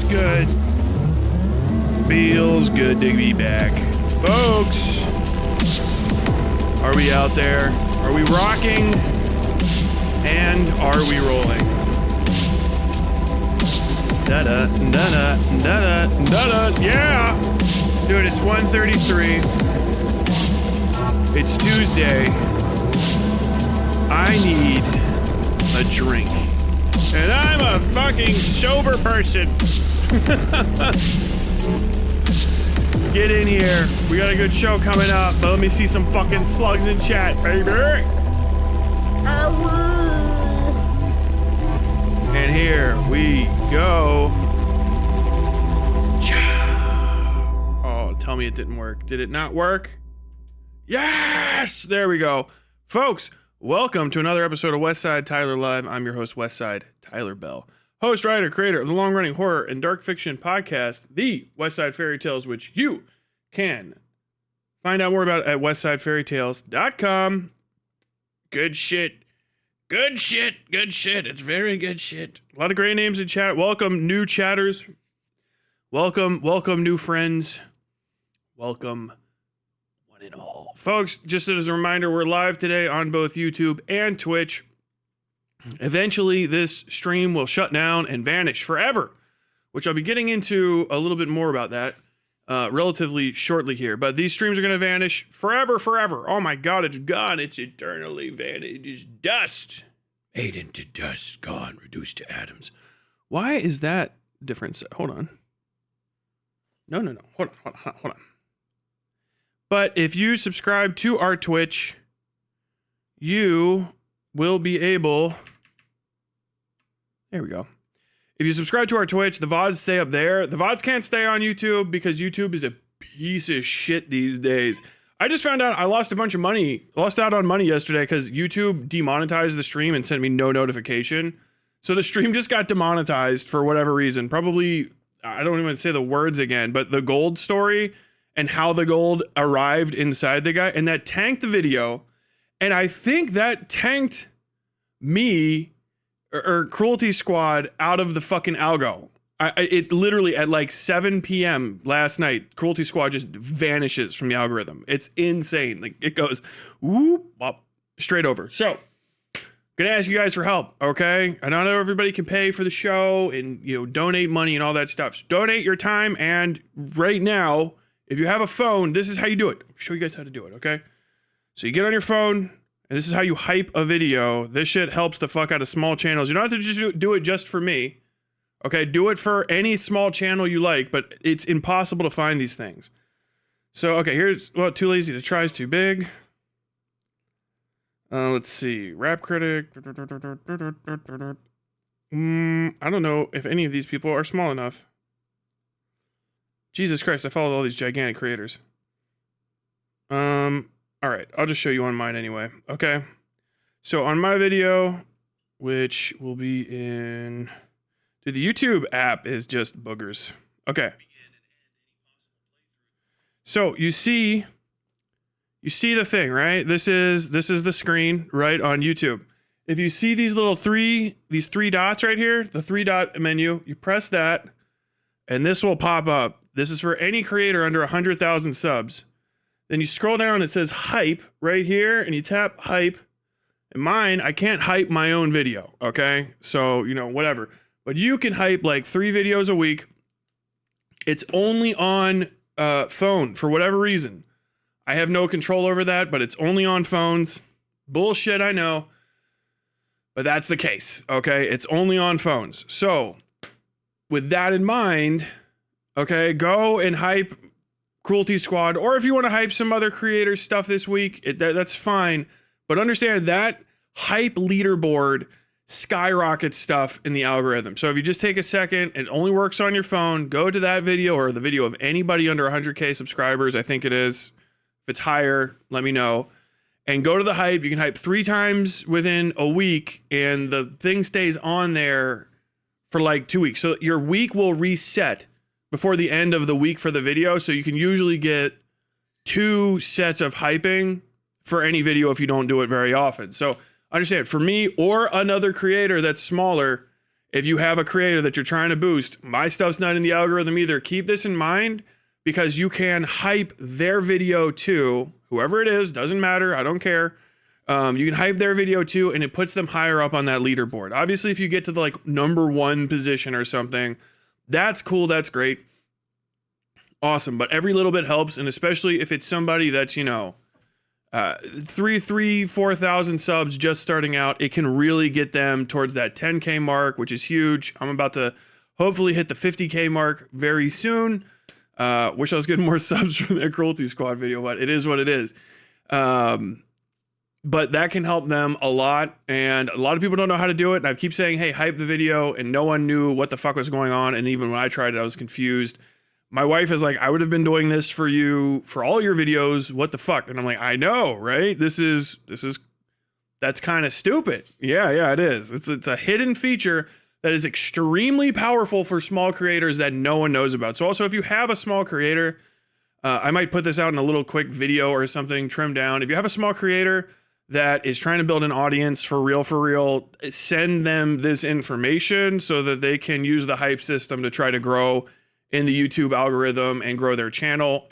good. Feels good to be back. Folks, are we out there? Are we rocking? And are we rolling? Da-da, da-da, da-da, da-da, yeah! Dude, it's 1:33. It's Tuesday. I need a drink. And I'm a fucking sober person. Get in here. We got a good show coming up, but let me see some fucking slugs in chat, baby. And here we go. Oh, tell me it didn't work. Did it not work? Yes! There we go. Folks, welcome to another episode of Westside Tyler Live. I'm your host, Westside Tyler Bell. Host, writer, creator of the long-running horror and dark fiction podcast, The Westside Fairy Tales, which you can find out more about at westsidefairytales.com. Good shit. Good shit. Good shit. It's very good shit. A lot of great names in chat. Welcome, new chatters. Welcome, new friends. Welcome, one and all. Folks, just as a reminder, we're live today on both YouTube and Twitch. Eventually, this stream will shut down and vanish forever, which I'll be getting into a little bit more about that relatively shortly here. But these streams are going to vanish forever. Oh my God, it's gone. It's eternally vanished. It is dust. Made into dust, gone, reduced to atoms. Why is that different? Hold on. No. Hold on. But if you subscribe to our Twitch, you will be able... There we go. If you subscribe to our Twitch, the VODs stay up there. The VODs can't stay on YouTube because YouTube is a piece of shit these days. I just found out I lost out on money yesterday because YouTube demonetized the stream and sent me no notification. So the stream just got demonetized for whatever reason. Probably, I don't even say the words again, but the gold story and how the gold arrived inside the guy, and that tanked the video. And I think that tanked me or Cruelty Squad out of the fucking algo. It literally at like 7 p.m. last night, Cruelty Squad just vanishes from the algorithm. It's insane. Like it goes whoop up straight over. So gonna ask you guys for help, okay? I know not everybody can pay for the show and donate money and all that stuff. So donate your time, and right now, if you have a phone, this is how you do it. I'll show you guys how to do it, okay? So you get on your phone. And this is how you hype a video. This shit helps the fuck out of small channels. You don't have to just do it just for me. Okay, do it for any small channel you like, but it's impossible to find these things. So, okay, here's, well, too lazy to try is too big. Let's see, Rap Critic. I don't know if any of these people are small enough. Jesus Christ, I follow all these gigantic creators. All right, I'll just show you on mine anyway. Okay, so on my video, which will be in... Dude, the YouTube app is just boogers. Okay. So you see the thing, right? This is the screen right on YouTube. If you see these three dots right here, the 3-dot menu, you press that, and this will pop up. This is for any creator under 100,000 subs. Then you scroll down, it says hype right here, and you tap hype. And mine, I can't hype my own video, okay? So, whatever. But you can hype like 3 videos a week. It's only on phone for whatever reason. I have no control over that, but it's only on phones. Bullshit, I know. But that's the case, okay? It's only on phones. So, with that in mind, okay, go and hype Cruelty Squad, or if you want to hype some other creator stuff this week, that's fine. But understand that hype leaderboard skyrockets stuff in the algorithm. So if you just take a second, it only works on your phone, go to that video or the video of anybody under 100K subscribers, I think it is. If it's higher, let me know. And go to the hype. You can hype 3 times within a week, and the thing stays on there for like 2 weeks. So your week will reset before the end of the week for the video. So you can usually get 2 sets of hyping for any video if you don't do it very often. So understand, for me or another creator that's smaller, If you have a creator that you're trying to boost, my stuff's not in the algorithm either. Keep this in mind because you can hype their video too. Whoever it is, doesn't matter. I don't care. You can hype their video too, and it puts them higher up on that leaderboard. Obviously, if you get to the like #1 position or something, that's cool. That's great. Awesome. But every little bit helps. And especially if it's somebody that's, 4,000 subs just starting out, it can really get them towards that 10K mark, which is huge. I'm about to hopefully hit the 50K mark very soon. Wish I was getting more subs from their Cruelty Squad video, but it is what it is. But that can help them a lot. And a lot of people don't know how to do it. And I keep saying, hey, hype the video. And no one knew what the fuck was going on. And even when I tried it, I was confused. My wife is like, I would have been doing this for you for all your videos. What the fuck? And I'm like, I know, right? That's kind of stupid. Yeah, it is. It's a hidden feature that is extremely powerful for small creators that no one knows about. So also, if you have a small creator, I might put this out in a little quick video or something trimmed down. If you have a small creator that is trying to build an audience for real, send them this information so that they can use the hype system to try to grow in the YouTube algorithm and grow their channel.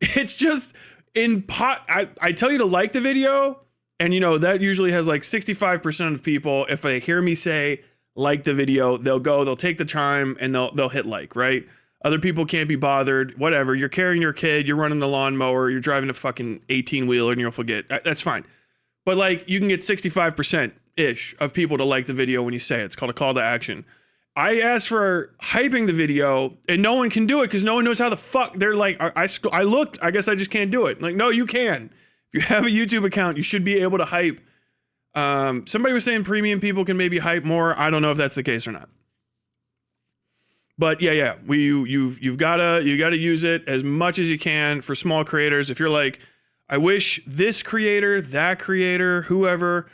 It's just I tell you to like the video, and that usually has like 65% of people, if they hear me say like the video, they'll take the time and they'll hit like, right? Other people can't be bothered, whatever. You're carrying your kid, you're running the lawnmower, you're driving a fucking 18-wheeler and you'll forget. That's fine. But like you can get 65%-ish of people to like the video when you say it. It's called a call to action. I asked for hyping the video and no one can do it because no one knows how the fuck. They're like, I looked, I guess I just can't do it. Like, no, you can. If you have a YouTube account, you should be able to hype. Somebody was saying premium people can maybe hype more. I don't know if that's the case or not. But yeah, you've gotta use it as much as you can for small creators. If you're like, I wish this creator, that creator, whoever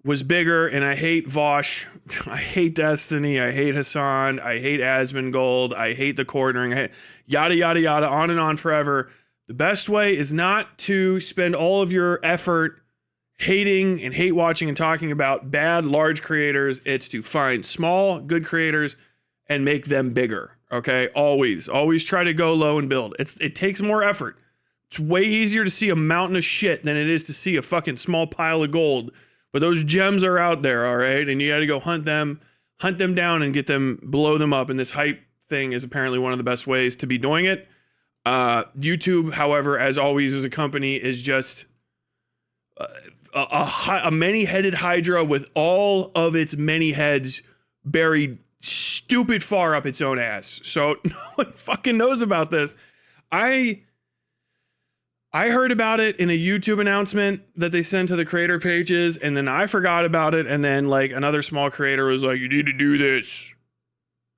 was bigger, and I hate Vosh, I hate Destiny, I hate Hassan, I hate Asmongold, I hate the cornering, I hate yada yada yada, on and on forever. The best way is not to spend all of your effort hating and hate watching and talking about bad large creators. It's to find small good creators and make them bigger. Okay, always try to go low and build. It takes more effort. It's way easier to see a mountain of shit than it is to see a fucking small pile of gold. But those gems are out there, all right? And you got to go hunt them down and get them, blow them up. And this hype thing is apparently one of the best ways to be doing it. YouTube, however, as always, as a company, is just a many-headed hydra with all of its many heads buried stupid far up its own ass. So no one fucking knows about this. I heard about it in a YouTube announcement that they sent to the creator pages, and then I forgot about it, and then like another small creator was like, you need to do this.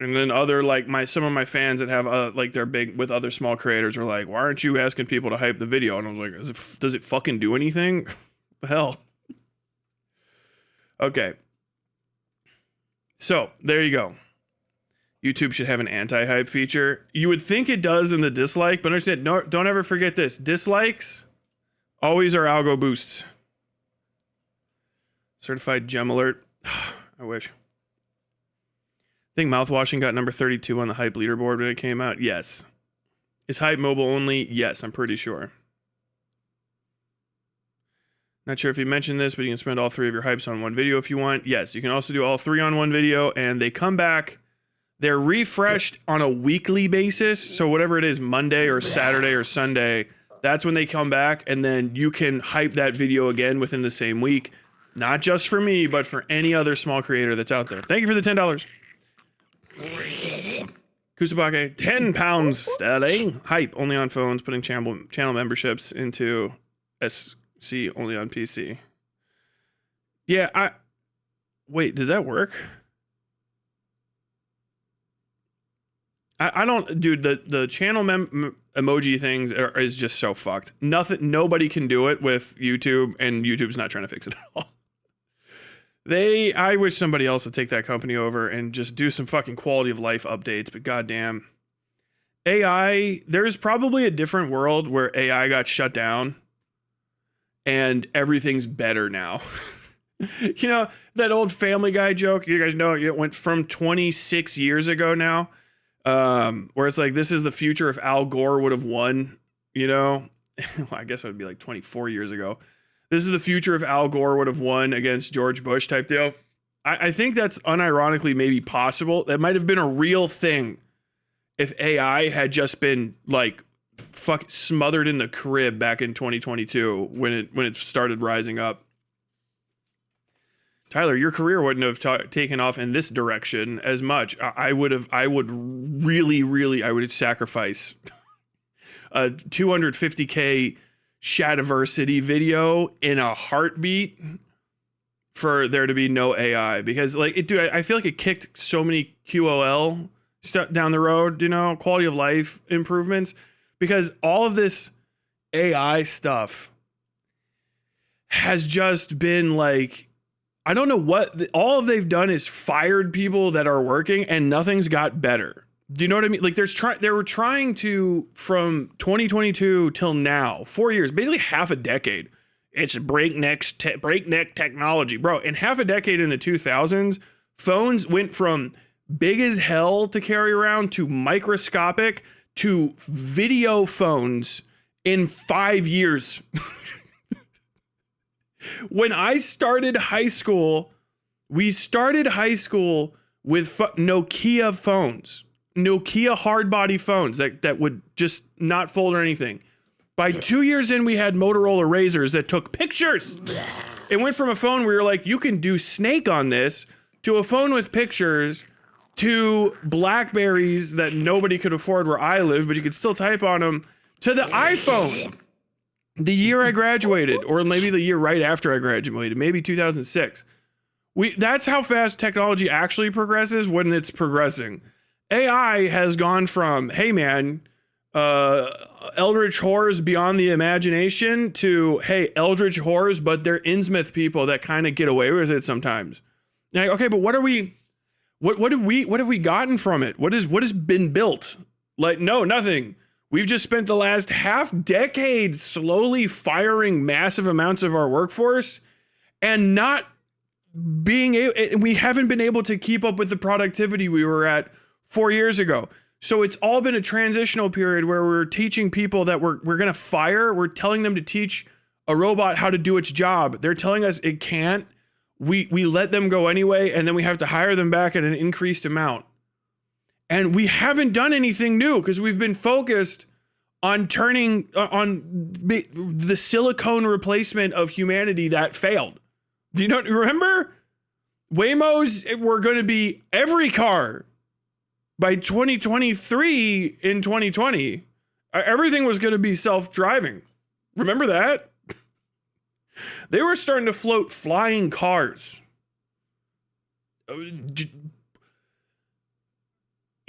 And then other like some of my fans that have like they're big with other small creators were like, why aren't you asking people to hype the video? And I was like, does it fucking do anything? What the hell? Okay. So there you go. YouTube should have an anti-hype feature. You would think it does in the dislike, but understand, no, don't ever forget this. Dislikes always are algo boosts. Certified gem alert. I wish. I think mouthwashing got number 32 on the hype leaderboard when it came out. Yes. Is hype mobile only? Yes, I'm pretty sure. Not sure if you mentioned this, but you can spend all 3 of your hypes on one video if you want. Yes, you can also do all 3 on one video, and they come back. They're refreshed on a weekly basis. So whatever it is, Monday or Saturday or Sunday, that's when they come back. And then you can hype that video again within the same week. Not just for me, but for any other small creator that's out there. Thank you for the $10. Kusabake, 10 pounds sterling. Hype only on phones, putting channel memberships into SC only on PC. Yeah, wait, does that work? I don't, dude, the channel emoji things is just so fucked. Nobody can do it with YouTube, and YouTube's not trying to fix it at all. I wish somebody else would take that company over and just do some fucking quality of life updates, but goddamn. AI, there's probably a different world where AI got shut down and everything's better now. You know, that old Family Guy joke, you guys know it went from 26 years ago now, where it's like, this is the future if Al Gore would have won, you know? Well, I guess it would be like 24 years ago. This is the future if Al Gore would have won against George Bush type deal. I think that's unironically maybe possible. That might have been a real thing if AI had just been like smothered in the crib back in 2022 when it started rising up. Tyler, your career wouldn't have taken off in this direction as much. I would sacrifice a 250K Shadiversity video in a heartbeat for there to be no AI, because like I feel like it kicked so many QOL stuff down the road, you know, quality of life improvements, because all of this AI stuff has just been like, I don't know what all they've done is fired people that are working and nothing's got better. Do you know what I mean? Like they were trying to, from 2022 till now, 4 years, basically half a decade. It's breakneck technology, bro. In half a decade in the 2000s, phones went from big as hell to carry around to microscopic to video phones in 5 years. When I started high school, we started high school with Nokia phones, Nokia hard body phones that would just not fold or anything. By 2 years in, we had Motorola Razors that took pictures. It went from a phone where you're like, you can do Snake on this, to a phone with pictures, to Blackberries that nobody could afford where I live, but you could still type on them, to the iPhone. The year I graduated, or maybe the year right after I graduated, maybe 2006. That's how fast technology actually progresses when it's progressing. AI has gone from, hey man, eldritch horrors beyond the imagination, to, hey, eldritch horrors, but they're Innsmouth people that kind of get away with it sometimes. Like, okay, but what have we gotten from it? What has been built? Like, no, nothing. We've just spent the last half decade slowly firing massive amounts of our workforce and not being able, we haven't been able to keep up with the productivity we were at 4 years ago. So it's all been a transitional period where we're teaching people that we're going to fire. We're telling them to teach a robot how to do its job. They're telling us it can't. We let them go anyway, and then we have to hire them back at an increased amount. And we haven't done anything new because we've been focused on turning on the silicone replacement of humanity that failed. Do you remember? Waymos were going to be every car by 2023 in 2020. Everything was going to be self-driving. Remember that? They were starting to float flying cars.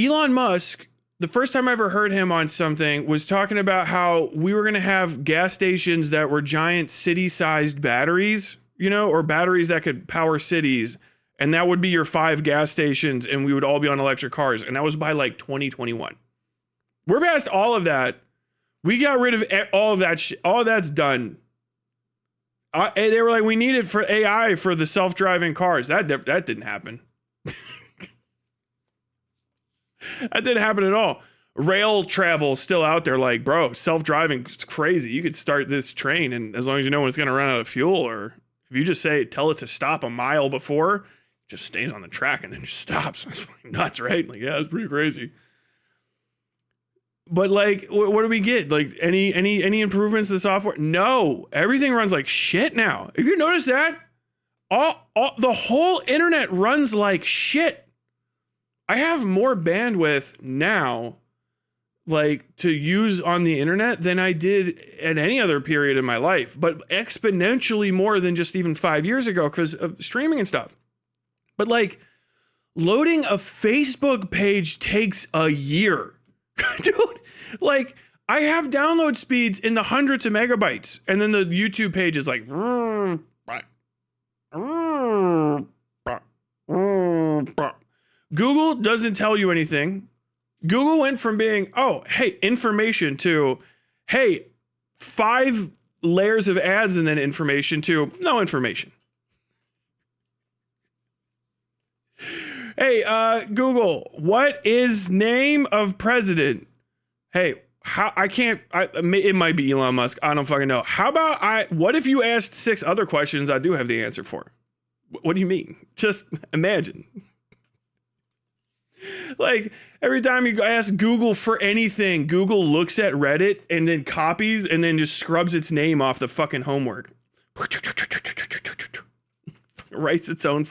Elon Musk, the first time I ever heard him on something, was talking about how we were going to have gas stations that were giant city-sized batteries, you know, or batteries that could power cities. And that would be your 5 gas stations, and we would all be on electric cars. And that was by like 2021. We're past all of that. We got rid of all of that shit. All of that's done. They were like, we need it for AI for the self-driving cars. That didn't happen. That didn't happen at all. Rail travel still out there, like, bro, self-driving, it's crazy. You could start this train, and as long as you know when it's going to run out of fuel, or if you just tell it to stop a mile before, it just stays on the track and then just stops. It's nuts, right? Like, yeah, it's pretty crazy. But like, what do we get? Like, any improvements to the software? No, everything runs like shit now. If you notice that, the whole internet runs like shit. I have more bandwidth now, like, to use on the internet than I did at any other period in my life, but exponentially more than just even 5 years ago because of streaming and stuff. But like, loading a Facebook page takes a year. Dude, like, I have download speeds in the hundreds of megabytes, and then the YouTube page is like, Google doesn't tell you anything. Google went from being, oh, hey, information, to, hey, 5 layers of ads and then information, to no information. Hey, Google, what is name of president? Hey, how it might be Elon Musk. I don't fucking know. How about what if you asked 6 other questions I do have the answer for? What do you mean? Just imagine. Like, every time you ask Google for anything, Google looks at Reddit and then copies and then just scrubs its name off the fucking homework. Writes its own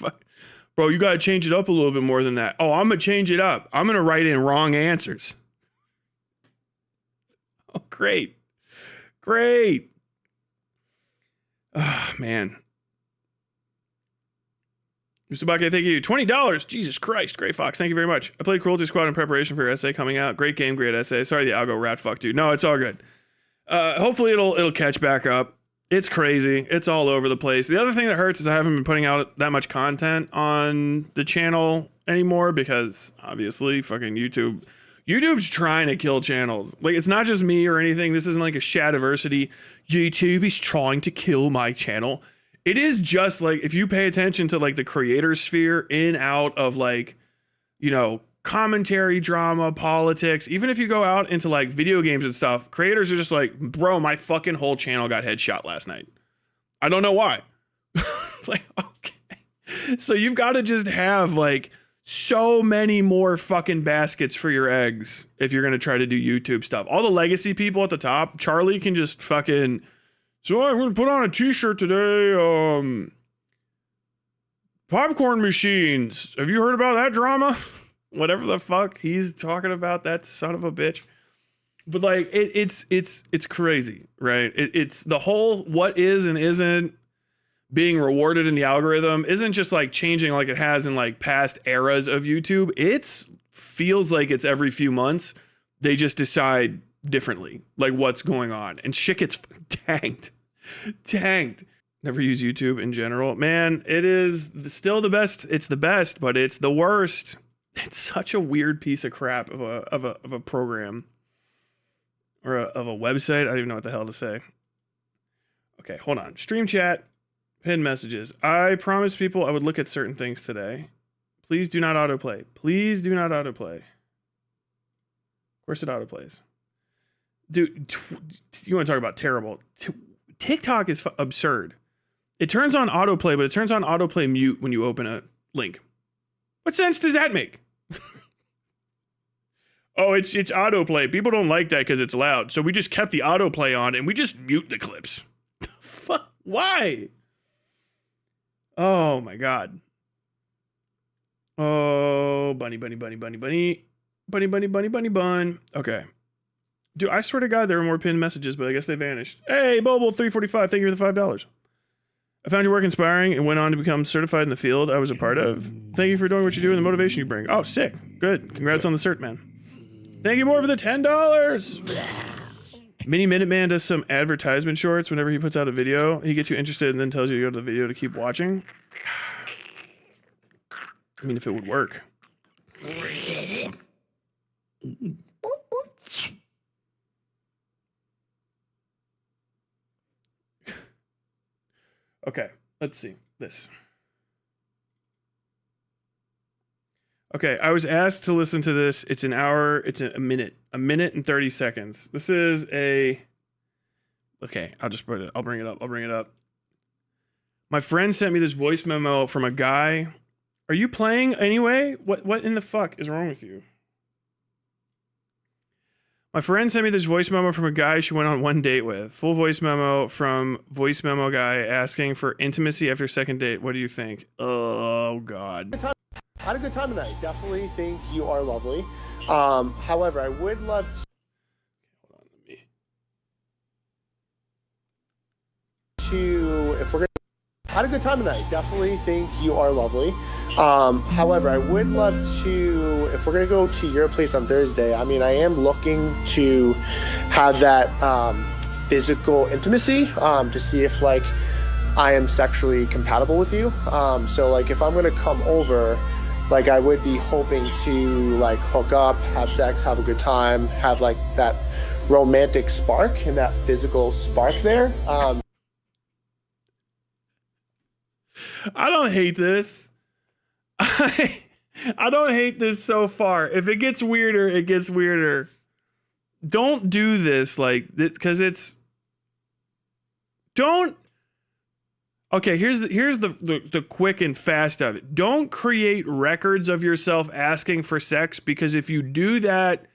Bro, you gotta change it up a little bit more than that. Oh, I'm gonna change it up. I'm gonna write in wrong answers. Oh, great. Great. Oh, man. Mr. Bucket, thank you. $20. Jesus Christ. Great Fox. Thank you very much. I played Cruelty Squad in preparation for your essay coming out. Great game, great essay. Sorry the algo rat fucked you. No, it's all good. Hopefully it'll catch back up. It's crazy. It's all over the place. The other thing that hurts is I haven't been putting out that much content on the channel anymore because obviously fucking YouTube's trying to kill channels. Like, it's not just me or anything. This isn't like a Shadiversity. YouTube is trying to kill my channel. It is just like, if you pay attention to like the creator sphere in out of like, you know, commentary, drama, politics, even if you go out into like video games and stuff, creators are just like, bro, my fucking whole channel got headshot last night. I don't know why. Like, okay. So you've got to just have like so many more fucking baskets for your eggs if you're going to try to do YouTube stuff. All the legacy people at the top, Charlie can just fucking, so I'm going to put on a t-shirt today. Popcorn machines. Have you heard about that drama? Whatever the fuck he's talking about, that son of a bitch. But like, it's crazy, right? It's the whole what is and isn't being rewarded in the algorithm isn't just like changing like it has in like past eras of YouTube. It feels like it's every few months they just decide differently, like what's going on, and shit gets tanked. Never use YouTube in general, man. It is still the best. It's the best, but it's the worst. It's such a weird piece of crap of a program or of a website. I don't even know what the hell to say. Okay, hold on. Stream chat, pinned messages. I promised people I would look at certain things today. Please do not autoplay. Please do not autoplay. Of course it autoplays. Dude, you want to talk about terrible? TikTok is absurd. It turns on autoplay, but it turns on autoplay mute when you open a link. What sense does that make? Oh, it's autoplay. People don't like that because it's loud. So we just kept the autoplay on and we just mute the clips. Fuck. Why? Oh my God. Oh, bunny. Okay. Dude, I swear to God, there were more pinned messages, but I guess they vanished. Hey, Boble345, thank you for the $5. I found your work inspiring and went on to become certified in the field I was a part of. Thank you for doing what you do and the motivation you bring. Oh, sick. Good. Congrats on the cert, man. Thank you more for the $10. Mini Minuteman does some advertisement shorts whenever he puts out a video. He gets you interested and then tells you to go to the video to keep watching. I mean, if it would work. Okay, let's see this. Okay, I was asked to listen to this. It's an hour, it's a minute and 30 seconds. This is a, okay, I'll bring it up. My friend sent me this voice memo from a guy. Are you playing anyway? What in the fuck is wrong with you? My friend sent me this voice memo from a guy she went on one date with. Full voice memo from voice memo guy asking for intimacy after second date. What do you think? Oh, God. Had a good time tonight. Definitely think you are lovely. However, I would love to... Hold on, let me... If we're gonna... Had a good time tonight. Definitely think you are lovely. However, I would love to, if we're gonna go to your place on Thursday, I mean, I am looking to have that physical intimacy to see if like I am sexually compatible with you. So like if I'm gonna come over, like I would be hoping to like hook up, have sex, have a good time, have like that romantic spark and that physical spark there. I don't hate this. I don't hate this so far. If it gets weirder, it gets weirder. Don't do this like because it's don't. Okay, here's the quick and fast of it. Don't create records of yourself asking for sex, because if you do that,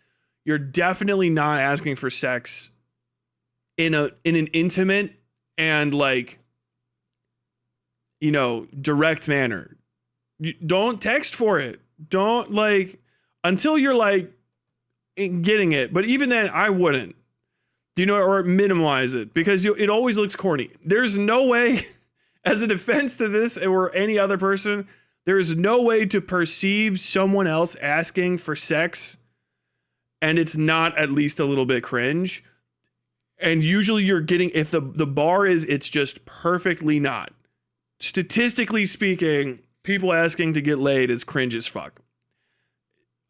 you're definitely not asking for sex in an intimate and like, you know, direct manner. You don't text for it. Don't like until you're like getting it. But even then, I wouldn't. Do you know, or minimize it, because it always looks corny. There's no way, as a defense to this or any other person, there is no way to perceive someone else asking for sex and it's not at least a little bit cringe. And usually you're getting, if the bar is, it's just perfectly not. Statistically speaking, people asking to get laid is cringe as fuck.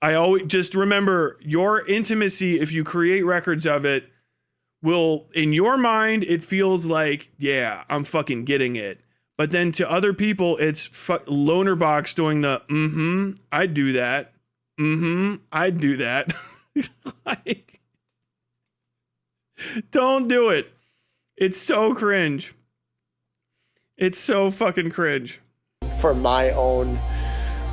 I always just remember your intimacy, if you create records of it, will, in your mind, it feels like, yeah, I'm fucking getting it. But then to other people, it's loner box doing the, I'd do that. I'd do that. Like, don't do it. It's so cringe. It's so fucking cringe. For my own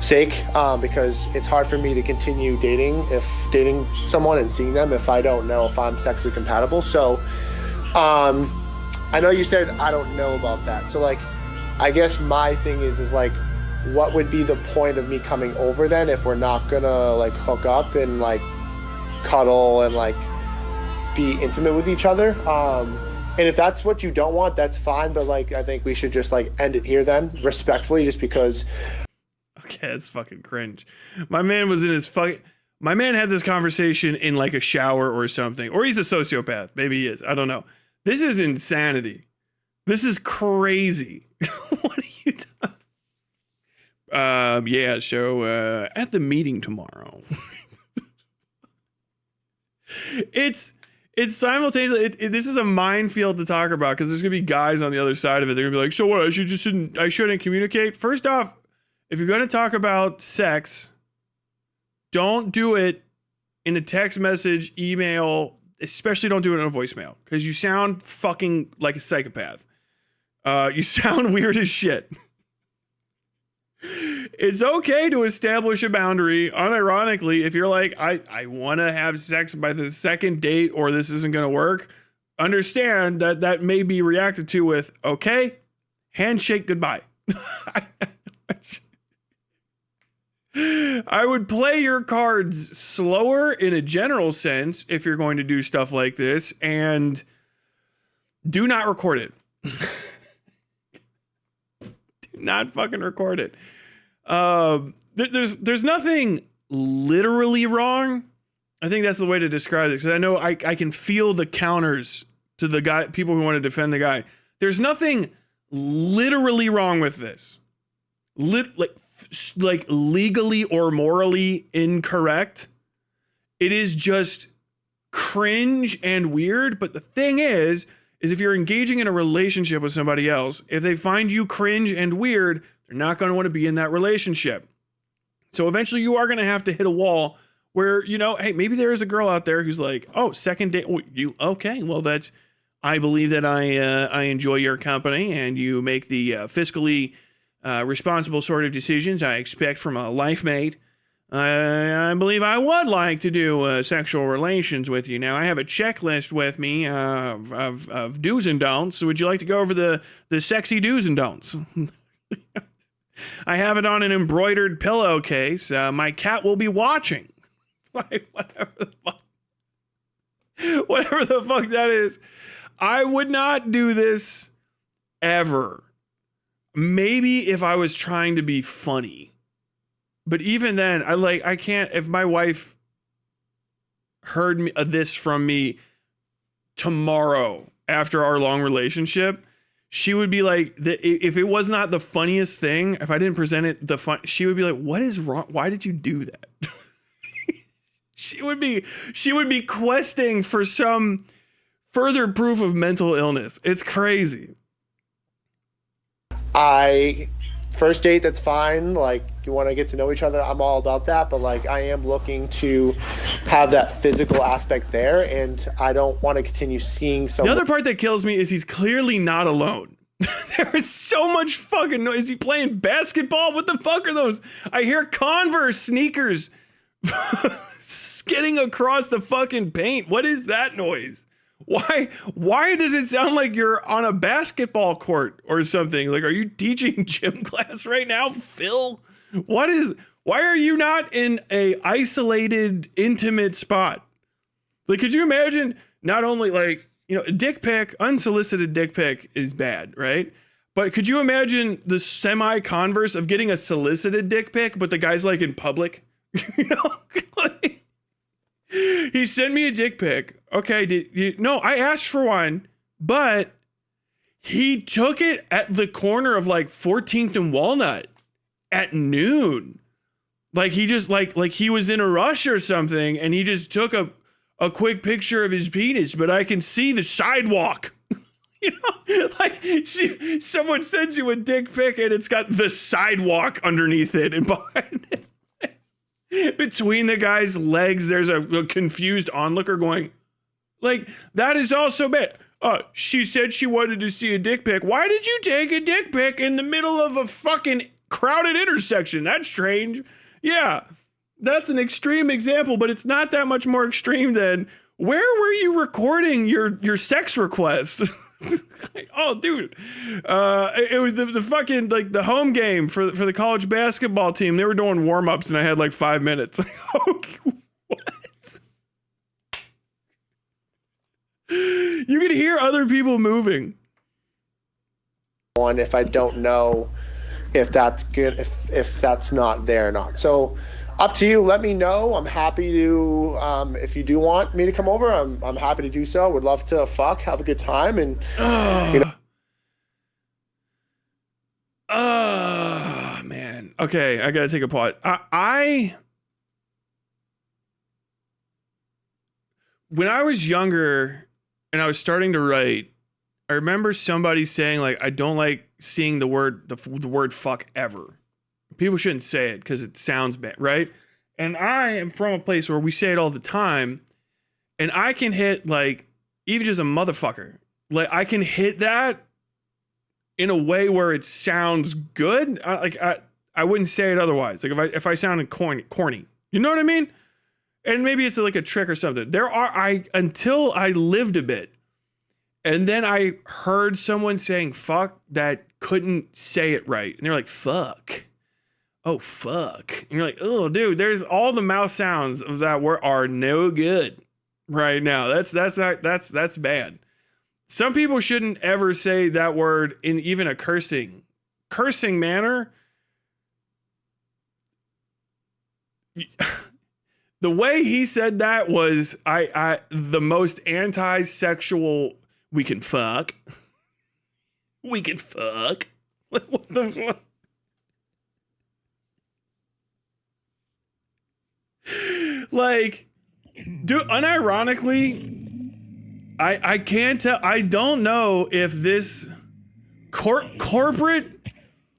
sake, because it's hard for me to continue dating someone and seeing them if I don't know if I'm sexually compatible. So I know you said I don't know about that, so like I guess my thing is like, what would be the point of me coming over then if we're not gonna like hook up and like cuddle and like be intimate with each other? And if that's what you don't want, that's fine, but like I think we should just like end it here then, respectfully, just because. Okay, that's fucking cringe. My man was in his my man had this conversation in like a shower or something. Or he's a sociopath. Maybe he is. I don't know. This is insanity. This is crazy. What are you doing? Yeah, so at the meeting tomorrow. It's simultaneously, this is a minefield to talk about, because there's gonna be guys on the other side of it. They're gonna be like, so what, I shouldn't communicate? First off, if you're gonna talk about sex, don't do it in a text message, email, especially don't do it in a voicemail, because you sound fucking like a psychopath. You sound weird as shit. It's okay to establish a boundary, unironically, if you're like, I want to have sex by the second date or this isn't going to work. Understand that may be reacted to with, okay, handshake, goodbye. I would play your cards slower in a general sense if you're going to do stuff like this, and do not record it. Do not fucking record it. There's nothing literally wrong. I think that's the way to describe it, because I know I can feel the counters to the guy, people who want to defend the guy. There's nothing literally wrong with this. Like legally or morally incorrect. It is just cringe and weird. But the thing is if you're engaging in a relationship with somebody else, if they find you cringe and weird, they're not going to want to be in that relationship. So eventually you are going to have to hit a wall where, you know, hey, maybe there is a girl out there who's like, oh, second date, okay, well, that's, I believe that I enjoy your company, and you make the fiscally responsible sort of decisions I expect from a life mate. I believe I would like to do sexual relations with you. Now, I have a checklist with me of do's and don'ts. Would you like to go over the sexy do's and don'ts? I have it on an embroidered pillowcase. My cat will be watching. Like, whatever the fuck that is. I would not do this ever. Maybe if I was trying to be funny. But even then, I can't, if my wife heard this from me tomorrow after our long relationship, she would be like, if it was not the funniest thing, if I didn't present it she would be like, what is wrong? Why did you do that? She would be questing for some further proof of mental illness. It's crazy. First date, that's fine. Like, you want to get to know each other, I'm all about that. But like, I am looking to have that physical aspect there, and I don't want to continue seeing someone. The other part that kills me is he's clearly not alone. There is so much fucking noise. Is he playing basketball? What the fuck are those? I hear Converse sneakers skidding across the fucking paint. What is that noise? Why does it sound like you're on a basketball court or something? Like, are you teaching gym class right now, Phil? Why are you not in a isolated, intimate spot? Like, could you imagine not only like, you know, a dick pic, unsolicited dick pic is bad, right? But could you imagine the semi-converse of getting a solicited dick pic, but the guy's like in public? You know? Like, he sent me a dick pic. Okay, no, I asked for one, but he took it at the corner of like 14th and Walnut at noon. Like he just like he was in a rush or something, and he just took a quick picture of his penis, but I can see the sidewalk. You know, like someone sends you a dick pic and it's got the sidewalk underneath it, and behind it. Between the guy's legs, there's a confused onlooker going, like, that is also bad. She said she wanted to see a dick pic. Why did you take a dick pic in the middle of a fucking crowded intersection? That's strange. Yeah, that's an extreme example, but it's not that much more extreme than, where were you recording your sex request? Oh, dude. It was the fucking, like, the home game for the college basketball team. They were doing warm-ups, and I had, like, 5 minutes. Okay, what? You could hear other people moving. If I don't know if that's good, if that's not there or not. So up to you. Let me know. I'm happy to, if you do want me to come over, I'm happy to do so. Would love to have a good time, and you know. Oh, man. Okay, I gotta take a pause. When I was younger and I was starting to write, I remember somebody saying, like, I don't like seeing the word fuck ever. People shouldn't say it because it sounds bad, right? And I am from a place where we say it all the time, and I can hit, like, even just a motherfucker. Like, I can hit that in a way where it sounds good. I wouldn't say it otherwise. Like, if I sounded corny, you know what I mean? And maybe it's like a trick or something. Until I lived a bit, and then I heard someone saying fuck that couldn't say it right, and they're like, fuck. Oh, fuck. And you're like, oh, dude, there's all the mouth sounds of that word are no good right now. That's bad. Some people shouldn't ever say that word in even a cursing manner. The way he said that was the most anti-sexual. We can fuck. We can fuck. What the fuck? Like, dude, unironically, I can't tell. I don't know if this corporate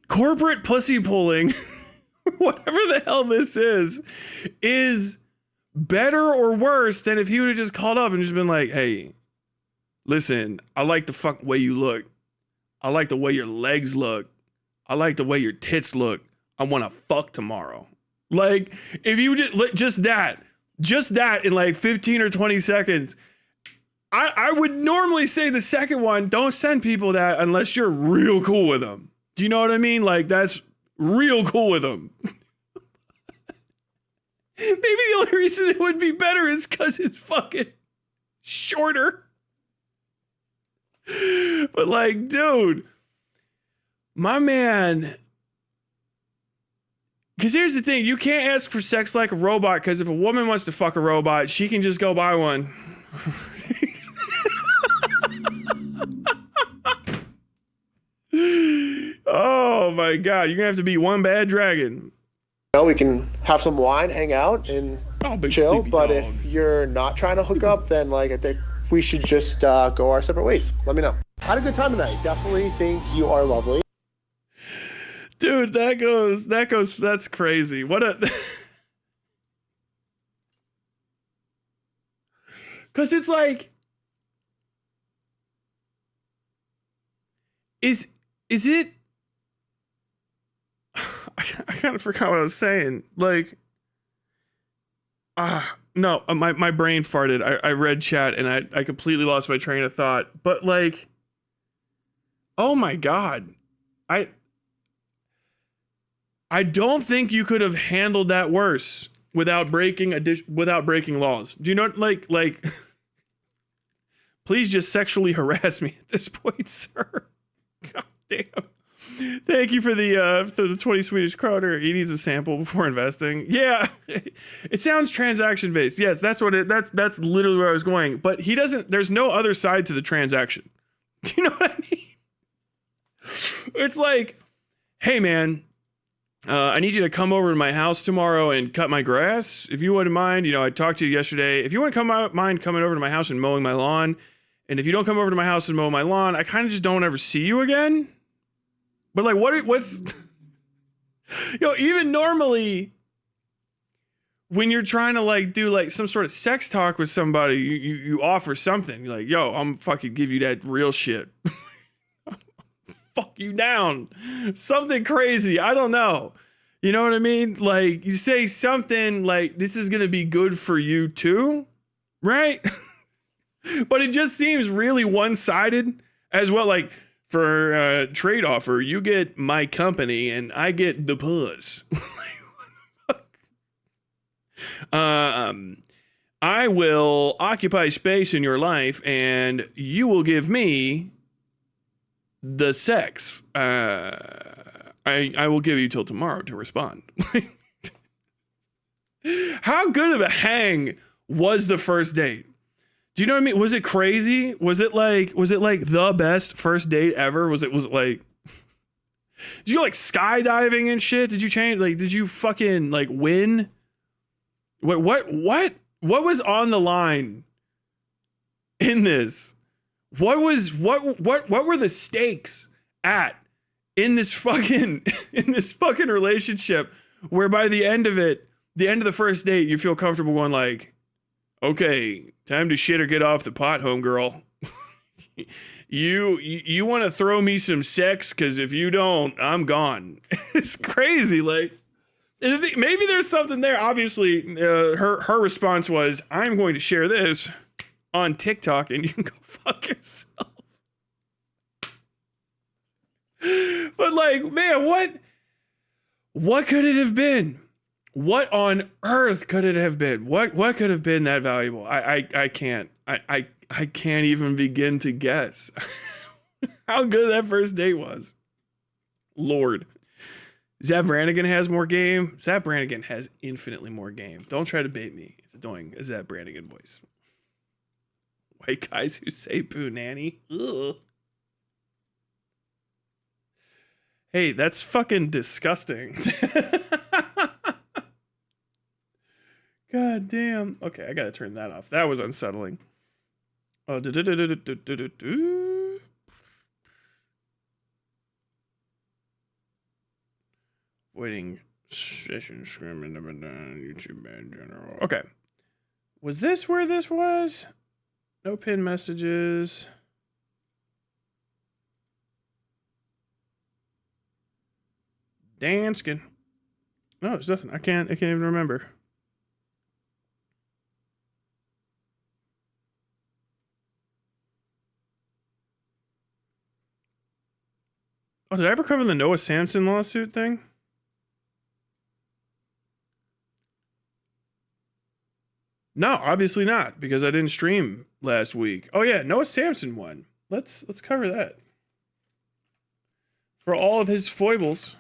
pussy pulling, whatever the hell this is better or worse than if he would have just called up and just been like, hey, listen, I like the fucking way you look. I like the way your legs look. I like the way your tits look. I want to fuck tomorrow. Like, if you just that in like 15 or 20 seconds, I would normally say the second one, don't send people that unless you're real cool with them. Do you know what I mean? Like, that's real cool with them. Maybe the only reason it would be better is because it's fucking shorter. But like, dude, my man. Because here's the thing, you can't ask for sex like a robot, because if a woman wants to fuck a robot, she can just go buy one. Oh my God, you're gonna have to be one bad dragon. Well, we can have some wine, hang out, and chill. But dog. if you're not trying to hook up, then like I think we should just go our separate ways. Let me know. Had a good time tonight. Definitely think you are lovely. Dude, that's crazy. What a because it's like is it I kind of forgot what I was saying. Like no, my brain farted. I read chat and I completely lost my train of thought. But like, oh my god. I don't think you could have handled that worse without breaking laws. Do you know like please just sexually harass me at this point, sir. God damn. Thank you for the 20 Swedish kroner. He needs a sample before investing. Yeah. It sounds transaction based. Yes, that's that's literally where I was going. But there's no other side to the transaction. Do you know what I mean? It's like, hey man, I need you to come over to my house tomorrow and cut my grass. If you wouldn't mind, I talked to you yesterday. If you wouldn't mind coming over to my house and mowing my lawn, and if you don't come over to my house and mow my lawn, I kind of just don't ever see you again. But like, what's, even normally when you're trying to like do like some sort of sex talk with somebody, you offer something. You're like, yo, I'm fucking give you that real shit. Fuck you down. Something crazy. I don't know. You know what I mean? Like you say something like this is going to be good for you too. Right? But it just seems really one-sided as well. Like for a trade offer, you get my company and I get the puss. I will occupy space in your life and you will give me the sex. I will give you till tomorrow to respond. How good of a hang was the first date? Do you know what I mean? Was it crazy? Was it like the best first date ever? Was it like, did you go like skydiving and shit? Did you change? Like, did you fucking like win? What was on the line in this? What were the stakes at in this fucking relationship where by the end of the first date, you feel comfortable going like, okay, time to shit or get off the pot, homegirl. You want to throw me some sex? Because if you don't, I'm gone. It's crazy. Like, maybe there's something there. Obviously, her response was, I'm going to share this on TikTok and you can go fuck yourself. But like, man, what could it have been? What on earth could it have been? What could have been that valuable? I can't even begin to guess how good that first date was. Lord. Zap Brannigan has more game. Zap Brannigan has infinitely more game. Don't try to bait me into doing a Zap Brannigan voice. White guys who say boo nanny. Ugh. Hey, that's fucking disgusting. God damn. Okay, I gotta turn that off. That was unsettling. Oh, waiting session screaming up and down YouTube in general. Okay. Was this where this was? No pin messages. Danskin. No, there's nothing. I can't even remember. Oh, did I ever cover the Noah Samson lawsuit thing? No, obviously not, because I didn't stream last week. Oh yeah, Noah Samson won. Let's cover that. For all of his foibles.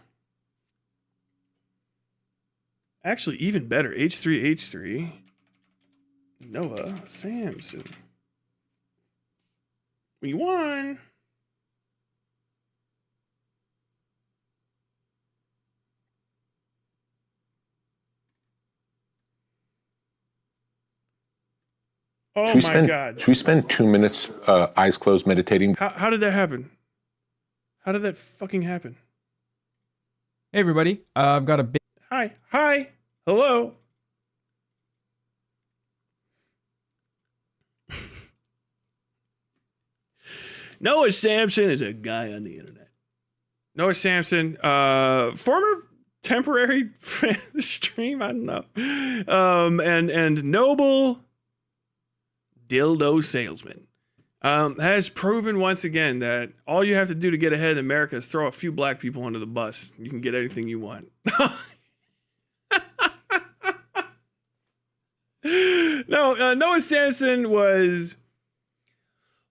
Actually, even better, H3H3. Noah Samson. We won. Oh my God. Should we spend 2 minutes eyes closed meditating? How did that happen? How did that fucking happen? Hey everybody, I've got a big Hi. Hello. Noah Sampson is a guy on the internet. Noah Sampson, former temporary friend of the stream, I don't know. And noble dildo salesman. Has proven once again that all you have to do to get ahead in America is throw a few black people under the bus. You can get anything you want. No, Noah Sampson was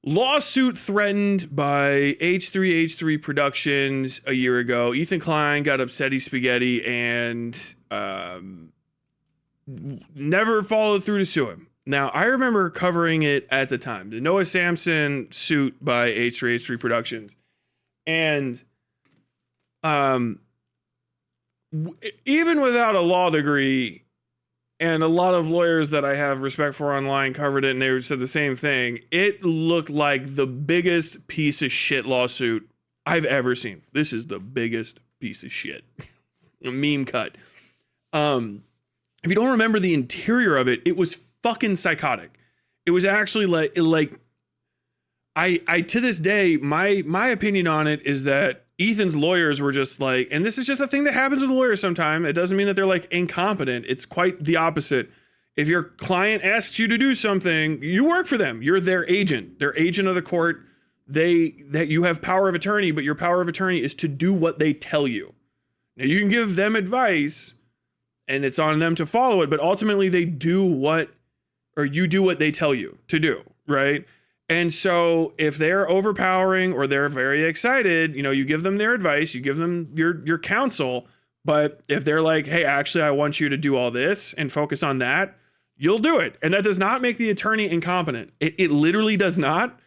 lawsuit threatened by H3H3 Productions a year ago. Ethan Klein got upsetty spaghetti and never followed through to sue him. Now, I remember covering it at the time, the Noah Sampson suit by H3H3 Productions. And even without a law degree, and a lot of lawyers that I have respect for online covered it, and they said the same thing. It looked like the biggest piece of shit lawsuit I've ever seen. This is the biggest piece of shit. A meme cut. If you don't remember the interior of it, it was fucking psychotic. It was actually like I to this day, my opinion on it is that Ethan's lawyers were just like, and this is just a thing that happens with lawyers sometimes. It doesn't mean that they're like incompetent. It's quite the opposite. If your client asks you to do something, you work for them. You're their agent. They're agent of the court. That you have power of attorney, but your power of attorney is to do what they tell you. Now you can give them advice and it's on them to follow it, but ultimately they do you do what they tell you to do, right? And so if they're overpowering or they're very excited, you give them their advice, you give them your counsel. But if they're like, hey, actually, I want you to do all this and focus on that, you'll do it. And that does not make the attorney incompetent. It literally does not.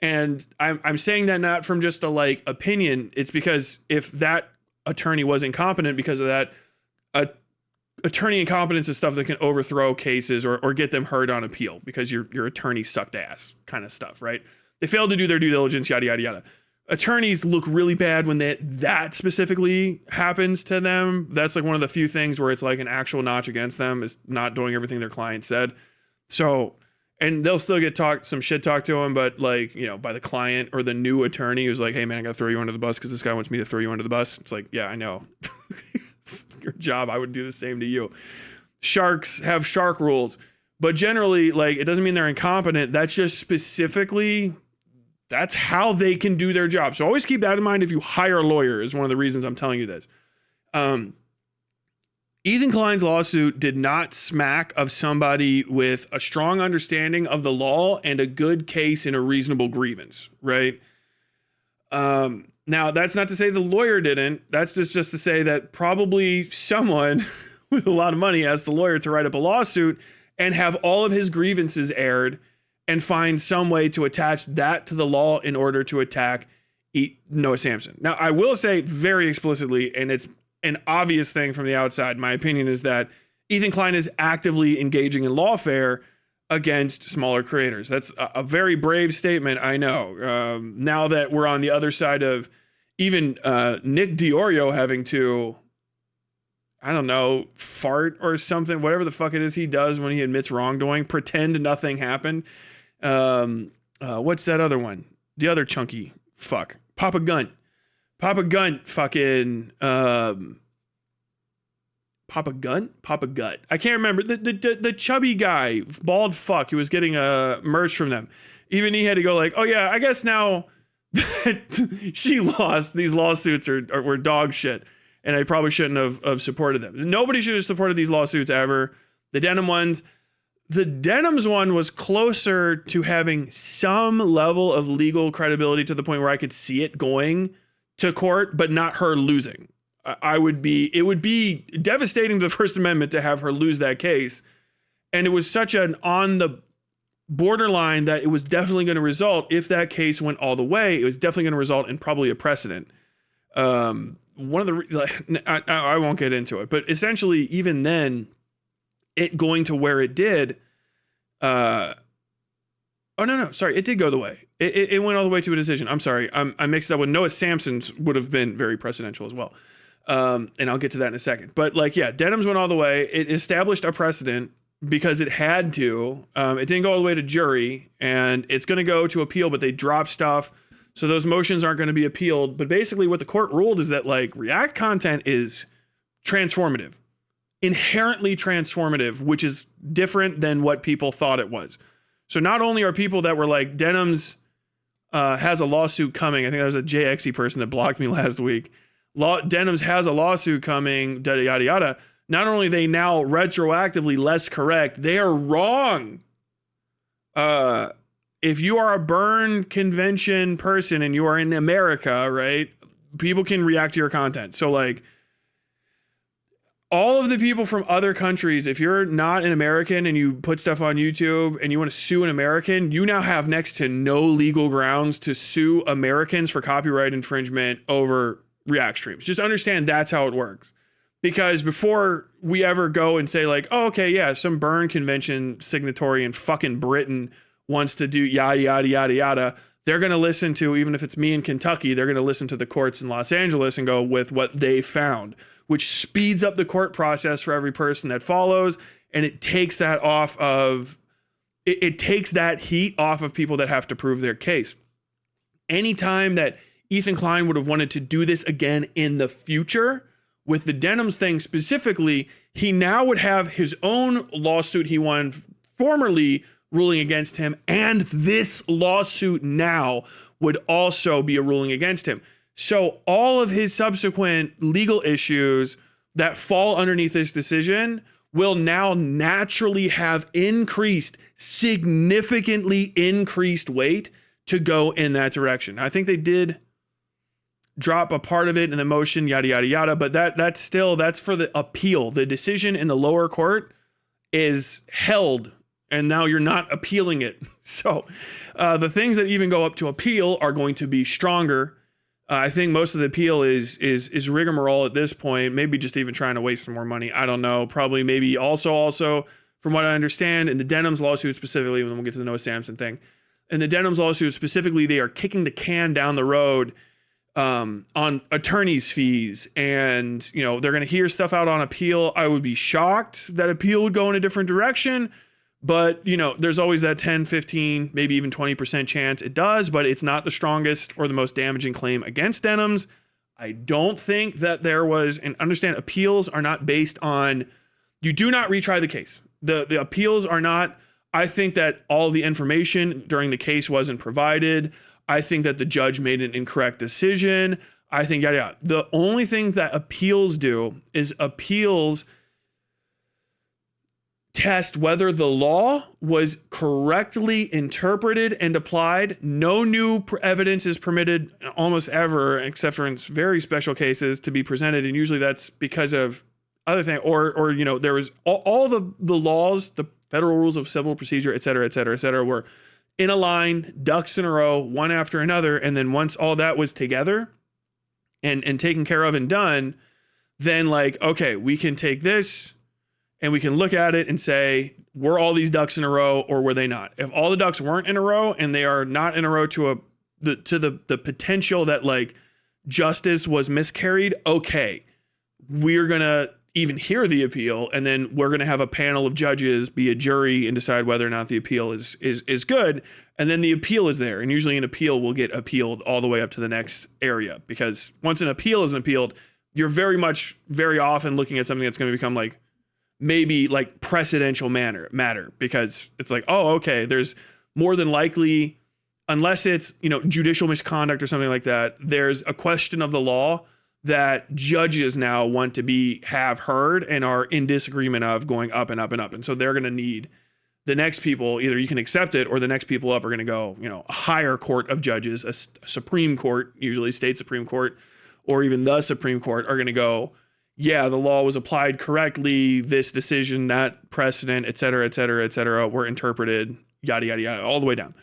And I'm saying that not from just a opinion. It's because if that attorney was incompetent because of that, attorney incompetence is stuff that can overthrow cases or get them heard on appeal because your attorney sucked ass kind of stuff, right? They failed to do their due diligence, yada, yada, yada. Attorneys look really bad when that specifically happens to them. That's like one of the few things where it's like an actual notch against them is not doing everything their client said. So, and they'll still get some shit talked to them, but by the client or the new attorney who's like, hey man, I gotta throw you under the bus because this guy wants me to throw you under the bus. It's like, yeah, I know. Your job, I would do the same to you. Sharks have shark rules, but generally, it doesn't mean they're incompetent. That's just specifically, that's how they can do their job. So always keep that in mind if you hire a lawyer, is one of the reasons I'm telling you this. Ethan Klein's lawsuit did not smack of somebody with a strong understanding of the law and a good case in a reasonable grievance, right? Now, that's not to say the lawyer didn't. That's just to say that probably someone with a lot of money asked the lawyer to write up a lawsuit and have all of his grievances aired and find some way to attach that to the law in order to attack Noah Sampson. Now, I will say very explicitly, and it's an obvious thing from the outside, my opinion is that Ethan Klein is actively engaging in lawfare against smaller creators. That's a very brave statement, I know. Now that we're on the other side of even Nick Diorio having to, I don't know, fart or something, whatever the fuck it is he does when he admits wrongdoing, pretend nothing happened. What's that other one? The other chunky fuck. Papa Gun fucking Papa Gut. I can't remember the chubby guy, bald fuck who was getting merch from them. Even he had to go like, oh yeah, I guess now that she lost, these lawsuits were dog shit, and I probably shouldn't have supported them. Nobody should have supported these lawsuits ever. The Denims one was closer to having some level of legal credibility to the point where I could see it going to court, but not her losing. It would be devastating to the First Amendment to have her lose that case. And it was such an on the borderline that it was definitely going to result, if that case went all the way, it was definitely going to result in probably a precedent. I won't get into it, but essentially even then, it going to where it did, it did go the way. It went all the way to a decision. I'm sorry. I mixed up with Noah Sampson's would have been very precedential as well. And I'll get to that in a second. But like, yeah, Denham's went all the way. It established a precedent because it had to. It didn't go all the way to jury, and it's going to go to appeal, but they dropped stuff. So those motions aren't going to be appealed. But basically what the court ruled is that like React content is transformative, inherently transformative, which is different than what people thought it was. So not only are people that were like, Denham's has a lawsuit coming. I think that was a JXE person that blocked me last week. Denham's has a lawsuit coming, yada, yada, yada. Not only are they now retroactively less correct, they are wrong. If you are a Berne Convention person and you are in America, right, people can react to your content. So like all of the people from other countries, if you're not an American and you put stuff on YouTube and you want to sue an American, you now have next to no legal grounds to sue Americans for copyright infringement over React streams. Just understand that's how it works. Because before we ever go and say like, oh, okay, yeah, some Berne Convention signatory in fucking Britain wants to do yada, yada, yada, yada, they're going to listen to, even if it's me in Kentucky, they're going to listen to the courts in Los Angeles and go with what they found, which speeds up the court process for every person that follows. And it takes that off of, it takes that heat off of people that have to prove their case. Anytime that Ethan Klein would have wanted to do this again in the future, with the Denham's thing specifically, he now would have his own lawsuit he won formerly ruling against him, and this lawsuit now would also be a ruling against him. So all of his subsequent legal issues that fall underneath this decision will now naturally have significantly increased weight to go in that direction. I think they did drop a part of it in the motion, yada, yada, yada. But that's for the appeal. The decision in the lower court is held, and now you're not appealing it. So the things that even go up to appeal are going to be stronger. I think most of the appeal is rigmarole at this point, maybe just even trying to waste some more money. I don't know. Probably maybe also from what I understand, in the Denham's lawsuit specifically, when we'll get to the Noah Samson thing, in the Denham's lawsuit specifically, they are kicking the can down the road on attorney's fees, and they're going to hear stuff out on appeal. I would be shocked that appeal would go in a different direction, but there's always that 10, 15, maybe even 20% chance it does, but it's not the strongest or the most damaging claim against Denham's. I don't think that there was, and understand, appeals are not based on, you do not retry the case. The appeals are not, I think that all the information during the case wasn't provided. I think that the judge made an incorrect decision. I think, yada, yada. The only thing that appeals do is appeals test whether the law was correctly interpreted and applied. No new evidence is permitted almost ever, except for in very special cases, to be presented. And usually that's because of other things, or there was all the laws, the federal rules of civil procedure, et cetera, were in a line, ducks in a row, one after another. And then once all that was together and taken care of and done, then like, okay, we can take this and we can look at it and say, were all these ducks in a row or were they not? If all the ducks weren't in a row and they are not in a row to the potential that like justice was miscarried, okay, we're going to even hear the appeal, and then we're going to have a panel of judges be a jury and decide whether or not the appeal is good. And then the appeal is there. And usually an appeal will get appealed all the way up to the next area, because once an appeal is appealed, you're very often looking at something that's going to become like maybe like precedential matter, because it's like, oh, okay, there's more than likely, unless it's, judicial misconduct or something like that, there's a question of the law that judges now want to have heard and are in disagreement of going up and up and up. And so they're going to need the next people, either you can accept it or the next people up are going to go, a higher court of judges, a Supreme Court, usually state Supreme Court, or even the Supreme Court are going to go, yeah, the law was applied correctly, this decision, that precedent, et cetera, were interpreted, yada, yada, yada, all the way down.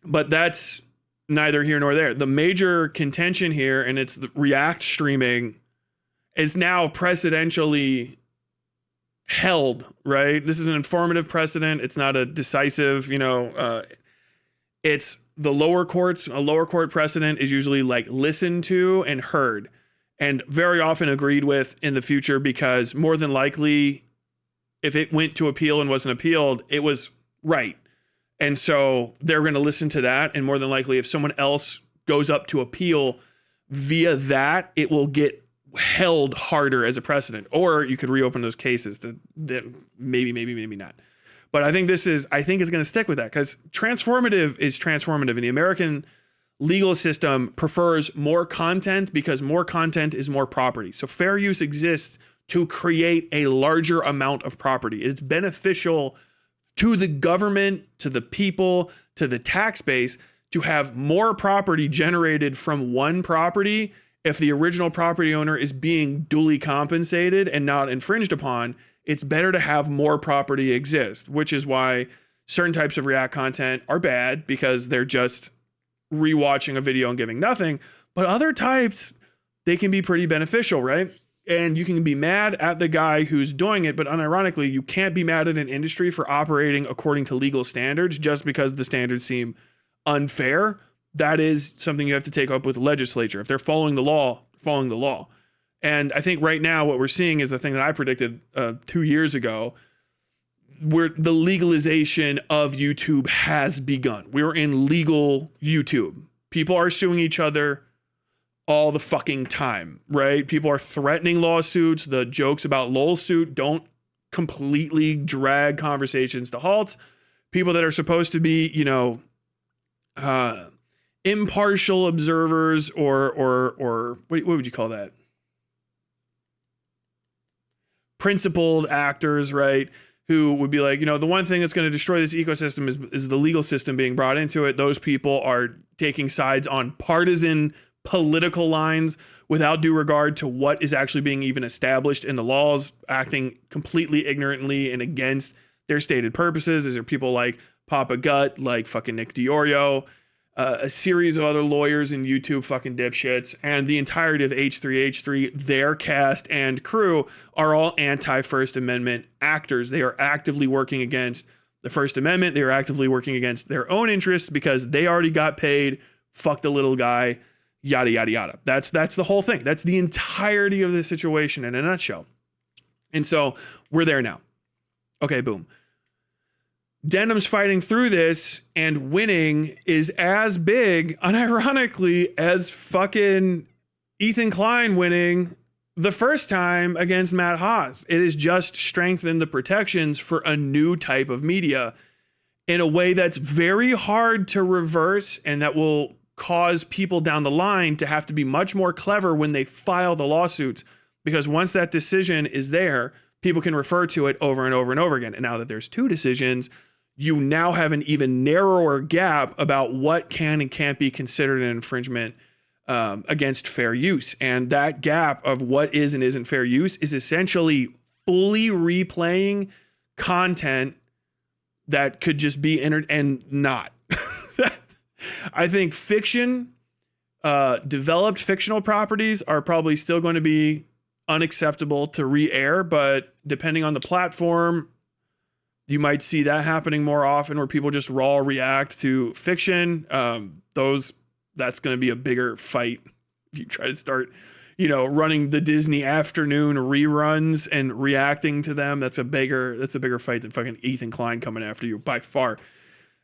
But that's neither here nor there. The major contention here, and it's the React streaming, is now precedentially held, right? This is an informative precedent. It's not a decisive, it's the lower courts. A lower court precedent is usually like listened to and heard. and very often agreed with in the future, because more than likely, if it went to appeal and wasn't appealed, it was right. And so they're going to listen to that. And more than likely, if someone else goes up to appeal via that, it will get held harder as a precedent. Or you could reopen those cases that maybe not. But I think it's going to stick with that, because transformative is transformative. And the American legal system prefers more content, because more content is more property. So fair use exists to create a larger amount of property. It's beneficial to the government, to the people, to the tax base, to have more property generated from one property if the original property owner is being duly compensated and not infringed upon. It's better to have more property exist, which is why certain types of React content are bad, because they're just rewatching a video and giving nothing. But other types, they can be pretty beneficial, right? And you can be mad at the guy who's doing it, but unironically, you can't be mad at an industry for operating according to legal standards just because the standards seem unfair. That is something you have to take up with the legislature. If they're following the law, following the law. And I think right now what we're seeing is the thing that I predicted 2 years ago, where the legalization of YouTube has begun. We're in legal YouTube. People are suing each other all the fucking time, right? People are threatening lawsuits. The jokes about lol suit don't completely drag conversations to halt. People that are supposed to be, impartial observers or what would you call that? Principled actors, right? Who would be like, the one thing that's going to destroy this ecosystem is the legal system being brought into it. Those people are taking sides on partisan political lines without due regard to what is actually being even established in the laws, acting completely ignorantly and against their stated purposes. These are people like Papa Gut, like fucking Nick Diorio, a series of other lawyers and YouTube fucking dipshits, and the entirety of H3H3, their cast and crew are all anti-First Amendment actors. They are actively working against the First Amendment. They are actively working against their own interests because they already got paid. Fuck the little guy. Yada, yada, yada. That's the whole thing. That's the entirety of the situation in a nutshell. And so we're there now. Okay, boom. Denim's fighting through this and winning is as big, unironically, as fucking Ethan Klein winning the first time against Matt Haas. It has just strengthened the protections for a new type of media in a way that's very hard to reverse, and that will cause people down the line to have to be much more clever when they file the lawsuits, because once that decision is there, people can refer to it over and over and over again. And now that there's two decisions, you now have an even narrower gap about what can and can't be considered an infringement against fair use. And that gap of what is and isn't fair use is essentially fully replaying content that could just be entered and not. I think fiction, developed fictional properties are probably still going to be unacceptable to re-air, but depending on the platform, you might see that happening more often, where people just raw react to fiction. That's going to be a bigger fight if you try to start, running the Disney afternoon reruns and reacting to them. That's a bigger fight than fucking Ethan Klein coming after you by far.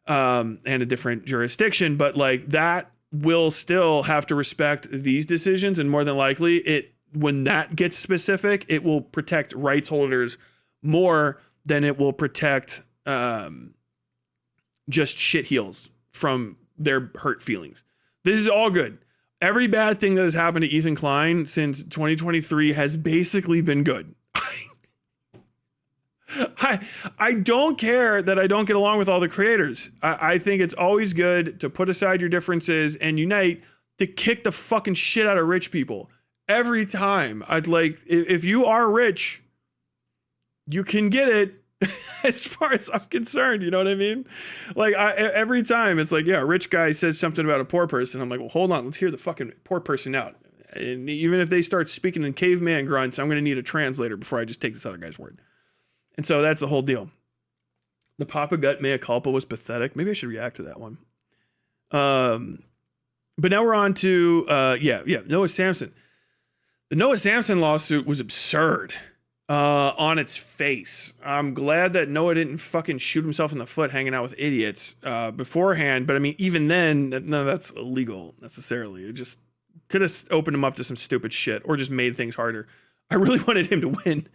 And a different jurisdiction, but like that will still have to respect these decisions, and more than likely when that gets specific, it will protect rights holders more than it will protect just shitheels from their hurt feelings. This is all good. Every bad thing that has happened to Ethan Klein since 2023 has basically been good. I don't care that I don't get along with all the creators. I think it's always good to put aside your differences and unite to kick the fucking shit out of rich people. Every time. If you are rich, you can get it as far as I'm concerned. You know what I mean? Every time it's like, yeah, a rich guy says something about a poor person. I'm like, well, hold on. Let's hear the fucking poor person out. And even if they start speaking in caveman grunts, I'm going to need a translator before I just take this other guy's word. And so that's the whole deal. The Papa Gut mea culpa was pathetic. Maybe I should react to that one. But now we're on to, Noah Samson. The Noah Samsen lawsuit was absurd on its face. I'm glad that Noah didn't fucking shoot himself in the foot hanging out with idiots beforehand. But I mean, even then, none of that's illegal necessarily. It just could have opened him up to some stupid shit or just made things harder. I really wanted him to win,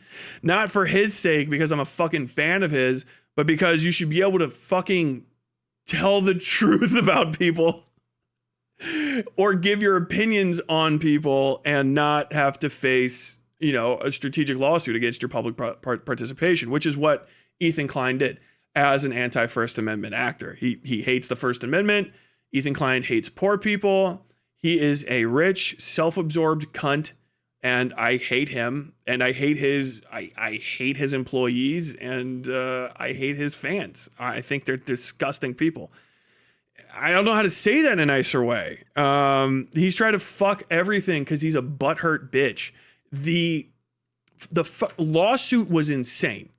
not for his sake because I'm a fucking fan of his, but because you should be able to fucking tell the truth about people or give your opinions on people and not have to face, a strategic lawsuit against your public participation, which is what Ethan Klein did as an anti-First Amendment actor. He hates the First Amendment. Ethan Klein hates poor people. He is a rich, self-absorbed cunt, and I hate him, and I hate his employees, and I hate his fans. I think they're disgusting people. I don't know how to say that in a nicer way. He's trying to fuck everything because he's a butthurt bitch. The lawsuit was insane.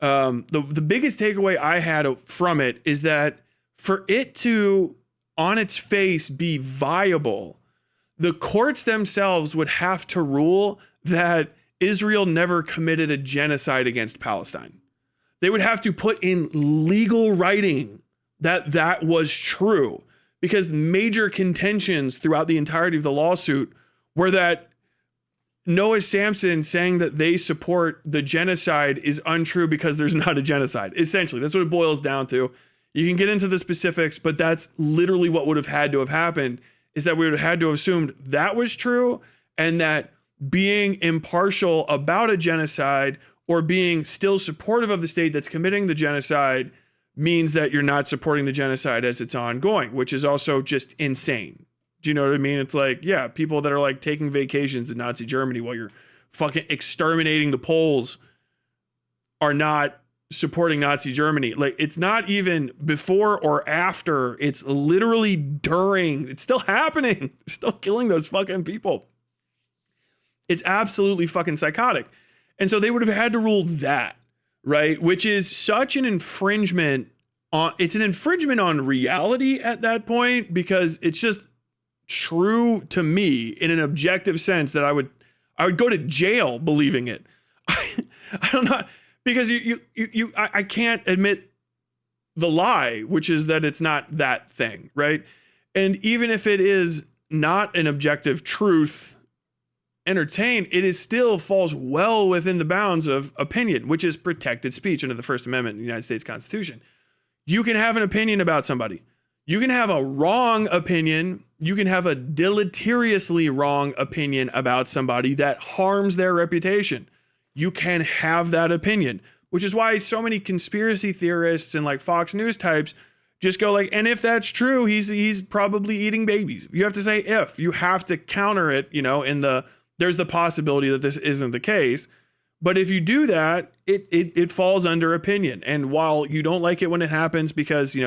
The biggest takeaway I had from it is that for it to, on its face, be viable, the courts themselves would have to rule that Israel never committed a genocide against Palestine. They would have to put in legal writing that was true, because major contentions throughout the entirety of the lawsuit were that Noah Samsen saying that they support the genocide is untrue because there's not a genocide. Essentially, that's what it boils down to. You can get into the specifics, but that's literally what would have had to have happened, is that we would have had to have assumed that was true, and that being impartial about a genocide or being still supportive of the state that's committing the genocide means that you're not supporting the genocide as it's ongoing, which is also just insane. Do you know what I mean? It's like, yeah, people that are like taking vacations in Nazi Germany while you're fucking exterminating the Poles are not supporting Nazi Germany. Like, it's not even before or after, it's literally during. It's still happening. Still killing those fucking people. It's absolutely fucking psychotic. And so they would have had to rule that, right? Which is such an infringement on, it's an infringement on reality at that point, because it's just true to me in an objective sense that I would go to jail believing it. I don't know, because I can't admit the lie, which is that it's not that thing, right? And even if it is not an objective truth entertained, it still falls well within the bounds of opinion, which is protected speech under the First Amendment in the United States Constitution. You can have an opinion about somebody. You can have a wrong opinion. You can have a deleteriously wrong opinion about somebody that harms their reputation. You can have that opinion, which is why so many conspiracy theorists and like Fox News types just go like, and if that's true, he's probably eating babies. You have to say if. You have to counter it, there's the possibility that this isn't the case. But if you do that, it falls under opinion. And while you don't like it when it happens because,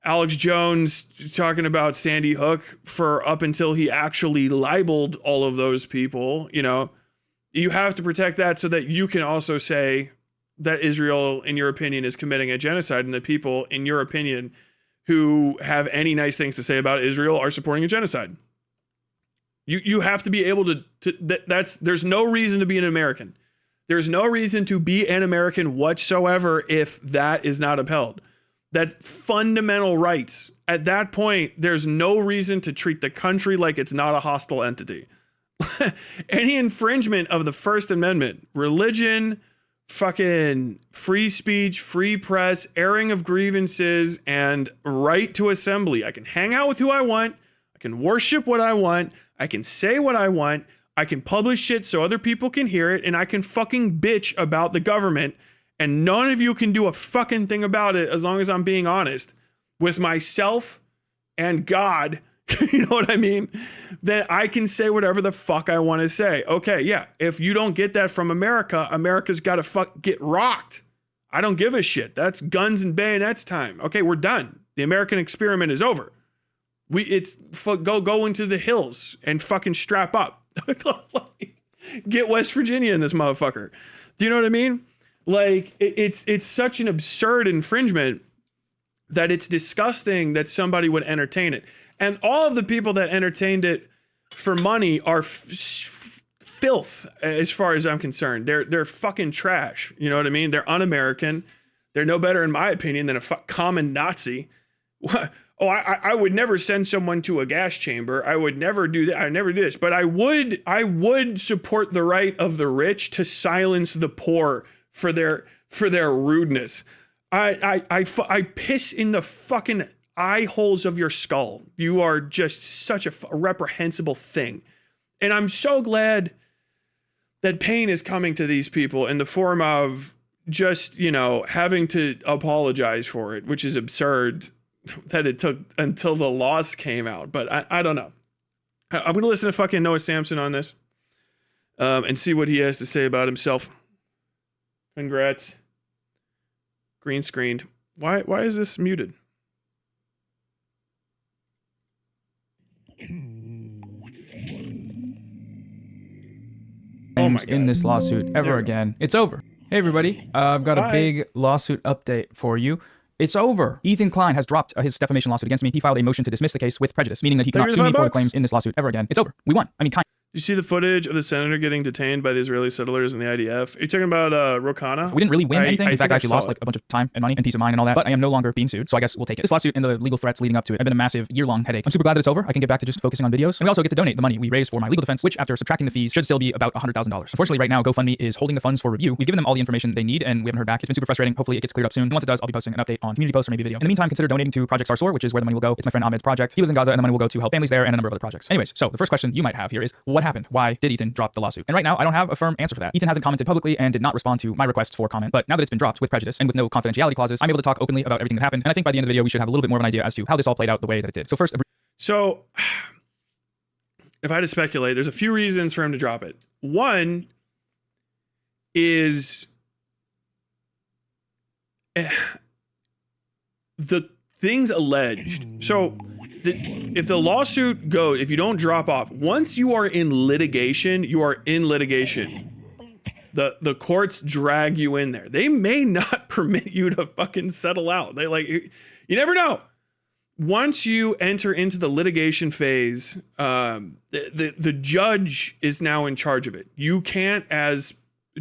Alex Jones talking about Sandy Hook for up until he actually libeled all of those people, you have to protect that so that you can also say that Israel, in your opinion, is committing a genocide, and the people, in your opinion, who have any nice things to say about Israel are supporting a genocide. You have to be able there's no reason to be an American. There's no reason to be an American whatsoever if that is not upheld. That fundamental rights, at that point, there's no reason to treat the country like it's not a hostile entity. Any infringement of the First Amendment, religion, fucking free speech, free press, airing of grievances, and right to assembly. I can hang out with who I want. I can worship what I want. I can say what I want. I can publish shit so other people can hear it, and I can fucking bitch about the government, and none of you can do a fucking thing about it as long as I'm being honest with myself and God. You know what I mean? Then I can say whatever the fuck I want to say. Okay, yeah. If you don't get that from America, America's got to get rocked. I don't give a shit. That's guns and bayonets time. Okay, we're done. The American experiment is over. Go into the hills and fucking strap up. Get West Virginia in this motherfucker. Do you know what I mean? Like, it's such an absurd infringement that it's disgusting that somebody would entertain it. And all of the people that entertained it for money are filth as far as I'm concerned. They're fucking trash. You know what I mean? They're un-American. They're no better, in my opinion, than a common Nazi. Oh, I would never send someone to a gas chamber. I would never do that. I never do this. But I would support the right of the rich to silence the poor for their rudeness. I piss in the fucking eye holes of your skull. You are just such a reprehensible thing. And I'm so glad that pain is coming to these people in the form of just, having to apologize for it, which is absurd that it took until the laws came out. But I don't know. I'm going to listen to fucking Noah Samson on this and see what he has to say about himself. Congrats. Green screened. Why is this muted? Oh my God. In this lawsuit ever again. It's over. Hey everybody, I've got a big lawsuit update for you. It's over. Ethan Klein has dropped his defamation lawsuit against me. He filed a motion to dismiss the case with prejudice, meaning that he cannot sue me for the claims in this lawsuit ever again. It's over. We won. I mean, kind. Did you see the footage of the senator getting detained by the Israeli settlers and the IDF? Are you talking about Rokana? We didn't really win anything. In fact, I actually lost like a bunch of time and money and peace of mind and all that. But I am no longer being sued, so I guess we'll take it. This lawsuit and the legal threats leading up to it have been a massive year-long headache. I'm super glad that it's over. I can get back to just focusing on videos. And we also get to donate the money we raised for my legal defense, which after subtracting the fees should still be about $100,000. Unfortunately, right now, GoFundMe is holding the funds for review. We've given them all the information they need and we haven't heard back. It's been super frustrating. Hopefully it gets cleared up soon. And once it does, I'll be posting an update on community posts or maybe a video. In the meantime, consider donating to Project Sarsour, which is where the money will go. It's my friend Ahmed's project. He lives in Gaza and the money will go to help families there and a number of other projects. Anyways, so the first question you might have here is, what happened? Why did Ethan drop the lawsuit? And right now, I don't have a firm answer for that. Ethan hasn't commented publicly and did not respond to my requests for comment, but now that it's been dropped with prejudice and with no confidentiality clauses, I'm able to talk openly about everything that happened. And I think by the end of the video, we should have a little bit more of an idea as to how this all played out the way that it did. So first, so if I had to speculate, there's a few reasons for him to drop it. One is the things alleged. So if the lawsuit goes, if you don't drop off, once you are in litigation, you are in litigation. The courts drag you in there. They may not permit you to fucking settle out. They you never know. Once you enter into the litigation phase, the judge is now in charge of it. You can't, as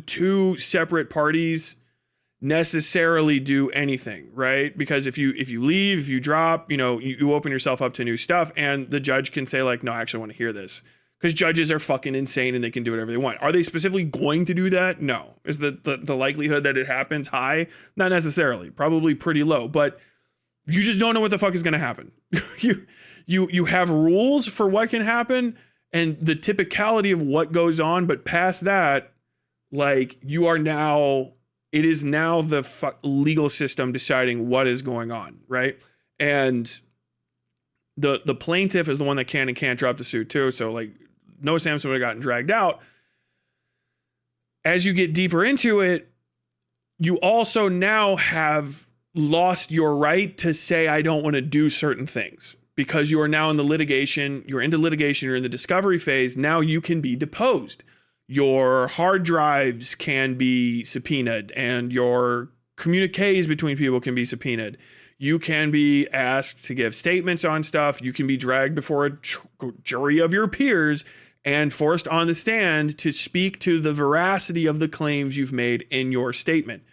two separate parties, necessarily do anything, right? Because if you leave, if you drop, you open yourself up to new stuff, and the judge can say like, no, I actually want to hear this, because judges are fucking insane and they can do whatever they want. Are they specifically going to do that? No. Is the likelihood that it happens high? Not necessarily. Probably pretty low, but you just don't know what the fuck is going to happen. you have rules for what can happen and the typicality of what goes on, but past that, like, it is now the legal system deciding what is going on, right? And the plaintiff is the one that can and can't drop the suit too. So like Noah Samson would have gotten dragged out. As you get deeper into it, you also now have lost your right to say, I don't want to do certain things, because you are now in the litigation. You're into litigation. You're in the discovery phase. Now you can be deposed. Your hard drives can be subpoenaed and your communiques between people can be subpoenaed. You can be asked to give statements on stuff. You can be dragged before a jury of your peers and forced on the stand to speak to the veracity of the claims you've made in your statement.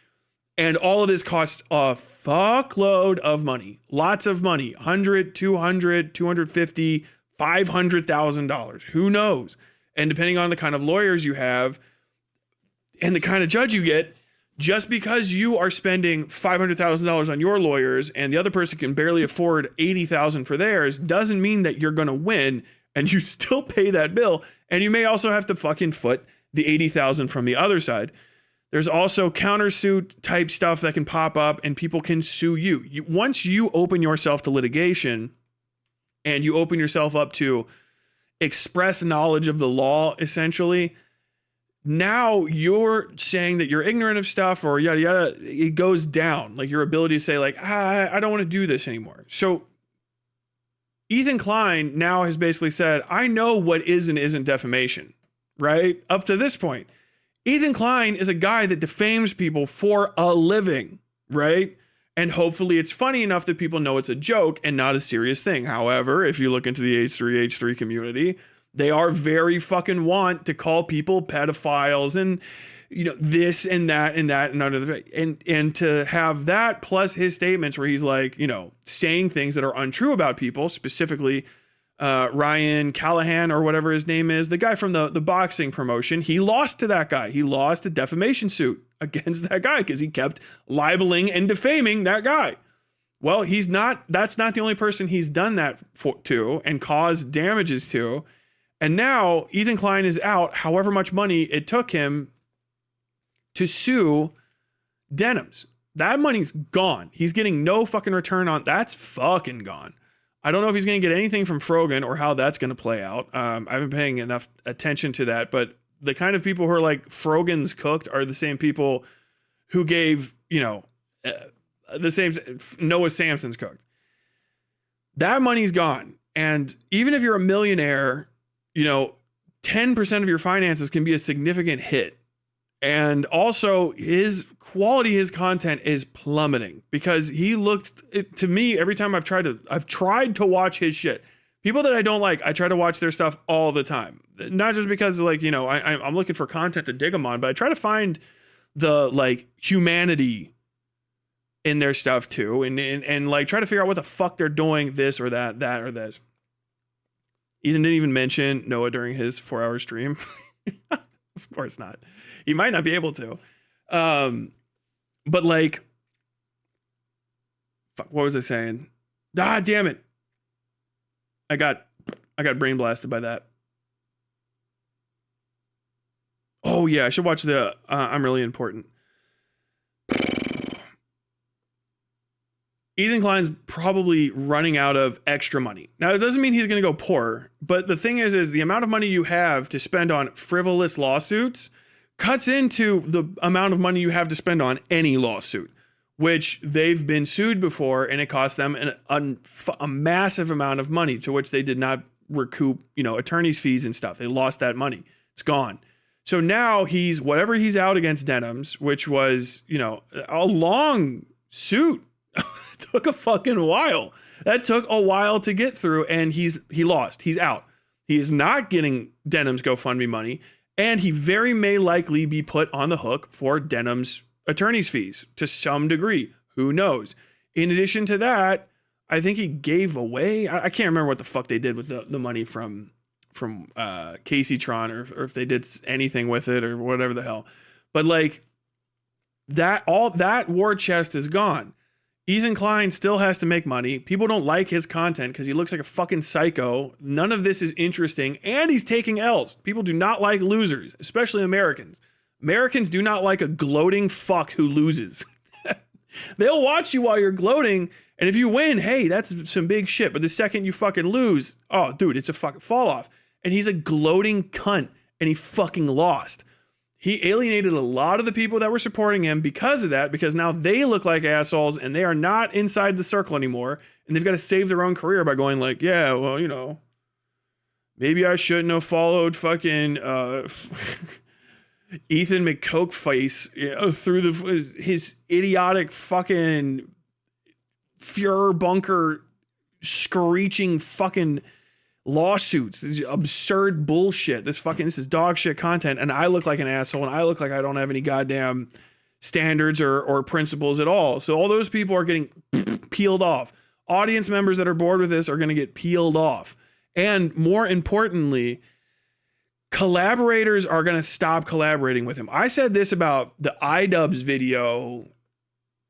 And all of this costs a fuckload of money. Lots of money. $100, $200, $250, $500,000. Who knows? And depending on the kind of lawyers you have and the kind of judge you get, just because you are spending $500,000 on your lawyers and the other person can barely afford $80,000 for theirs, doesn't mean that you're going to win, and you still pay that bill. And you may also have to fucking foot the $80,000 from the other side. There's also countersuit type stuff that can pop up and people can sue you. Once you open yourself to litigation and you open yourself up to express knowledge of the law, essentially, now you're saying that you're ignorant of stuff or yada yada. It goes down, like your ability to say like, I don't want to do this anymore. So Ethan Klein now has basically said, I know what is and isn't defamation, right? Up to this point, Ethan Klein is a guy that defames people for a living, right? And hopefully it's funny enough that people know it's a joke and not a serious thing. However, if you look into the H3 community, They are very fucking want to call people pedophiles and, you know, this and that and that and other, and to have that plus his statements where he's like, you know, saying things that are untrue about people, specifically Ryan Callahan or whatever his name is, the guy from the boxing promotion. He lost to that guy. He lost a defamation suit against that guy because he kept libeling and defaming that guy. Well, that's not the only person he's done that to and caused damages to. And now Ethan Klein is out however much money it took him to sue Denims. That money's gone. He's getting no fucking return on that's fucking gone. I don't know if he's going to get anything from Frogan or how that's going to play out. I haven't been paying enough attention to that, but the kind of people who are like Frogan's cooked are the same people who gave, you know, the same Noah Samson's cooked. That money's gone. And even if you're a millionaire, you know, 10% of your finances can be a significant hit. And also his quality, his content is plummeting because he looked to me every time I've tried to watch his shit. People that I don't like, I try to watch their stuff all the time. Not just because like, you know, I'm looking for content to dig them on, but I try to find the like humanity in their stuff too. And like try to figure out what the fuck they're doing, this or that or this. Ethan didn't even mention Noah during his 4-hour stream. Of course not. He might not be able to. But like, fuck, what was I saying? Ah, damn it. I got brain blasted by that. Oh yeah, I should watch the I'm Really Important. Ethan Klein's probably running out of extra money. Now, it doesn't mean he's going to go poor, but the thing is the amount of money you have to spend on frivolous lawsuits cuts into the amount of money you have to spend on any lawsuit, which they've been sued before, and it cost them a massive amount of money to which they did not recoup, you know, attorney's fees and stuff. They lost that money. It's gone. So now he's out against Denims, which was, you know, a long suit. It took a fucking while. That took a while to get through, and he lost. He's out. He is not getting Denim's GoFundMe money, and he very may likely be put on the hook for Denim's attorney's fees to some degree. Who knows? In addition to that, I think he gave away. I can't remember what the fuck they did with the money from Casey Tron, or if they did anything with it or whatever the hell. But like that, all that war chest is gone. Ethan Klein still has to make money. People don't like his content because he looks like a fucking psycho. None of this is interesting, and he's taking L's. People do not like losers, especially Americans. Americans do not like a gloating fuck who loses. They'll watch you while you're gloating, and if you win, hey, that's some big shit. But the second you fucking lose, oh, dude, it's a fucking fall off. And he's a gloating cunt, and he fucking lost. He alienated a lot of the people that were supporting him because of that, because now they look like assholes and they are not inside the circle anymore. And they've got to save their own career by going like, yeah, well, you know, maybe I shouldn't have followed fucking Ethan McCoke face, you know, through his idiotic fucking Fuhrer bunker screeching fucking lawsuits, this absurd bullshit. This is dog shit content, and I look like an asshole, and I look like I don't have any goddamn standards or principles at all. So all those people are getting peeled off. Audience members that are bored with this are going to get peeled off. And more importantly, collaborators are going to stop collaborating with him. I said this about the iDubbbz video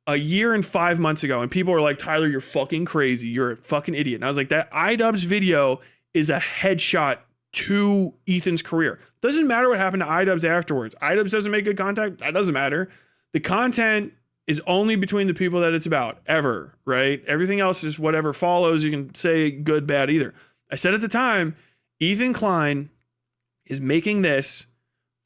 a year and 5 months ago, and people were like, Tyler, you're fucking crazy. You're a fucking idiot. And I was like, that iDubbbz video is a headshot to Ethan's career. Doesn't matter what happened to iDubbbz afterwards. iDubbbz doesn't make good content. That doesn't matter. The content is only between the people that it's about, ever, right? Everything else is whatever follows. You can say good, bad, either. I said at the time, Ethan Klein is making this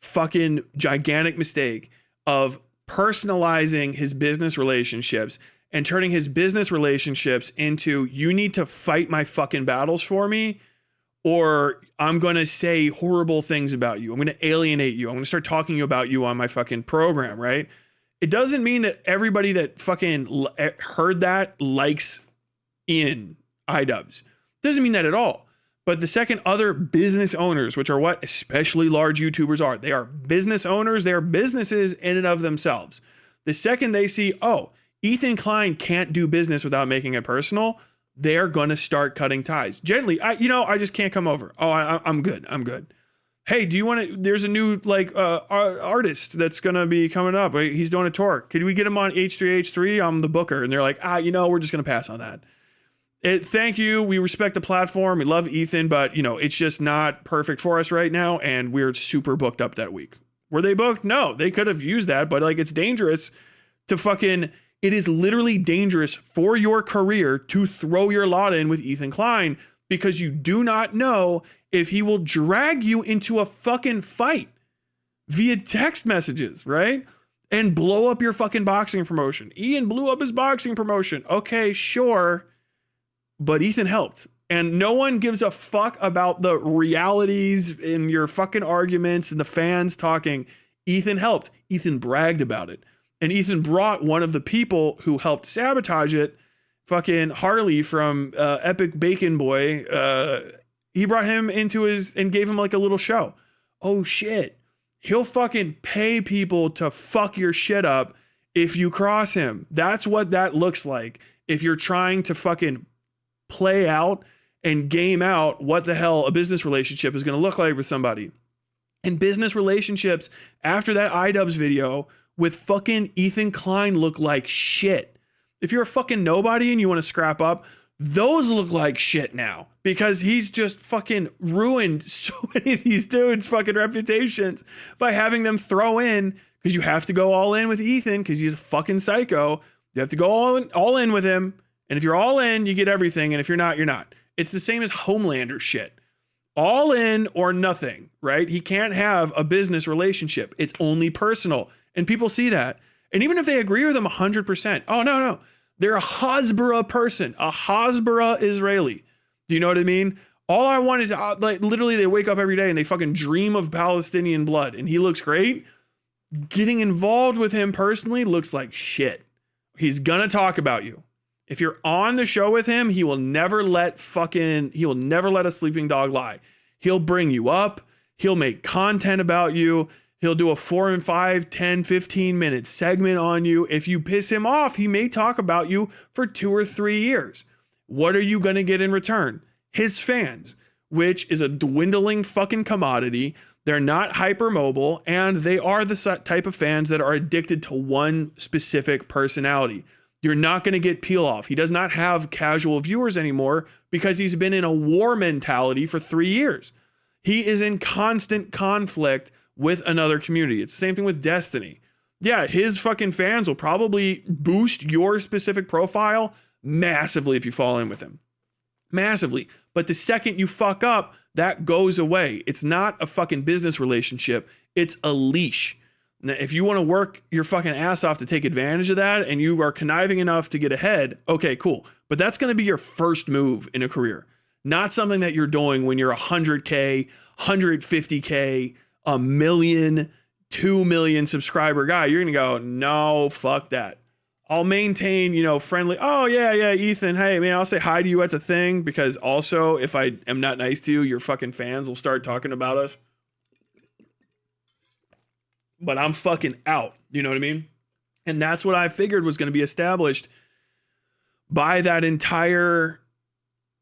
fucking gigantic mistake of personalizing his business relationships and turning his business relationships into, you need to fight my fucking battles for me, or I'm going to say horrible things about you. I'm going to alienate you. I'm going to start talking about you on my fucking program, right? It doesn't mean that everybody that fucking heard that likes in iDubbbz. Doesn't mean that at all. But the second other business owners, which are what especially large YouTubers are, they are business owners, they are businesses in and of themselves. The second they see, oh, Ethan Klein can't do business without making it personal, they're going to start cutting ties. Gently, I just can't come over. Oh, I'm good. I'm good. Hey, do you want to, there's a new artist that's going to be coming up. He's doing a tour. Could we get him on H3H3? I'm the booker. And they're like, we're just going to pass on that. Thank you. We respect the platform. We love Ethan, but it's just not perfect for us right now. And we're super booked up that week. Were they booked? No, they could have used that, but it's dangerous to it is literally dangerous for your career to throw your lot in with Ethan Klein because you do not know if he will drag you into a fucking fight via text messages, right? And blow up your fucking boxing promotion. Ian blew up his boxing promotion. Okay, sure. But Ethan helped. And no one gives a fuck about the realities in your fucking arguments and the fans talking. Ethan helped. Ethan bragged about it. And Ethan brought one of the people who helped sabotage it, fucking Harley from Epic Bacon Boy. He brought him into and gave him a little show. Oh shit. He'll fucking pay people to fuck your shit up if you cross him. That's what that looks like. If you're trying to fucking play out and game out what the hell a business relationship is going to look like with somebody. And business relationships after that iDubbbz video with fucking Ethan Klein look like shit. If you're a fucking nobody and you want to scrap up, those look like shit now because he's just fucking ruined so many of these dudes' fucking reputations by having them throw in, because you have to go all in with Ethan because he's a fucking psycho. You have to go all in with him. And if you're all in, you get everything. And if you're not, you're not. It's the same as Homelander shit. All in or nothing, right? He can't have a business relationship. It's only personal. And people see that. And even if they agree with him 100%, oh, no. They're a Hasbara person, a Hasbara Israeli. Do you know what I mean? All I wanted to, literally they wake up every day and they fucking dream of Palestinian blood. And he looks great. Getting involved with him personally looks like shit. He's gonna talk about you. If you're on the show with him, he will never let a sleeping dog lie. He'll bring you up. He'll make content about you. He'll do a 4 and 5, 10, 15 minute segment on you. If you piss him off, he may talk about you for 2 or 3 years. What are you going to get in return? His fans, which is a dwindling fucking commodity. They're not hypermobile, and they are the type of fans that are addicted to one specific personality. You're not going to get peel off. He does not have casual viewers anymore because he's been in a war mentality for 3 years. He is in constant conflict with another community. It's the same thing with Destiny. Yeah, his fucking fans will probably boost your specific profile massively if you fall in with him. Massively. But the second you fuck up, that goes away. It's not a fucking business relationship. It's a leash. Now, if you want to work your fucking ass off to take advantage of that and you are conniving enough to get ahead, okay, cool. But that's going to be your first move in a career. Not something that you're doing when you're 100K, 150K, a million, 2 million subscriber guy. You're going to go, no, fuck that. I'll maintain, friendly. Oh, yeah, Ethan. Hey, man, I'll say hi to you at the thing because also if I am not nice to you, your fucking fans will start talking about us. But I'm fucking out. You know what I mean? And that's what I figured was going to be established by that entire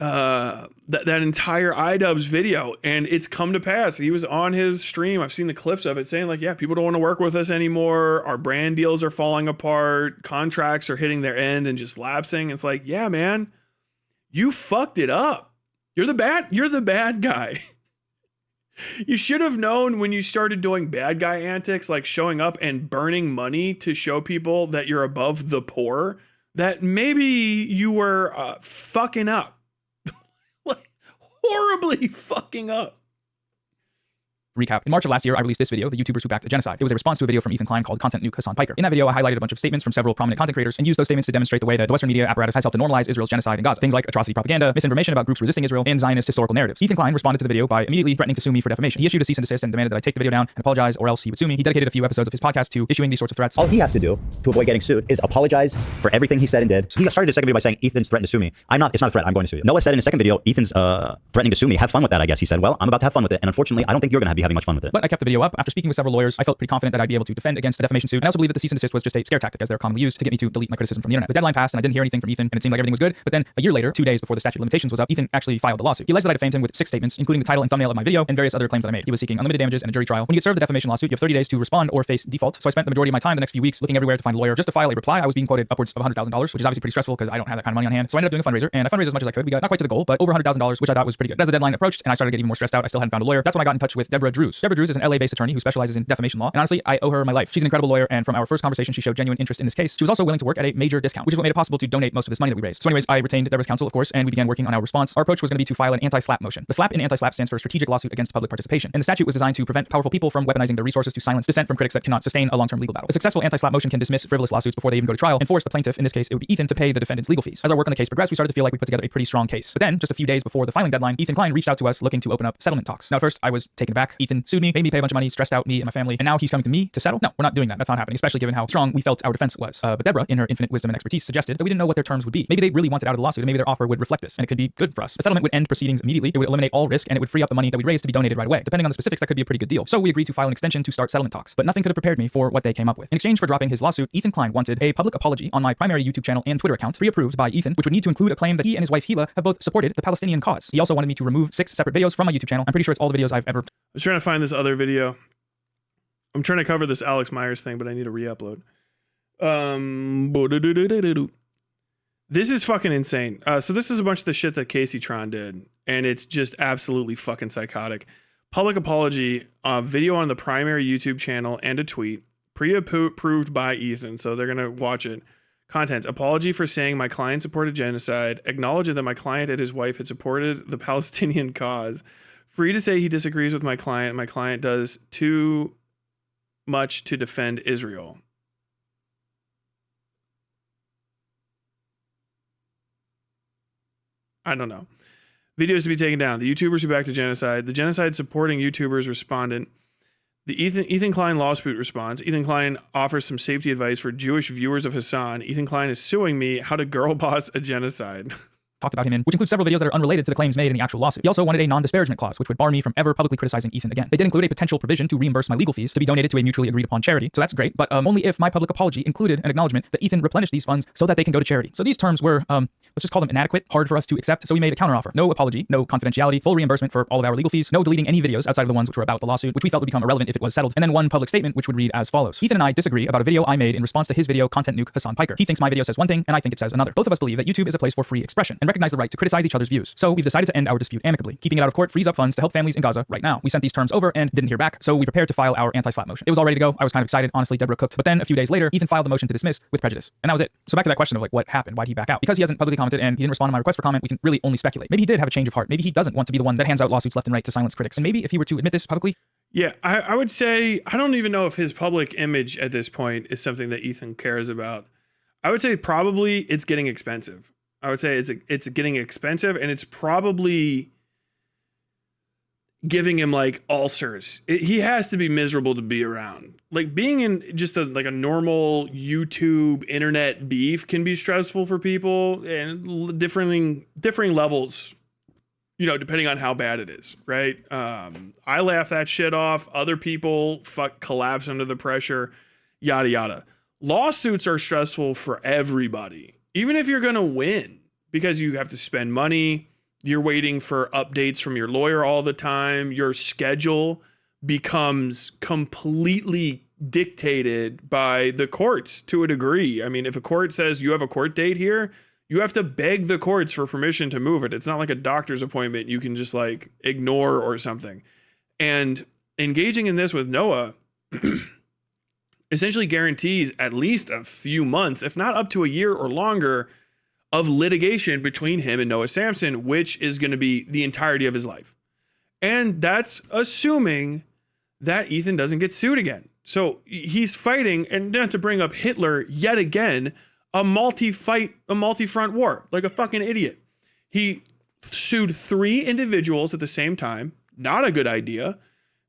that entire iDubbbz video. And it's come to pass. He was on his stream. I've seen the clips of it saying yeah, people don't want to work with us anymore. Our brand deals are falling apart. Contracts are hitting their end and just lapsing. It's yeah, man, you fucked it up. You're the bad guy. You should have known when you started doing bad guy antics, like showing up and burning money to show people that you're above the poor, that maybe you were fucking up. Horribly fucking up. recap. In March of last year, I released this video, The YouTubers Who Backed a Genocide. It was a response to a video from Ethan Klein called Content Nuke Hassan Piker. In that video, I highlighted a bunch of statements from several prominent content creators and used those statements to demonstrate the way that the Western media apparatus has helped to normalize Israel's genocide in Gaza. Things like atrocity propaganda, misinformation about groups resisting Israel, and Zionist historical narratives. Ethan Klein responded to the video by immediately threatening to sue me for defamation. He issued a cease and desist and demanded that I take the video down and apologize, or else he would sue me. He dedicated a few episodes of his podcast to issuing these sorts of threats. All he has to do to avoid getting sued is apologize for everything he said and did. He started his second video by saying, Ethan's threatened to sue me. It's not a threat, I'm going to sue you. Noah said in his second video, Ethan's threatening to sue me. Have fun with that, I guess. He said, well, I'm about to have fun with it. And unfortunately, I don't think you're going to be having much fun with it. But I kept the video up. After speaking with several lawyers, I felt pretty confident that I'd be able to defend against a defamation suit. And I also believe that the cease and desist was just a scare tactic, as they're commonly used to get me to delete my criticism from the internet. The deadline passed and I didn't hear anything from Ethan, and it seemed like everything was good. But then a year later, 2 days before the statute of limitations was up, Ethan actually filed the lawsuit. He alleged that I defamed him with 6 statements, including the title and thumbnail of my video and various other claims that I made. He was seeking unlimited damages and a jury trial. When you get served a defamation lawsuit, you have 30 days to respond or face default. So I spent the majority of my time the next few weeks looking everywhere to find a lawyer just to file a reply. I was being quoted upwards of $100,000, which is obviously pretty stressful because I don't have that kind of money on hand. So I ended up doing a fundraiser, and I fundraised as much as I could. We got not quite to the goal, but over $100,000, which I thought was pretty good. As the deadline approached and I started getting even more stressed out, I still hadn't found a lawyer. That's when I got in touch with Deborah Drews. Deborah Drews is an LA-based attorney who specializes in defamation law, and honestly, I owe her my life. She's an incredible lawyer, and from our first conversation, she showed genuine interest in this case. She was also willing to work at a major discount, which is what made it possible to donate most of this money that we raised. So anyways, I retained Deborah's counsel, of course, and we began working on our response. Our approach was going to be to file an anti-SLAPP motion. The SLAPP in anti-SLAPP stands for Strategic Lawsuit Against Public Participation, and the statute was designed to prevent powerful people from weaponizing their resources to silence dissent from critics that cannot sustain a long-term legal battle. A successful anti-SLAPP motion can dismiss frivolous lawsuits before they even go to trial and force the plaintiff, in this case it would be Ethan, to pay the defendant's legal fees. As our work on the case progressed, we started to feel like we put together a pretty strong case. But then, just a few days before the filing deadline, Ethan Klein reached out to us looking to open up settlement talks. Now at first, I was taken aback. Ethan sued me, made me pay a bunch of money, stressed out me and my family, and now he's coming to me to settle? No, we're not doing that. That's not happening, especially given how strong we felt our defense was. But Deborah, in her infinite wisdom and expertise, suggested that we didn't know what their terms would be. Maybe they really wanted out of the lawsuit, and maybe their offer would reflect this, and it could be good for us. A settlement would end proceedings immediately, it would eliminate all risk, and it would free up the money that we raised to be donated right away. Depending on the specifics, that could be a pretty good deal. So we agreed to file an extension to start settlement talks. But nothing could have prepared me for what they came up with. In exchange for dropping his lawsuit, Ethan Klein wanted a public apology on my primary YouTube channel and Twitter account, pre-approved by Ethan, which would need to include a claim that he and his wife Hila have both supported the Palestinian cause. He also wanted me to remove 6 separate videos from my YouTube channel. I'm pretty sure it's all the videos I've ever... I was trying to find this other video. I'm trying to cover this Alex Myers thing, but I need to re-upload. This is fucking insane. So this is a bunch of the shit that Casey Tron did, and it's just absolutely fucking psychotic. Public apology, video on the primary YouTube channel and a tweet, pre-approved by Ethan, so they're gonna watch it. Content: apology for saying my client supported genocide, acknowledging that my client and his wife had supported the Palestinian cause. Free to say he disagrees with my client. My client does too much to defend Israel. I don't know. Videos to be taken down. The YouTubers who backed a genocide. The genocide supporting YouTubers respondent. The Ethan Klein lawsuit response. Ethan Klein offers some safety advice for Jewish viewers of Hassan. Ethan Klein is suing me. How to girl boss a genocide. Talked about him in, which includes several videos that are unrelated to the claims made in the actual lawsuit. He also wanted a non-disparagement clause, which would bar me from ever publicly criticizing Ethan again. They did include a potential provision to reimburse my legal fees to be donated to a mutually agreed upon charity, so that's great, but only if my public apology included an acknowledgement that Ethan replenished these funds so that they can go to charity. So these terms were, let's just call them inadequate, hard for us to accept, so we made a counteroffer. No apology, no confidentiality, full reimbursement for all of our legal fees, no deleting any videos outside of the ones which were about the lawsuit, which we felt would become irrelevant if it was settled, and then one public statement which would read as follows. Ethan and I disagree about a video I made in response to his video Content Nuke Hassan Piker. He thinks my video says one thing, and I think it says another. Both of us believe that YouTube is a place for free expression, and recognize the right to criticize each other's views. So we've decided to end our dispute amicably. Keeping it out of court frees up funds to help families in Gaza right now. We sent these terms over and didn't hear back, so we prepared to file our anti-SLAPP motion. It was all ready to go. I was kind of excited. Honestly, Deborah cooked. But then a few days later, Ethan filed the motion to dismiss with prejudice. And that was it. So back to that question of like what happened? Why'd he back out? Because he hasn't publicly commented and he didn't respond to my request for comment, we can really only speculate. Maybe he did have a change of heart. Maybe he doesn't want to be the one that hands out lawsuits left and right to silence critics. And maybe if he were to admit this publicly, yeah, I would say, I don't even know if his public image at this point is something that Ethan cares about. I would say probably it's getting expensive. I would say it's getting expensive, and it's probably giving him like ulcers. He has to be miserable to be around. Like being in just a normal YouTube internet beef can be stressful for people, and differing levels, you know, depending on how bad it is, right? I laugh that shit off. Other people collapse under the pressure, yada yada. Lawsuits are stressful for everybody, even if you're gonna win, because you have to spend money. You're waiting for updates from your lawyer all the time. Your schedule becomes completely dictated by the courts to a degree. I mean, if a court says you have a court date here, you have to beg the courts for permission to move it. It's not like a doctor's appointment you can just like ignore or something. And engaging in this with Noah essentially guarantees at least a few months, if not up to a year or longer, of litigation between him and Noah Samson, which is going to be the entirety of his life. And that's assuming that Ethan doesn't get sued again. So he's fighting, and not to bring up Hitler yet again, a multi-front war, like a fucking idiot. He sued 3 individuals at the same time. Not a good idea.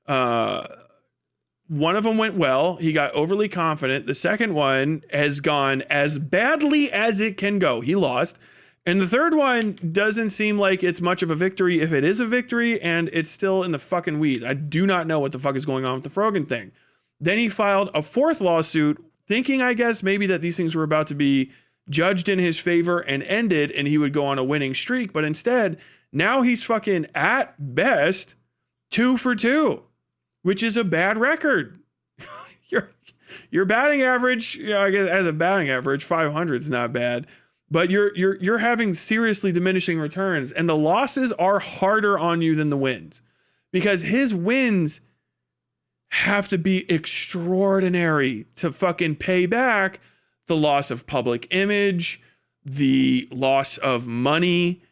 One of them went well. He got overly confident. The second one has gone as badly as it can go. He lost. And the third one doesn't seem like it's much of a victory if it is a victory, and it's still in the fucking weeds. I do not know what the fuck is going on with the Frogan thing. Then he filed a 4th lawsuit, thinking, I guess, maybe that these things were about to be judged in his favor and ended, and he would go on a winning streak. But instead, now he's fucking, at best, 2 for 2, which is a bad record. Your batting average, I guess as a batting average, 500 is not bad. But you're having seriously diminishing returns, and the losses are harder on you than the wins, because his wins have to be extraordinary to fucking pay back the loss of public image, the loss of money,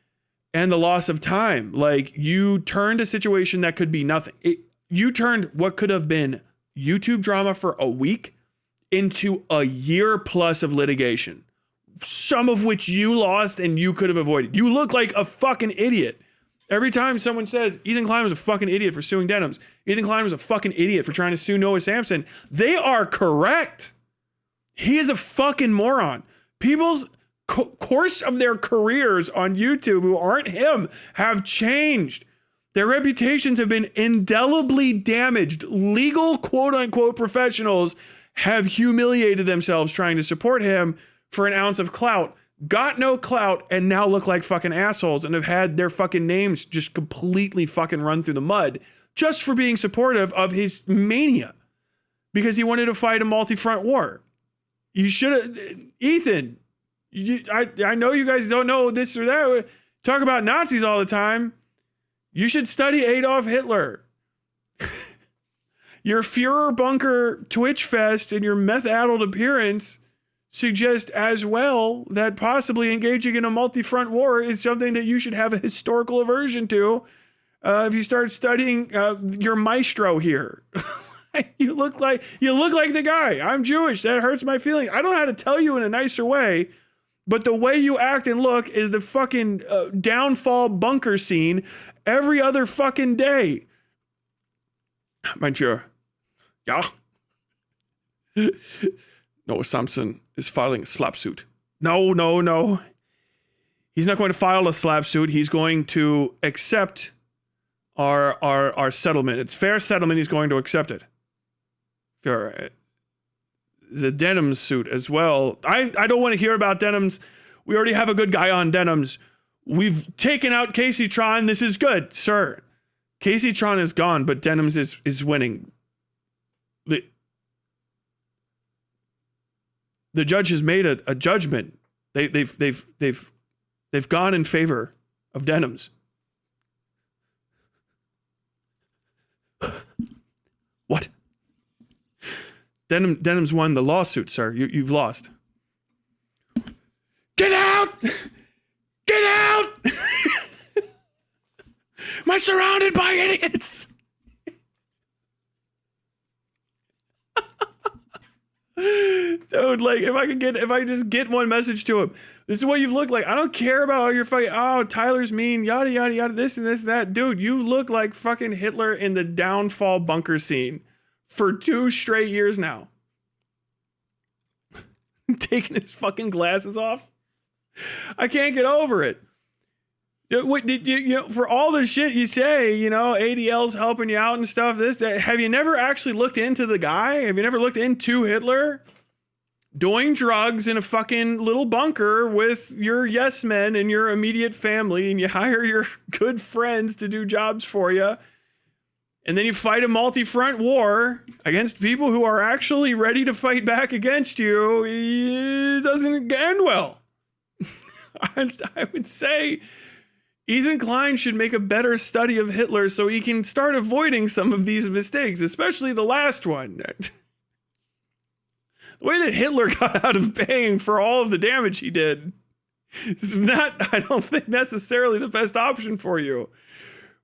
and the loss of time. Like, you turned a situation that could be nothing. You turned what could have been YouTube drama for a week into a year plus of litigation, some of which you lost and you could have avoided. You look like a fucking idiot. Every time someone says Ethan Klein was a fucking idiot for suing Denims, Ethan Klein was a fucking idiot for trying to sue Noah Sampson, they are correct. He is a fucking moron. People's course of their careers on YouTube who aren't him have changed. Their reputations have been indelibly damaged. Legal quote unquote professionals have humiliated themselves trying to support him for an ounce of clout, got no clout, and now look like fucking assholes and have had their fucking names just completely fucking run through the mud just for being supportive of his mania because he wanted to fight a multi-front war. You should have, Ethan, I know you guys don't know this or that. Talk about Nazis all the time. You should study Adolf Hitler. Your Führer bunker Twitch fest and your meth-addled appearance suggest as well that possibly engaging in a multi-front war is something that you should have a historical aversion to if you start studying your maestro here. You look like the guy. I'm Jewish. That hurts my feelings. I don't know how to tell you in a nicer way, but the way you act and look is the fucking downfall bunker scene every other fucking day. Mein Führer. Ja. Noah Sampson is filing a slap suit. No. He's not going to file a slap suit. He's going to accept our settlement. It's fair settlement. He's going to accept it. Sure. The Denims suit as well. I don't want to hear about Denims. We already have a good guy on Denims. We've taken out Casey Tron. This is good, sir. Casey Tron is gone, but Denims is winning. The judge has made a judgment. They've gone in favor of Denims. What? Denims won the lawsuit, sir. You've lost. Get out! Get out! Am I surrounded by idiots? Dude, like, if I just get one message to him, this is what you've looked like. I don't care about how you're fighting. Oh, Tyler's mean, yada, yada, yada, this and this and that. Dude, you look like fucking Hitler in the downfall bunker scene for 2 straight years now. Taking his fucking glasses off. I can't get over it. What did you for all the shit you say, ADL's helping you out and stuff, have you never actually looked into the guy? Have you never looked into Hitler? Doing drugs in a fucking little bunker with your yes men and your immediate family, and you hire your good friends to do jobs for you. And then you fight a multi-front war against people who are actually ready to fight back against you. It doesn't end well. I would say Ethan Klein should make a better study of Hitler so he can start avoiding some of these mistakes, especially the last one. The way that Hitler got out of paying for all of the damage he did is not, I don't think, necessarily the best option for you.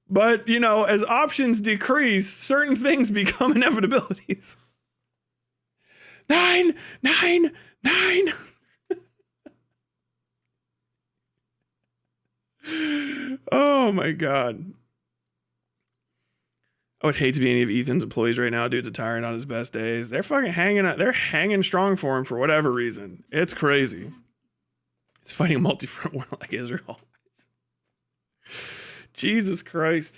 But, you know, as options decrease, certain things become inevitabilities. 9, 9, 9. Oh my God. I would hate to be any of Ethan's employees right now. Dude's a tyrant on his best days. They're fucking hanging out. They're hanging strong for him for whatever reason. It's crazy. It's fighting a multi-front war like Israel. Jesus Christ.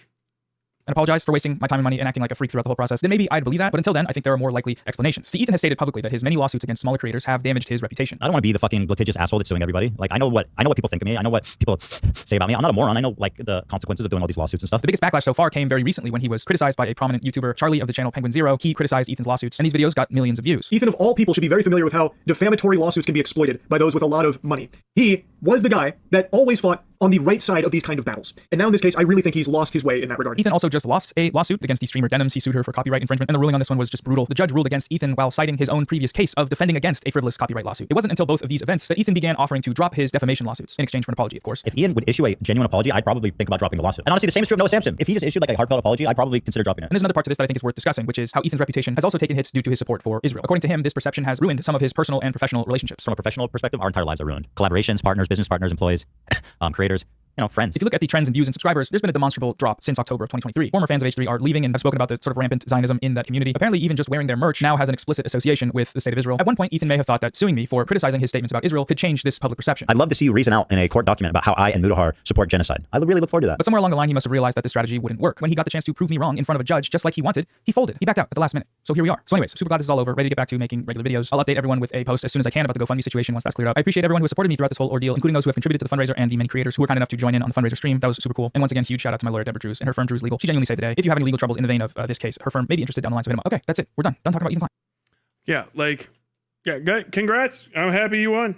And apologize for wasting my time and money and acting like a freak throughout the whole process, then maybe I'd believe that. But until then, I think there are more likely explanations. See, Ethan has stated publicly that his many lawsuits against smaller creators have damaged his reputation. I don't want to be the fucking litigious asshole that's suing everybody. Like, I know what people think of me. I know what people say about me. I'm not a moron. I know, like, the consequences of doing all these lawsuits and stuff. The biggest backlash so far came very recently when he was criticized by a prominent YouTuber, Charlie of the channel Penguin Zero. He criticized Ethan's lawsuits, and these videos got millions of views. Ethan, of all people, should be very familiar with how defamatory lawsuits can be exploited by those with a lot of money. He was the guy that always fought on the right side of these kind of battles. And now in this case, I really think he's lost his way in that regard. Ethan also just lost a lawsuit against the streamer Denims. He sued her for copyright infringement, and the ruling on this one was just brutal. The judge ruled against Ethan while citing his own previous case of defending against a frivolous copyright lawsuit. It wasn't until both of these events that Ethan began offering to drop his defamation lawsuits in exchange for an apology, of course. If Ian would issue a genuine apology, I'd probably think about dropping the lawsuit. And honestly, the same is true of Noah Samson. If he just issued like a heartfelt apology, I'd probably consider dropping it. And there's another part to this that I think is worth discussing, which is how Ethan's reputation has also taken hits due to his support for Israel. According to him, this perception has ruined some of his personal and professional relationships. From a professional perspective, our entire lives are ruined. Collaborations, partners, business partners, employees, creators, friends. If you look at the trends in views and subscribers, there's been a demonstrable drop since October of 2023. Former fans of H3 are leaving and have spoken about the sort of rampant Zionism in that community. Apparently, even just wearing their merch now has an explicit association with the state of Israel. At one point, Ethan may have thought that suing me for criticizing his statements about Israel could change this public perception. I'd love to see you reason out in a court document about how I and Mudahar support genocide. I really look forward to that. But somewhere along the line, he must have realized that this strategy wouldn't work. When he got the chance to prove me wrong in front of a judge, just like he wanted, he folded. He backed out at the last minute. So here we are. So anyways, super glad this is all over. Ready to get back to making regular videos. I'll update everyone with a post as soon as I can about the GoFundMe situation once that's cleared up. I appreciate everyone who has supported me throughout this whole ordeal, including those who have contributed to the fundraiser and the many creators who were kind enough to join in on the fundraiser stream. That was super cool. And once again, huge shout out to my lawyer, Deborah Drews, and her firm, Drews Legal. She genuinely saved the day. If you have any legal troubles in the vein of this case, her firm may be interested down the line, so hit them up. Okay, that's it. We're done. Done talking about Ethan Klein. Yeah, good. Congrats. I'm happy you won.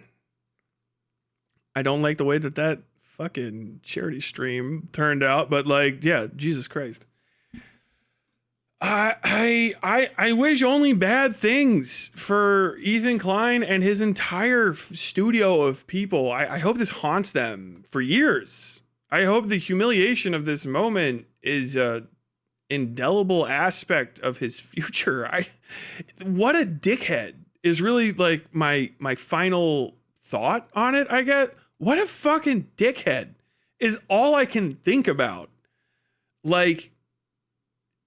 I don't like the way that fucking charity stream turned out, but like, yeah, Jesus Christ. I wish only bad things for Ethan Klein and his entire studio of people. I hope this haunts them for years. I hope the humiliation of this moment is a indelible aspect of his future. What a dickhead is really like my final thought on it. I get what a fucking dickhead is all I can think about. Like,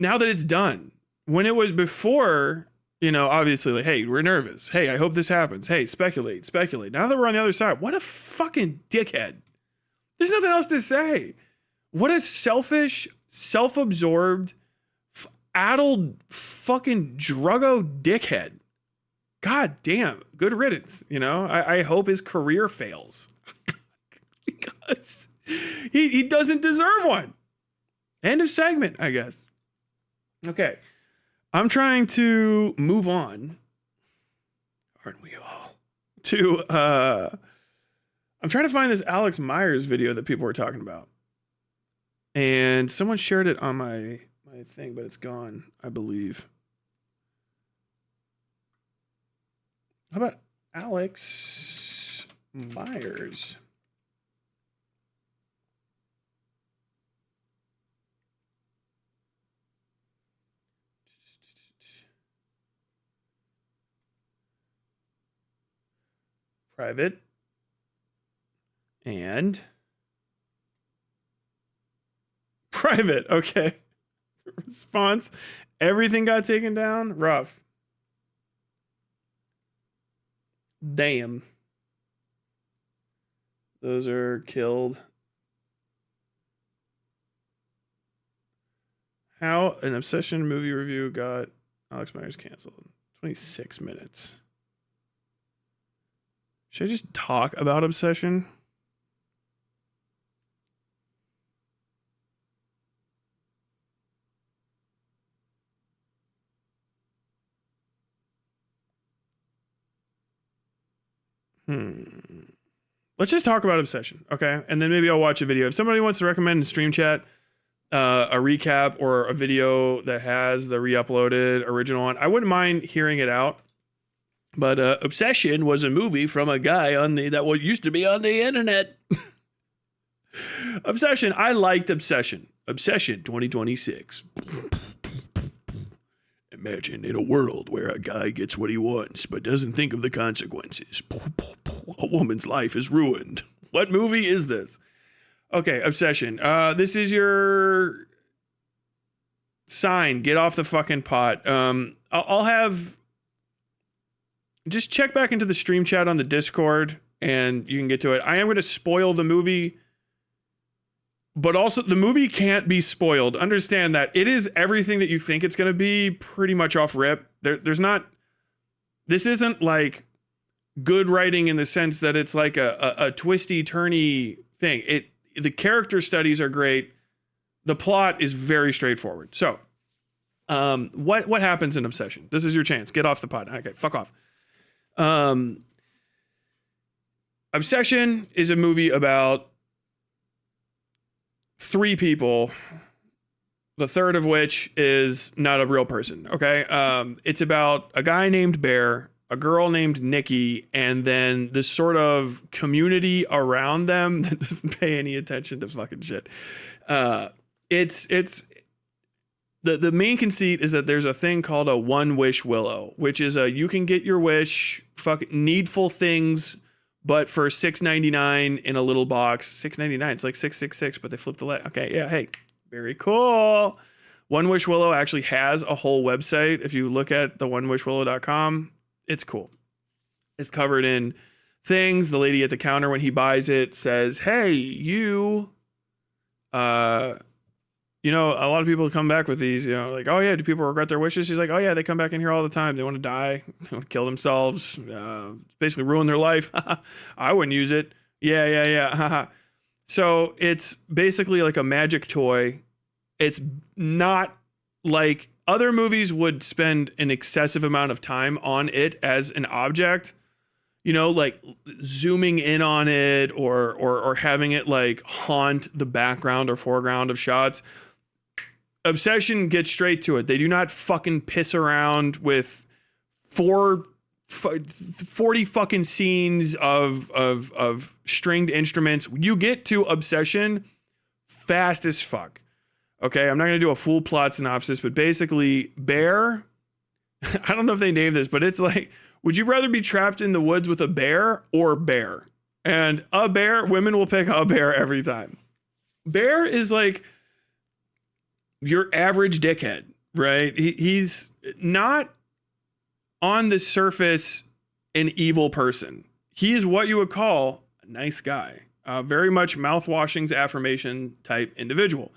now that it's done, when it was before, obviously, like, hey, we're nervous. Hey, I hope this happens. Hey, speculate. Now that we're on the other side, what a fucking dickhead. There's nothing else to say. What a selfish, self-absorbed, addled, fucking druggo dickhead. God damn. Good riddance. I hope his career fails. Because he doesn't deserve one. End of segment, I guess. Okay. I'm trying to move on. Aren't we all? I'm trying to find this Alex Myers video that people were talking about. And someone shared it on my thing, but it's gone, I believe. How about Alex Myers? Private. And private. Okay. Response. Everything got taken down. Rough. Damn. Those are killed. How an Obsession movie review got Alex Myers canceled. 26 minutes. Should I just talk about Obsession? Let's just talk about Obsession, okay? And then maybe I'll watch a video. If somebody wants to recommend in stream chat a recap or a video that has the re-uploaded original one, I wouldn't mind hearing it out. But Obsession was a movie from a guy that used to be on the internet. Obsession. I liked Obsession. Obsession 2026. Imagine in a world where a guy gets what he wants but doesn't think of the consequences. A woman's life is ruined. What movie is this? Okay, Obsession. This is your sign. Get off the fucking pot. I'll have... Just check back into the stream chat on the Discord and you can get to it. I am going to spoil the movie, but also the movie can't be spoiled. Understand that it is everything that you think it's going to be pretty much off rip. There's not... This isn't like good writing in the sense that it's like a twisty, turny thing. The character studies are great. The plot is very straightforward. So, what happens in Obsession? This is your chance. Get off the pot. Okay, fuck off. Obsession is a movie about 3 people, the third of which is not a real person. Okay. It's about a guy named Bear, a girl named Nikki, and then this sort of community around them that doesn't pay any attention to fucking shit. It's the main conceit is that there's a thing called a one wish willow, which is you can get your wish, fucking needful things, but for $6.99 in a little box. $6.99. It's like 666, but they flipped the letter. Okay, yeah, hey, very cool. One Wish Willow actually has a whole website. If you look at the onewishwillow.com, it's cool. It's covered in things. The lady at the counter when he buys it says, "Hey, you know, a lot of people come back with these, like, oh yeah, do people regret their wishes?" She's like, "Oh yeah, they come back in here all the time. They want to die, they want to kill themselves, basically ruin their life." I wouldn't use it. Yeah. So it's basically like a magic toy. It's not like other movies would spend an excessive amount of time on it as an object, like zooming in on it or having it like haunt the background or foreground of shots. Obsession gets straight to it. They do not fucking piss around with 40 fucking scenes of stringed instruments. You get to Obsession fast as fuck. Okay, I'm not going to do a full plot synopsis, but basically, Bear, I don't know if they named this, but it's like, would you rather be trapped in the woods with a bear or bear? And a bear, women will pick a bear every time. Bear is like your average dickhead, right? He's not on the surface an evil person. He is what you would call a nice guy, very much mouthwashings affirmation type individual.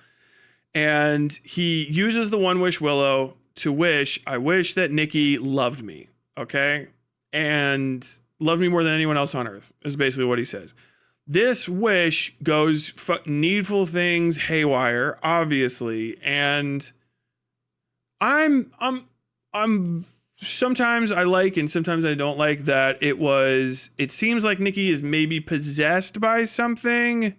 And he uses the One Wish Willow to wish, I wish that Nikki loved me, okay? And loved me more than anyone else on earth, is basically what he says. This wish goes needful things haywire, obviously, and I'm sometimes I like and sometimes I don't like that it seems like Nikki is maybe possessed by something,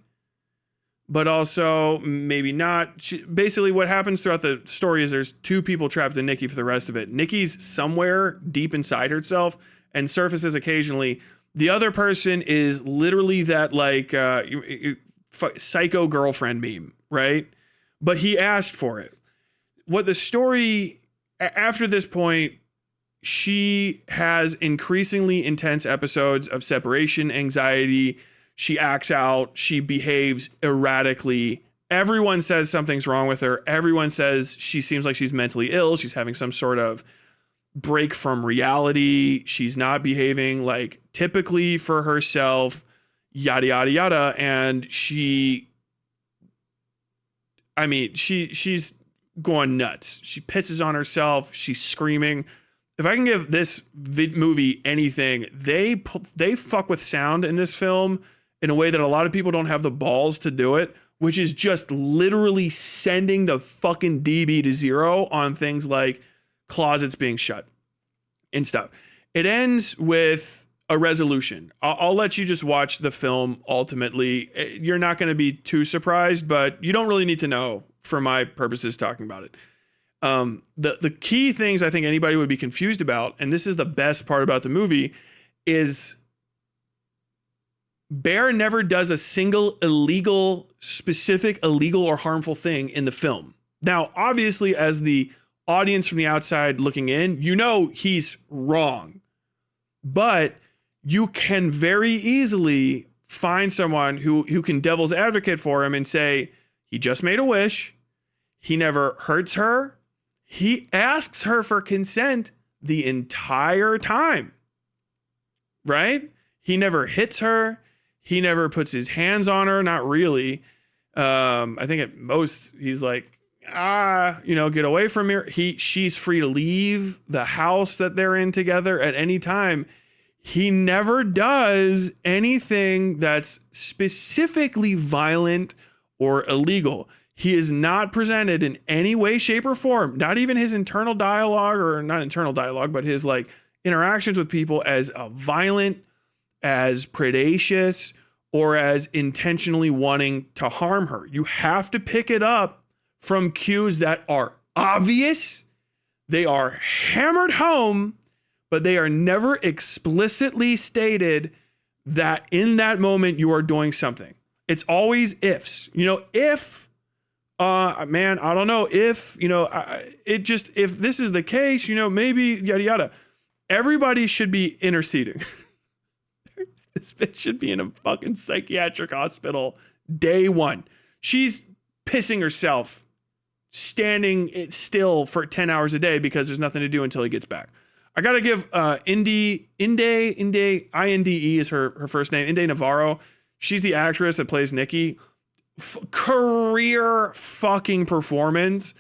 but also maybe not. Basically what happens throughout the story is there's 2 people trapped in Nikki for the rest of it. Nikki's somewhere deep inside herself and surfaces occasionally. The other person is literally that like psycho girlfriend meme, right? But he asked for it. What the story, after this point, she has increasingly intense episodes of separation anxiety. She acts out. She behaves erratically. Everyone says something's wrong with her. Everyone says she seems like she's mentally ill. She's having some sort of break from reality. She's not behaving like typically for herself, yada, yada, yada. And she's going nuts. She pisses on herself. She's screaming. If I can give this movie anything, they fuck with sound in this film in a way that a lot of people don't have the balls to do it, which is just literally sending the fucking DB to 0 on things like closets being shut and stuff. It ends with a resolution. I'll let you just watch the film ultimately. You're not going to be too surprised, but you don't really need to know for my purposes talking about it. The key things I think anybody would be confused about, and this is the best part about the movie, is Bear never does a single specific illegal or harmful thing in the film. Now, obviously, as the audience from the outside looking in, you know he's wrong. But you can very easily find someone who can devil's advocate for him and say, he just made a wish. He never hurts her. He asks her for consent the entire time. Right? He never hits her. He never puts his hands on her. Not really. I think at most he's like, get away from here. She's free to leave the house that they're in together at any time. He never does anything that's specifically violent or illegal. He is not presented in any way, shape, or form, not even his internal dialogue, or not internal dialogue, but his like interactions with people, as violent, as predacious, or as intentionally wanting to harm her. You have to pick it up from cues that are obvious. They are hammered home, but they are never explicitly stated that in that moment you are doing something. It's always ifs. If, man, I don't know. If, if this is the case, maybe yada, yada. Everybody should be interceding. This bitch should be in a fucking psychiatric hospital day one. She's pissing herself, standing still for 10 hours a day because there's nothing to do until he gets back. I gotta give Inde, I-N-D-E is her first name, Inde Navarro. She's the actress that plays Nikki. Career fucking performance.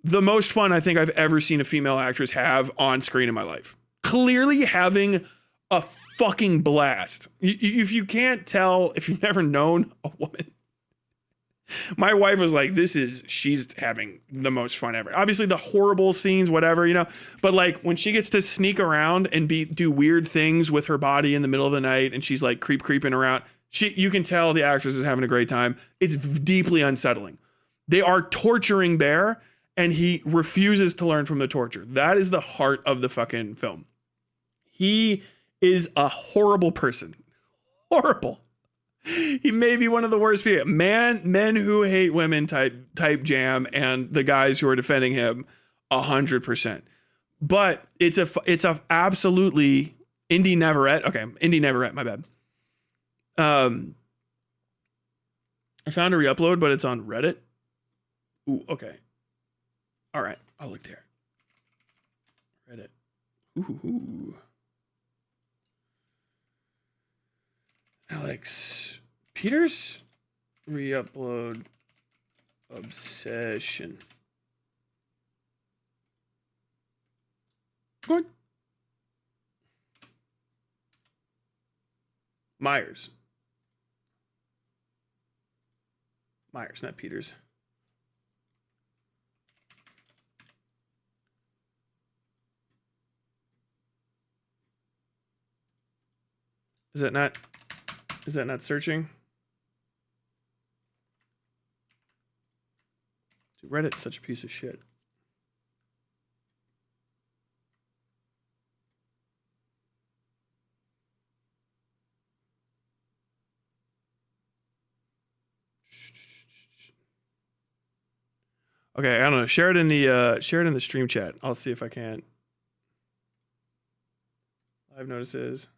The most fun I think I've ever seen a female actress have on screen in my life. Clearly having a fucking blast. If you can't tell, if you've never known a woman, my wife was like, she's having the most fun ever. Obviously the horrible scenes, whatever, but like when she gets to sneak around and do weird things with her body in the middle of the night, and she's like creeping around, you can tell the actress is having a great time. It's deeply unsettling. They are torturing Bear, and he refuses to learn from the torture. That is the heart of the fucking film. He is a horrible person. Horrible. He may be one of the worst people. Men who hate women type jam, and the guys who are defending him 100%. But it's a absolutely Indy Navarrete. Okay, Indy Navarrete, my bad. I found a re-upload, but it's on Reddit. Ooh, okay. All right, I'll look there. Reddit. Ooh. Alex Peters re-upload obsession. Good. Myers, not Peters. Is that not searching? Dude, Reddit's such a piece of shit. Okay, I don't know. Share it in the stream chat. I'll see if I can. Live notices.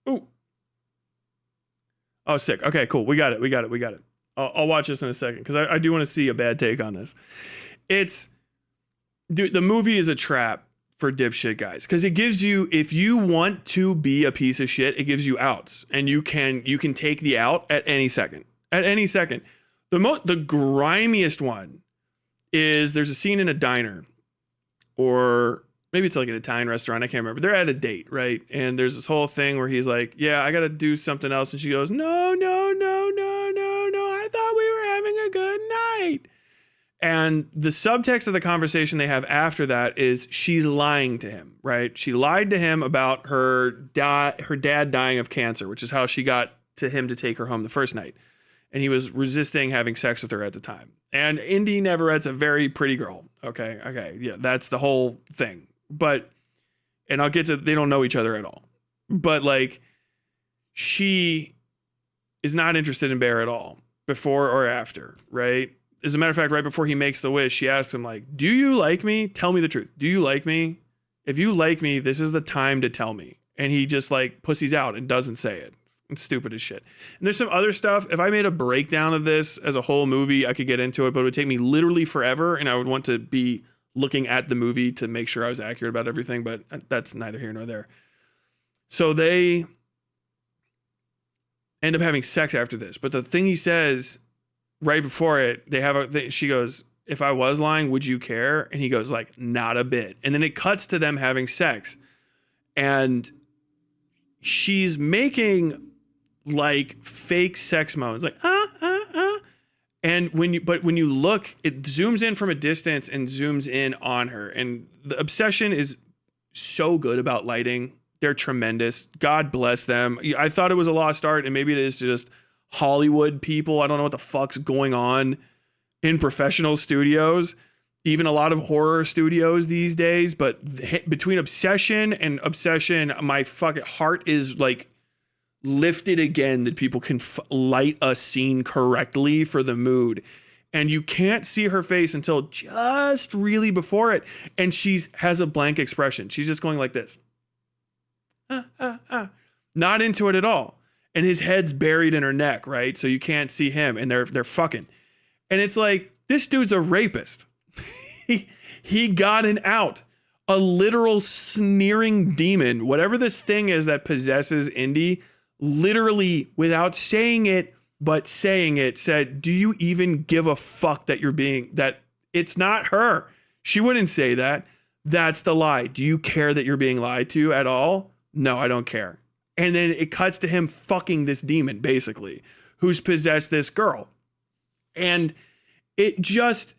Ooh. Oh, sick. Okay, cool. We got it. I'll watch this in a second because I do want to see a bad take on this. Dude, the movie is a trap for dipshit guys because it gives you, if you want to be a piece of shit, it gives you outs, and you can take the out at any second. At any second. The grimiest one is there's a scene in a diner, or maybe it's like an Italian restaurant. I can't remember. They're at a date, right? And there's this whole thing where he's like, yeah, I got to do something else. And she goes, no. I thought we were having a good night. And the subtext of the conversation they have after that is she's lying to him, right? She lied to him about her dad dying of cancer, which is how she got to him to take her home the first night. And he was resisting having sex with her at the time. And Indy Navarrette's a very pretty girl. Okay. Yeah, that's the whole thing. And I'll get to, they don't know each other at all. But like, she is not interested in Bear at all, before or after, right? As a matter of fact, right before he makes the wish, she asks him, like, do you like me? Tell me the truth. Do you like me? If you like me, this is the time to tell me. And he just like pussies out and doesn't say it. It's stupid as shit. And there's some other stuff. If I made a breakdown of this as a whole movie, I could get into it, but it would take me literally forever. And I would want to be looking at the movie to make sure I was accurate about everything, but that's neither here nor there. So they end up having sex after this. But the thing he says right before it, she goes, if I was lying, would you care? And he goes like, not a bit. And then it cuts to them having sex. And she's making like fake sex moans, like, And when you look, it zooms in from a distance and zooms in on her. And the Obsession is so good about lighting. They're tremendous. God bless them. I thought it was a lost art, and maybe it is just Hollywood people. I don't know what the fuck's going on in professional studios, even a lot of horror studios these days. But between Obsession and Obsession, my fucking heart is like lifted again that people can light a scene correctly for the mood. And you can't see her face until just really before it. And has a blank expression. She's just going like this. Not into it at all. And his head's buried in her neck, right? So you can't see him, and they're fucking. And it's like, this dude's a rapist. he got an out. A literal sneering demon, whatever this thing is that possesses Indy, literally, without saying it, but saying it, said, do you even give a fuck that it's not her? She wouldn't say that. That's the lie. Do you care that you're being lied to at all? No, I don't care. And then it cuts to him fucking this demon, basically, who's possessed this girl. And it just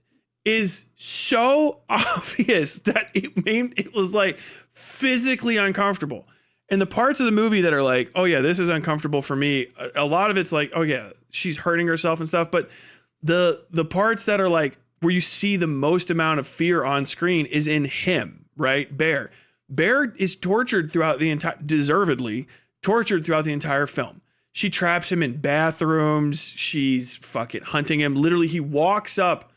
is so obvious that it was like physically uncomfortable. And the parts of the movie that are like, oh yeah, this is uncomfortable for me, a lot of it's like, oh yeah, she's hurting herself and stuff. But the parts that are like, where you see the most amount of fear on screen is in him, right? Bear is tortured throughout the deservedly tortured throughout the entire film. She traps him in bathrooms. She's fucking hunting him. Literally, he wakes up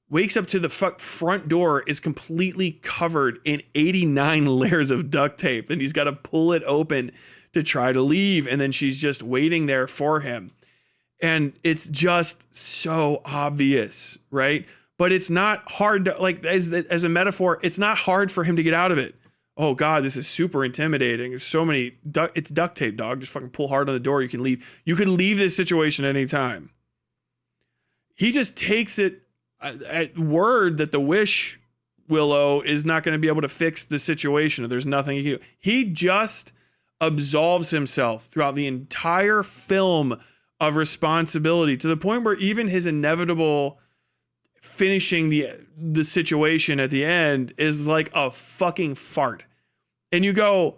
to the front door, is completely covered in 89 layers of duct tape. And he's got to pull it open to try to leave. And then she's just waiting there for him. And it's just so obvious, right? But it's not hard to, like, as a metaphor, it's not hard for him to get out of it. Oh God, this is super intimidating. There's so many, it's duct tape, dog. Just fucking pull hard on the door. You can leave. You can leave this situation at any time. He just takes it at word that the wish Willow is not going to be able to fix the situation. There's nothing he can do. He just absolves himself throughout the entire film of responsibility, to the point where even his inevitable finishing the situation at the end is like a fucking fart. And you go,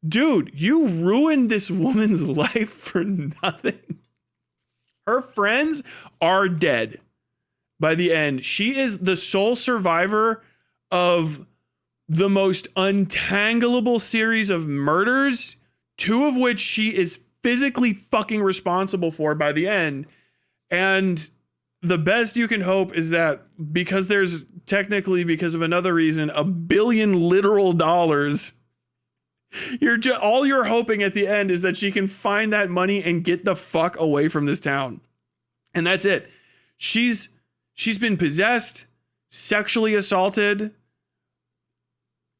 dude, you ruined this woman's life for nothing. Her friends are dead by the end. She is the sole survivor of the most untangleable series of murders, two of which she is physically fucking responsible for by the end. And the best you can hope is that because there's technically, because of another reason, $1 billion literal dollars, all you're hoping at the end is that she can find that money and get the fuck away from this town. And that's it. She's been possessed, sexually assaulted,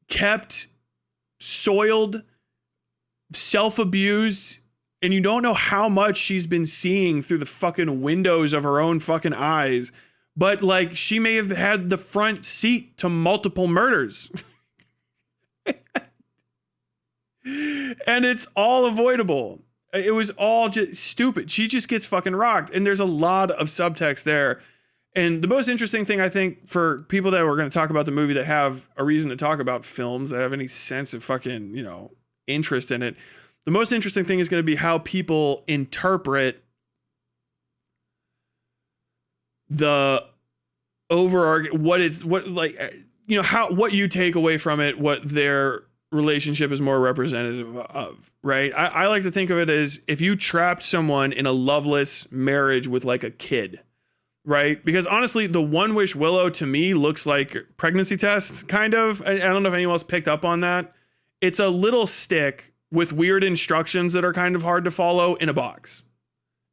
kept, soiled, self-abused, and you don't know how much she's been seeing through the fucking windows of her own fucking eyes. But like, she may have had the front seat to multiple murders. And it's all avoidable. It was all just stupid. She just gets fucking rocked. And there's a lot of subtext there. And the most interesting thing, I think, for people that were going to talk about the movie that have a reason to talk about films, that have any sense of fucking, interest in it, the most interesting thing is going to be how people interpret the what you take away from it, what their relationship is more representative of, right? I like to think of it as if you trapped someone in a loveless marriage with like a kid, right? Because honestly, the One Wish Willow to me looks like pregnancy test, kind of. I don't know if anyone else picked up on that. It's a little stick with weird instructions that are kind of hard to follow in a box.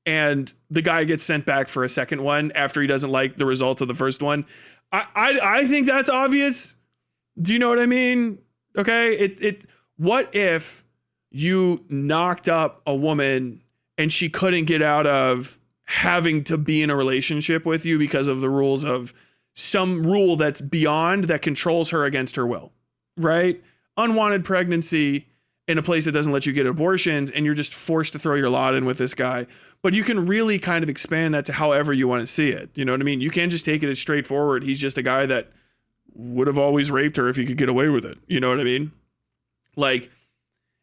And the guy gets sent back for a second one after he doesn't like the results of the first one. I think that's obvious. Do you know what I mean? Okay. What if you knocked up a woman and she couldn't get out of having to be in a relationship with you because of the rules of some rule that's beyond, that controls her against her will, right? Unwanted pregnancy in a place that doesn't let you get abortions, and you're just forced to throw your lot in with this guy. But you can really kind of expand that to however you want to see it. You know what I mean? You can't just take it as straightforward. He's just a guy that would have always raped her if he could get away with it. You know what I mean? Like,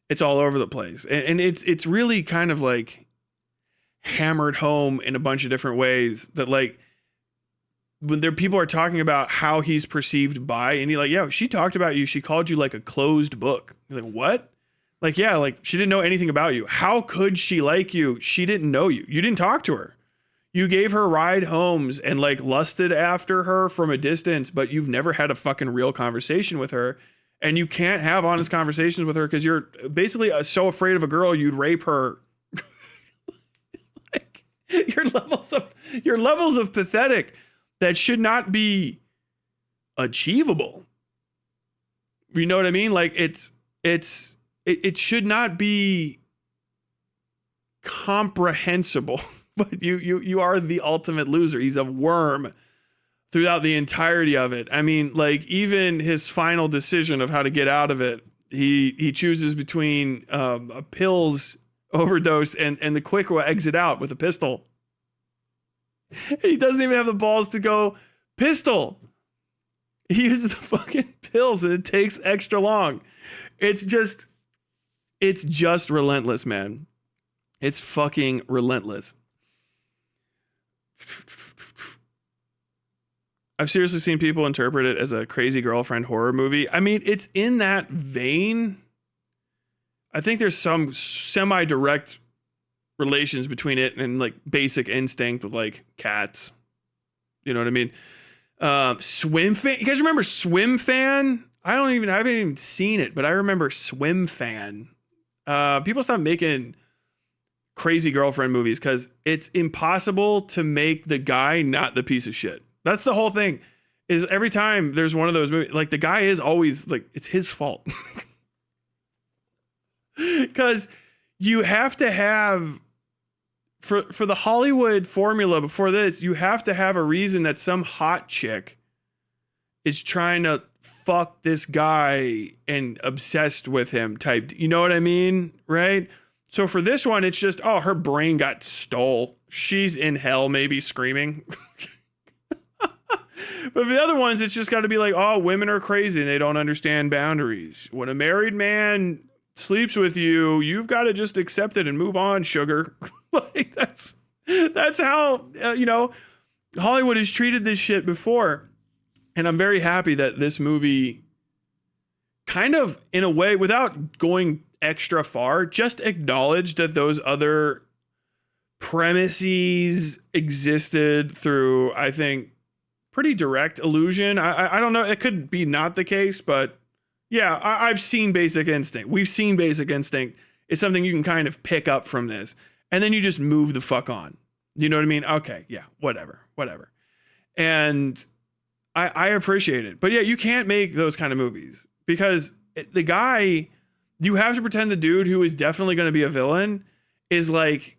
it's all over the place. And it's really kind of like hammered home in a bunch of different ways that, like, when people are talking about how he's perceived by, and you're like, yeah, she talked about you. She called you like a closed book. You're like, what? Like, yeah, like she didn't know anything about you. How could she like you? She didn't know you. You didn't talk to her. You gave her ride homes and like lusted after her from a distance, but you've never had a fucking real conversation with her. And you can't have honest conversations with her because you're basically so afraid of a girl, you'd rape her. Like, your levels of pathetic that should not be achievable. You know what I mean? Like it should not be comprehensible, but you are the ultimate loser. He's a worm throughout the entirety of it. I mean, like, even his final decision of how to get out of it, he chooses between a pills overdose and the quick exit out with a pistol. And he doesn't even have the balls to go pistol. He uses the fucking pills and it takes extra long. It's just relentless, man. It's fucking relentless. I've seriously seen people interpret it as a crazy girlfriend horror movie. I mean, it's in that vein. I think there's some semi-direct relations between it and like Basic Instinct with like cats. You know what I mean? Swim Fan. You guys remember Swim Fan? I haven't even seen it, but I remember Swim Fan. People stop making crazy girlfriend movies because it's impossible to make the guy not the piece of shit. That's the whole thing. Is every time there's one of those movies, like the guy is always like, it's his fault. Because you have to have, for the Hollywood formula before this, you have to have a reason that some hot chick is trying to fuck this guy and obsessed with him type. You know what I mean? Right? So for this one, it's just, oh, her brain got stole. She's in hell, maybe screaming. But for the other ones, it's just got to be like, oh, women are crazy and they don't understand boundaries. When a married man sleeps with you, you've got to just accept it and move on, sugar. Like that's how, Hollywood has treated this shit before. And I'm very happy that this movie kind of, in a way, without going extra far, just acknowledged that those other premises existed through, I think, pretty direct illusion. I don't know. It could be not the case, but yeah, I've seen Basic Instinct. We've seen Basic Instinct. It's something you can kind of pick up from this. And then you just move the fuck on. You know what I mean? Okay, yeah, whatever. And I appreciate it. But yeah, you can't make those kind of movies because the guy, you have to pretend the dude who is definitely going to be a villain is like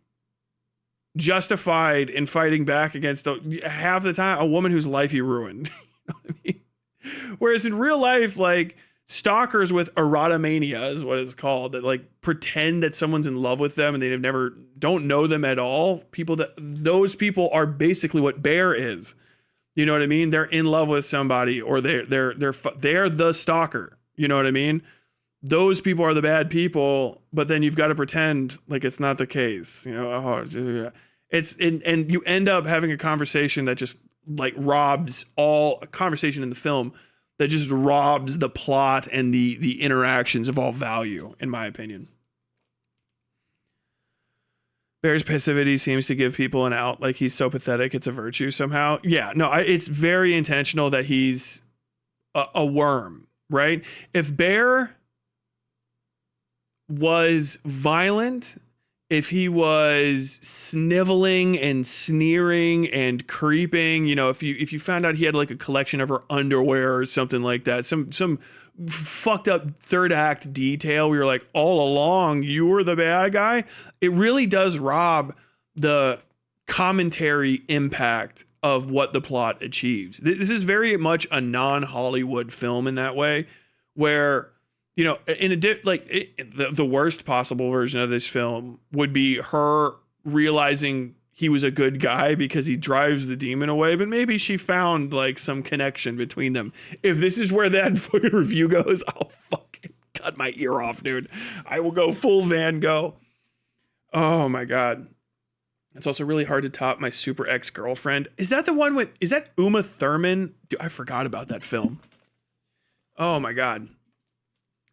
justified in fighting back against half the time a woman whose life he ruined. You know what I mean? Whereas in real life, like stalkers with erotomania is what it's called, that like pretend that someone's in love with them and they don't know them at all. Those people are basically what Bear is. You know what I mean? They're in love with somebody, or they're the stalker. You know what I mean? Those people are the bad people, but then you've got to pretend like it's not the case. You know, and you end up having a conversation that just like robs all a conversation in the film that just robs the plot and the interactions of all value, in my opinion. Bear's passivity seems to give people an out, like he's so pathetic it's a virtue somehow. Yeah, no, it's very intentional that he's a worm, right? If Bear was violent, if he was sniveling and sneering and creeping, you know, if you found out he had like a collection of her underwear or something like that, some fucked up third act detail, we were like, all along you were the bad guy, it really does rob the commentary impact of what the plot achieves. This is very much a non-Hollywood film in that way, where, you know, the worst possible version of this film would be her realizing he was a good guy because he drives the demon away, but maybe she found like some connection between them. If this is where that fucking review goes, I'll fucking cut my ear off, dude. I will go full Van Gogh. Oh my God. It's also really hard to top My Super Ex-Girlfriend. Is that the one is that Uma Thurman? Dude, I forgot about that film. Oh my God.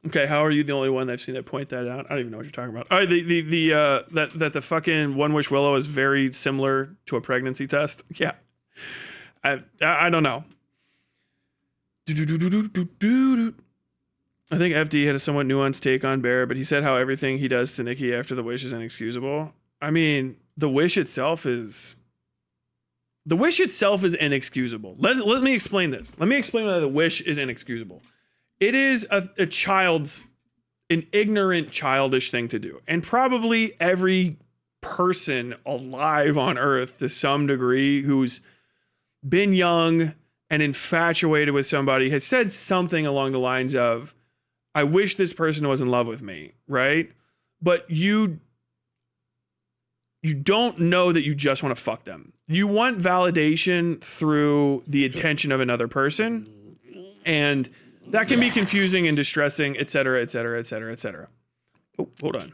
Okay, how are you the only one that I've seen that point that out? I don't even know what you're talking about. All right, that the fucking One Wish Willow is very similar to a pregnancy test. Yeah, I don't know. I think FD had a somewhat nuanced take on Bear, but he said how everything he does to Nikki after the wish is inexcusable. I mean, the wish itself is inexcusable. Let me explain this. Let me explain why the wish is inexcusable. It is an ignorant, childish thing to do. And probably every person alive on Earth to some degree who's been young and infatuated with somebody has said something along the lines of, I wish this person was in love with me, right? But you don't know that you just want to fuck them. You want validation through the attention of another person. And that can be confusing and distressing, et cetera, et cetera, et cetera, et cetera. Oh, hold on.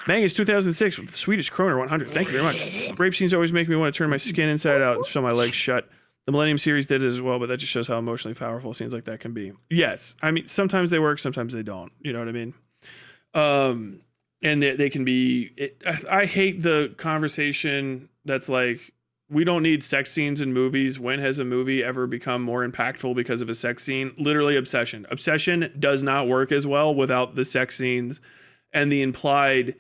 Mangus 2006 with Swedish Kroner 100. Thank you very much. Rape scenes always make me want to turn my skin inside out and sew my legs shut. The Millennium series did it as well, but that just shows how emotionally powerful scenes like that can be. Yes, I mean, sometimes they work, sometimes they don't. You know what I mean? And they can be... I hate the conversation that's like, we don't need sex scenes in movies. When has a movie ever become more impactful because of a sex scene? Literally Obsession. Obsession does not work as well without the sex scenes and the implied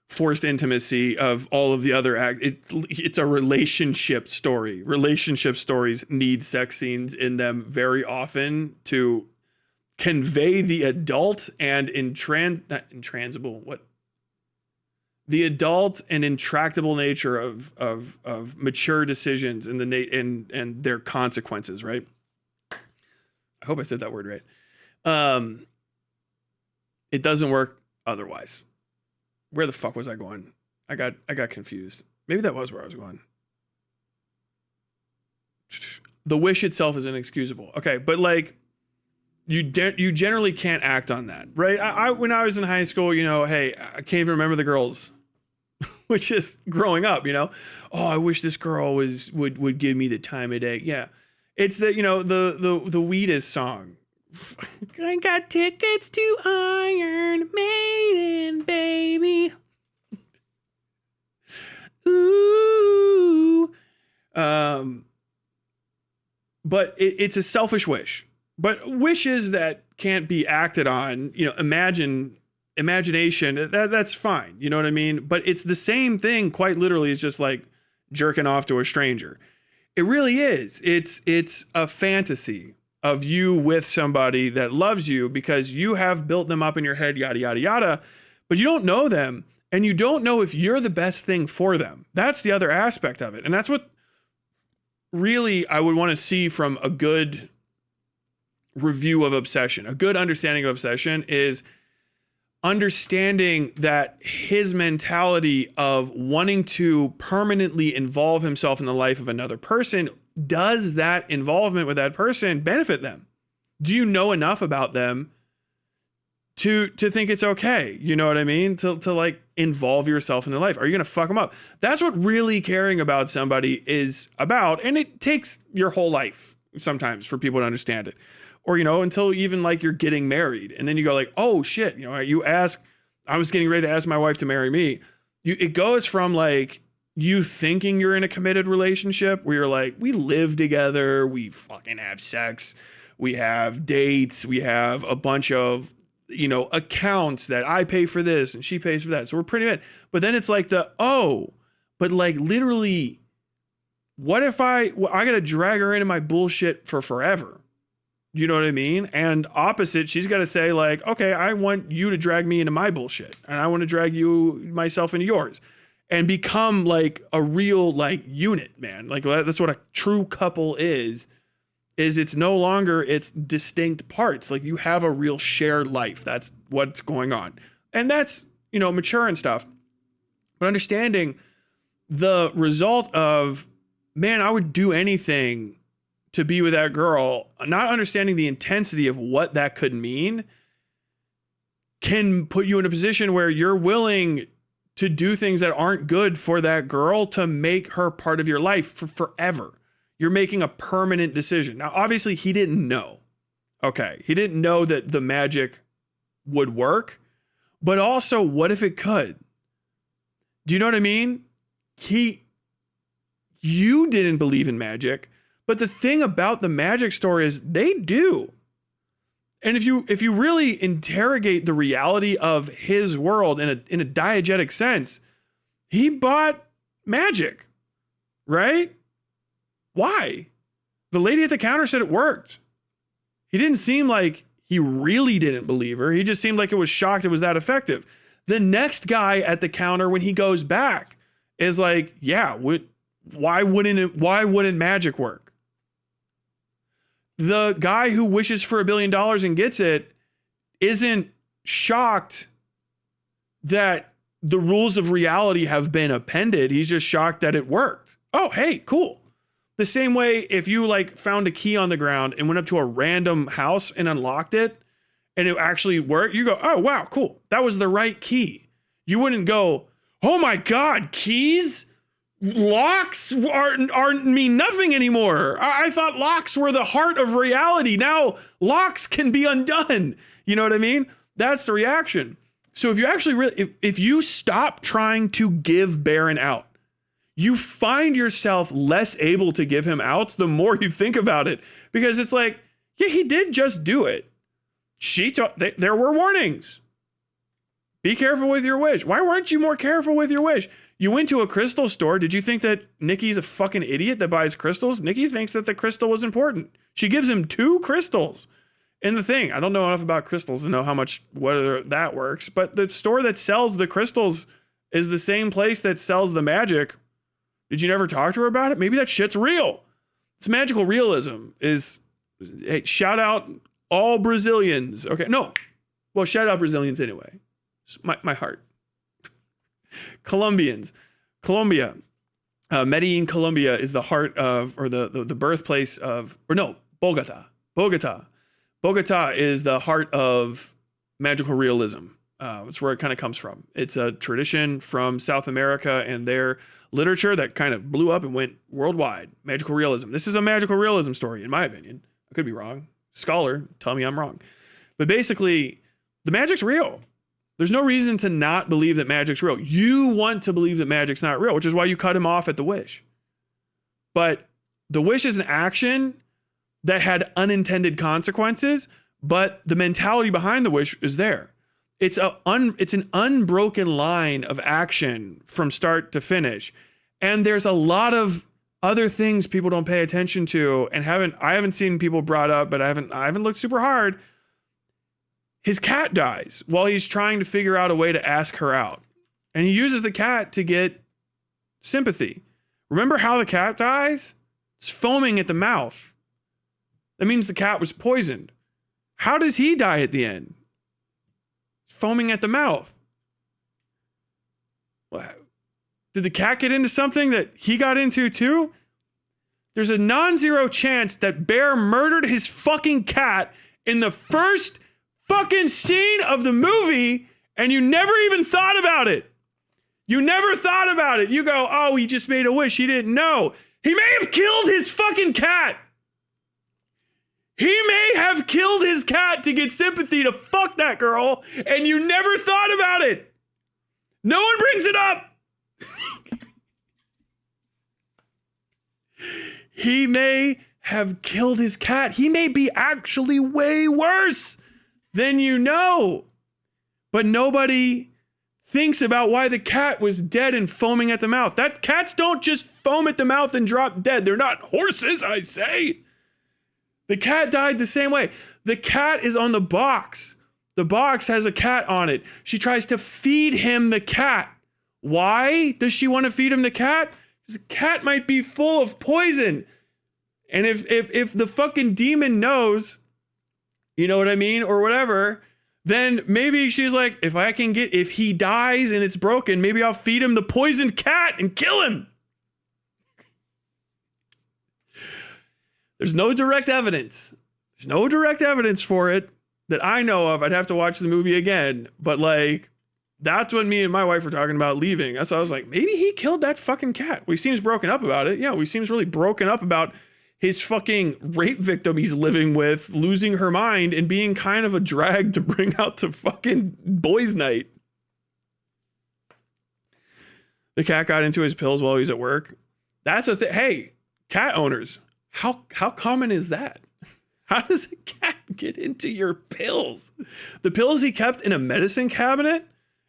forced intimacy of all of the other it's a relationship story. Relationship stories need sex scenes in them very often to convey the adult and the adult and intractable nature of mature decisions and and their consequences, right? I hope I said that word right. It doesn't work otherwise. Where the fuck was I going? I got confused. Maybe that was where I was going. The wish itself is inexcusable. Okay, but like you generally can't act on that, right? I when I was in high school, you know, hey, I can't even remember the girls. Which is growing up, you know, oh, I wish this girl would give me the time of day. Yeah, it's the, you know, the Wheatus song. I got tickets to Iron Maiden, baby. Ooh. But it's a selfish wish. But wishes that can't be acted on, you know, imagination, that's fine, you know what I mean? But it's the same thing, quite literally. It's just like jerking off to a stranger. It really is. It's a fantasy of you with somebody that loves you because you have built them up in your head, yada yada yada, but you don't know them and you don't know if you're the best thing for them. That's the other aspect of it. And that's what really I would want to see from a good review of Obsession. A good understanding of Obsession is understanding that his mentality of wanting to permanently involve himself in the life of another person, does that involvement with that person benefit them? Do you know enough about them to think it's okay. You know what I mean? To like involve yourself in their life. Are you going to fuck them up? That's what really caring about somebody is about. And it takes your whole life sometimes for people to understand it. Or, you know, until even like you're getting married and then you go like, oh shit, you know, I was getting ready to ask my wife to marry me. It goes from like you thinking you're in a committed relationship where you're like, we live together, we fucking have sex, we have dates, we have a bunch of, you know, accounts that I pay for this and she pays for that. So we're pretty good. But then it's like but like literally, what if I got to drag her into my bullshit for forever? You know what I mean? And opposite, she's got to say like, okay, I want you to drag me into my bullshit and I want to drag myself into yours and become like a real like unit, man. Like that's what a true couple is it's no longer it's distinct parts. Like you have a real shared life. That's what's going on. And that's, you know, mature and stuff. But understanding the result of, man, I would do anything to be with that girl, not understanding the intensity of what that could mean can put you in a position where you're willing to do things that aren't good for that girl to make her part of your life for forever. You're making a permanent decision. Now, obviously, he didn't know. Okay. He didn't know that the magic would work, but also, what if it could? Do you know what I mean? You didn't believe in magic, but the thing about the magic story is they do. And if you really interrogate the reality of his world in a diegetic sense, he bought magic, right? Why? The lady at the counter said it worked. He didn't seem like he really didn't believe her. He just seemed like it was shocked it was that effective. The next guy at the counter, when he goes back, is like, yeah, why wouldn't magic work? The guy who wishes for $1 billion and gets it isn't shocked that the rules of reality have been appended. He's just shocked that it worked. Oh, hey, cool. The same way if you like found a key on the ground and went up to a random house and unlocked it and it actually worked, you go, oh, wow, cool. That was the right key. You wouldn't go, oh my God, keys? Locks aren't mean nothing anymore. I thought locks were the heart of reality. Now locks can be undone. You know what I mean? That's the reaction. So if you actually if you stop trying to give Baron out, you find yourself less able to give him outs the more you think about it, because it's like, yeah, he did just do it. There were warnings. Be careful with your wish. Why weren't you more careful with your wish? You went to a crystal store. Did you think that Nikki's a fucking idiot that buys crystals? Nikki thinks that the crystal was important. She gives him 2 crystals. And the thing, I don't know enough about crystals to know whether that works, but the store that sells the crystals is the same place that sells the magic. Did you never talk to her about it? Maybe that shit's real. It's magical realism. Hey, shout out all Brazilians. Okay, no. Well, shout out Brazilians anyway. My heart. Colombians. Colombia. Medellin, Colombia is the heart of, or the birthplace of, or no, Bogota. Bogota is the heart of magical realism. It's where it kind of comes from. It's a tradition from South America and their literature that kind of blew up and went worldwide. Magical realism. This is a magical realism story, in my opinion. I could be wrong. Scholar, tell me I'm wrong. But basically, the magic's real. There's no reason to not believe that magic's real. You want to believe that magic's not real, which is why you cut him off at the wish. But the wish is an action that had unintended consequences, but the mentality behind the wish is there. It's an unbroken line of action from start to finish. And there's a lot of other things people don't pay attention to and I haven't seen people brought up, but I haven't looked super hard. His cat dies while he's trying to figure out a way to ask her out. And he uses the cat to get sympathy. Remember how the cat dies? It's foaming at the mouth. That means the cat was poisoned. How does he die at the end? Foaming at the mouth. Did the cat get into something that he got into too? There's a non-zero chance that Bear murdered his fucking cat in the first fucking scene of the movie and you never even thought about it. You never thought about it. You go, oh, he just made a wish. He didn't know. He may have killed his fucking cat. He may have killed his cat to get sympathy to fuck that girl, and you never thought about it. No one brings it up. He may have killed his cat. He may be actually way worse than you know. But nobody thinks about why the cat was dead and foaming at the mouth. That cats don't just foam at the mouth and drop dead. They're not horses, I say. The cat died the same way. The cat is on the box. The box has a cat on it. She tries to feed him the cat. Why does she want to feed him the cat? Because the cat might be full of poison. And if the fucking demon knows, you know what I mean, or whatever, then maybe she's like, if he dies and it's broken, maybe I'll feed him the poisoned cat and kill him. There's no direct evidence. There's no direct evidence for it that I know of. I'd have to watch the movie again. But like, that's what me and my wife were talking about leaving. That's why I was like, maybe he killed that fucking cat. He seems broken up about it. Yeah, he seems really broken up about his fucking rape victim he's living with losing her mind and being kind of a drag to bring out to fucking boys' night. The cat got into his pills while he was at work. That's a thing. Hey, cat owners. How common is that? How does a cat get into your pills? The pills he kept in a medicine cabinet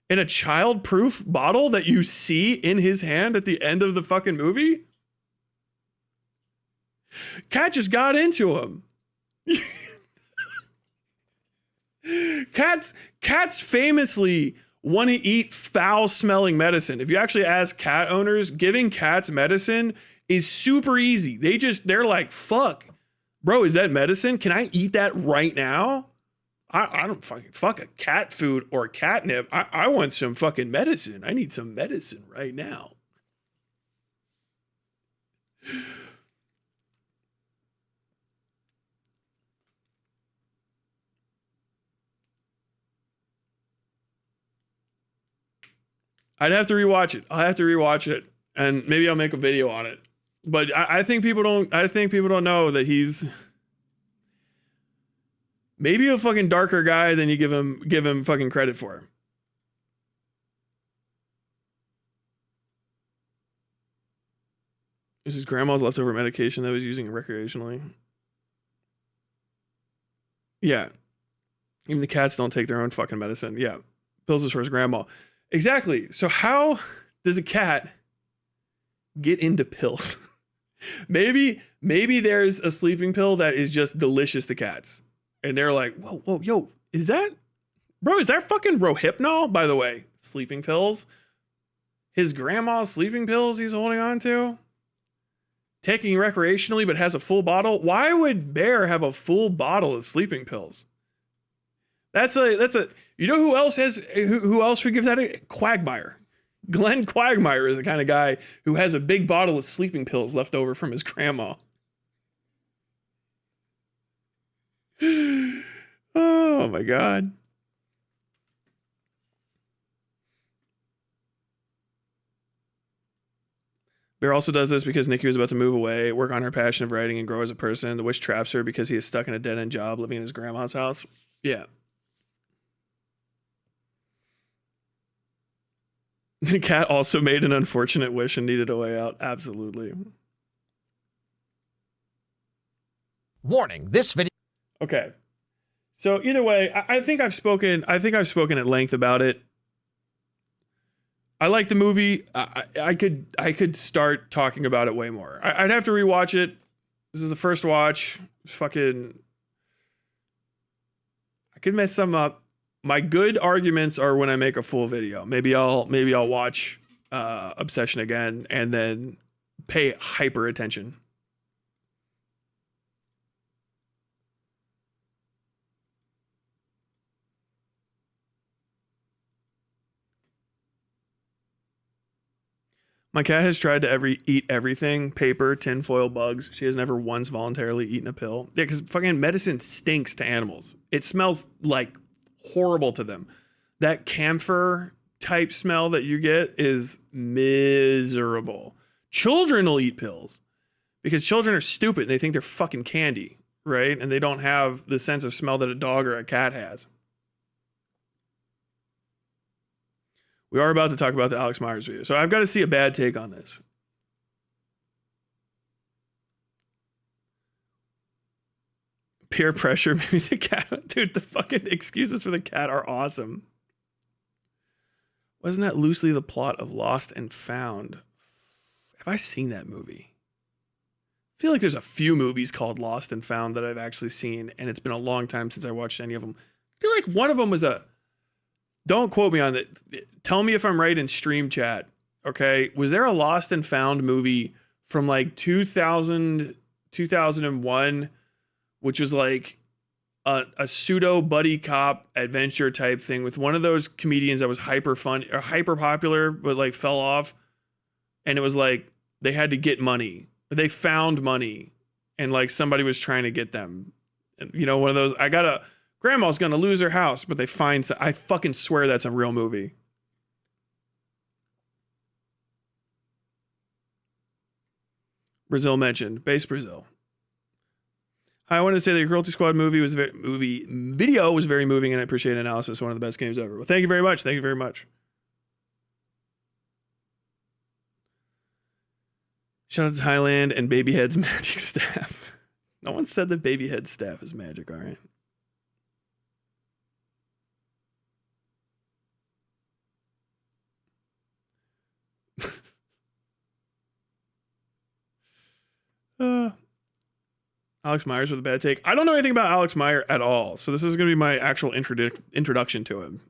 in a child-proof bottle that you see in his hand at the end of the fucking movie? Cat just got into him. Cats famously want to eat foul-smelling medicine. If you actually ask cat owners, giving cats medicine is super easy. They're like, fuck, bro, is that medicine? Can I eat that right now? I don't fuck a cat food or catnip. I want some fucking medicine. I need some medicine right now. I'd have to rewatch it. I'll have to rewatch it, and maybe I'll make a video on it. But I think people don't. I think people don't know that he's maybe a fucking darker guy than you give him fucking credit for. This is grandma's leftover medication that was using recreationally. Yeah, even the cats don't take their own fucking medicine. Yeah, pills is for his grandma. Exactly. So how does a cat get into pills? Maybe there's a sleeping pill that is just delicious to cats. And they're like, whoa, yo, is that fucking Rohypnol, by the way? Sleeping pills? His grandma's sleeping pills he's holding on to? Taking recreationally but has a full bottle? Why would Bear have a full bottle of sleeping pills? That's a you know who else would give that a Quagmire? Glenn Quagmire is the kind of guy who has a big bottle of sleeping pills left over from his grandma. Oh my God. Bear also does this because Nikki was about to move away, work on her passion of writing, and grow as a person. The witch traps her because he is stuck in a dead-end job living in his grandma's house. Yeah. The cat also made an unfortunate wish and needed a way out. Absolutely. Warning, this video. Okay. So either way, I think I've spoken at length about it. I like the movie. I could start talking about it way more. I'd have to rewatch it. This is the first watch. Fucking I could mess some up. My good arguments are when I make a full video. Maybe I'll watch Obsession again and then pay hyper attention. My cat has tried to eat everything: paper, tinfoil, bugs. She has never once voluntarily eaten a pill. Yeah, because fucking medicine stinks to animals. It smells like horrible to them. That camphor type smell that you get is miserable. Children will eat pills because children are stupid. They think they're fucking candy, right? And they don't have the sense of smell that a dog or a cat has. We are about to talk about the Alex Myers video. So I've got to see a bad take on this. Peer pressure, maybe the cat. Dude, the fucking excuses for the cat are awesome. Wasn't that loosely the plot of Lost and Found? Have I seen that movie? I feel like there's a few movies called Lost and Found that I've actually seen, and it's been a long time since I watched any of them. I feel like one of them was a... Don't quote me on that. Tell me if I'm right in stream chat, okay? Was there a Lost and Found movie from like 2000, 2001, which was like a pseudo buddy cop adventure type thing with one of those comedians that was hyper fun or hyper popular, but like fell off. And it was like, they had to get money. They found money and like somebody was trying to get them. And, you know, one of those, grandma's going to lose her house, but they find, I fucking swear that's a real movie. Brazil mentioned, base Brazil. I wanted to say the Cruelty Squad video was very moving, and I appreciate analysis. One of the best games ever. Well, thank you very much. Thank you very much. Shout out to Thailand and Babyhead's magic staff. No one said that Babyhead's staff is magic. All right. Alex Myers with a bad take. I don't know anything about Alex Myers at all, so this is going to be my actual introduction to him.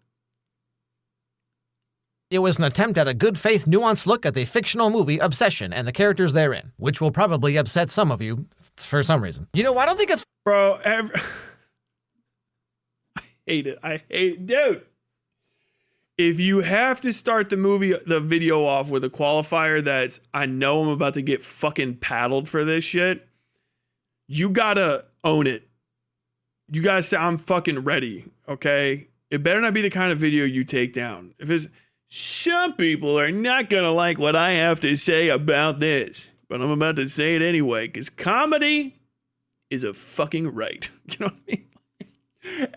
It was an attempt at a good faith, nuanced look at the fictional movie Obsession and the characters therein, which will probably upset some of you for some reason. You know, I don't think I've... Bro, I hate it. I hate it. Dude, if you have to start the video off with a qualifier that's, I know I'm about to get fucking paddled for this shit, you gotta own it. You gotta say, I'm fucking ready, okay? It better not be the kind of video you take down. If it's, some people are not gonna like what I have to say about this, but I'm about to say it anyway, because comedy is a fucking right. You know what I mean?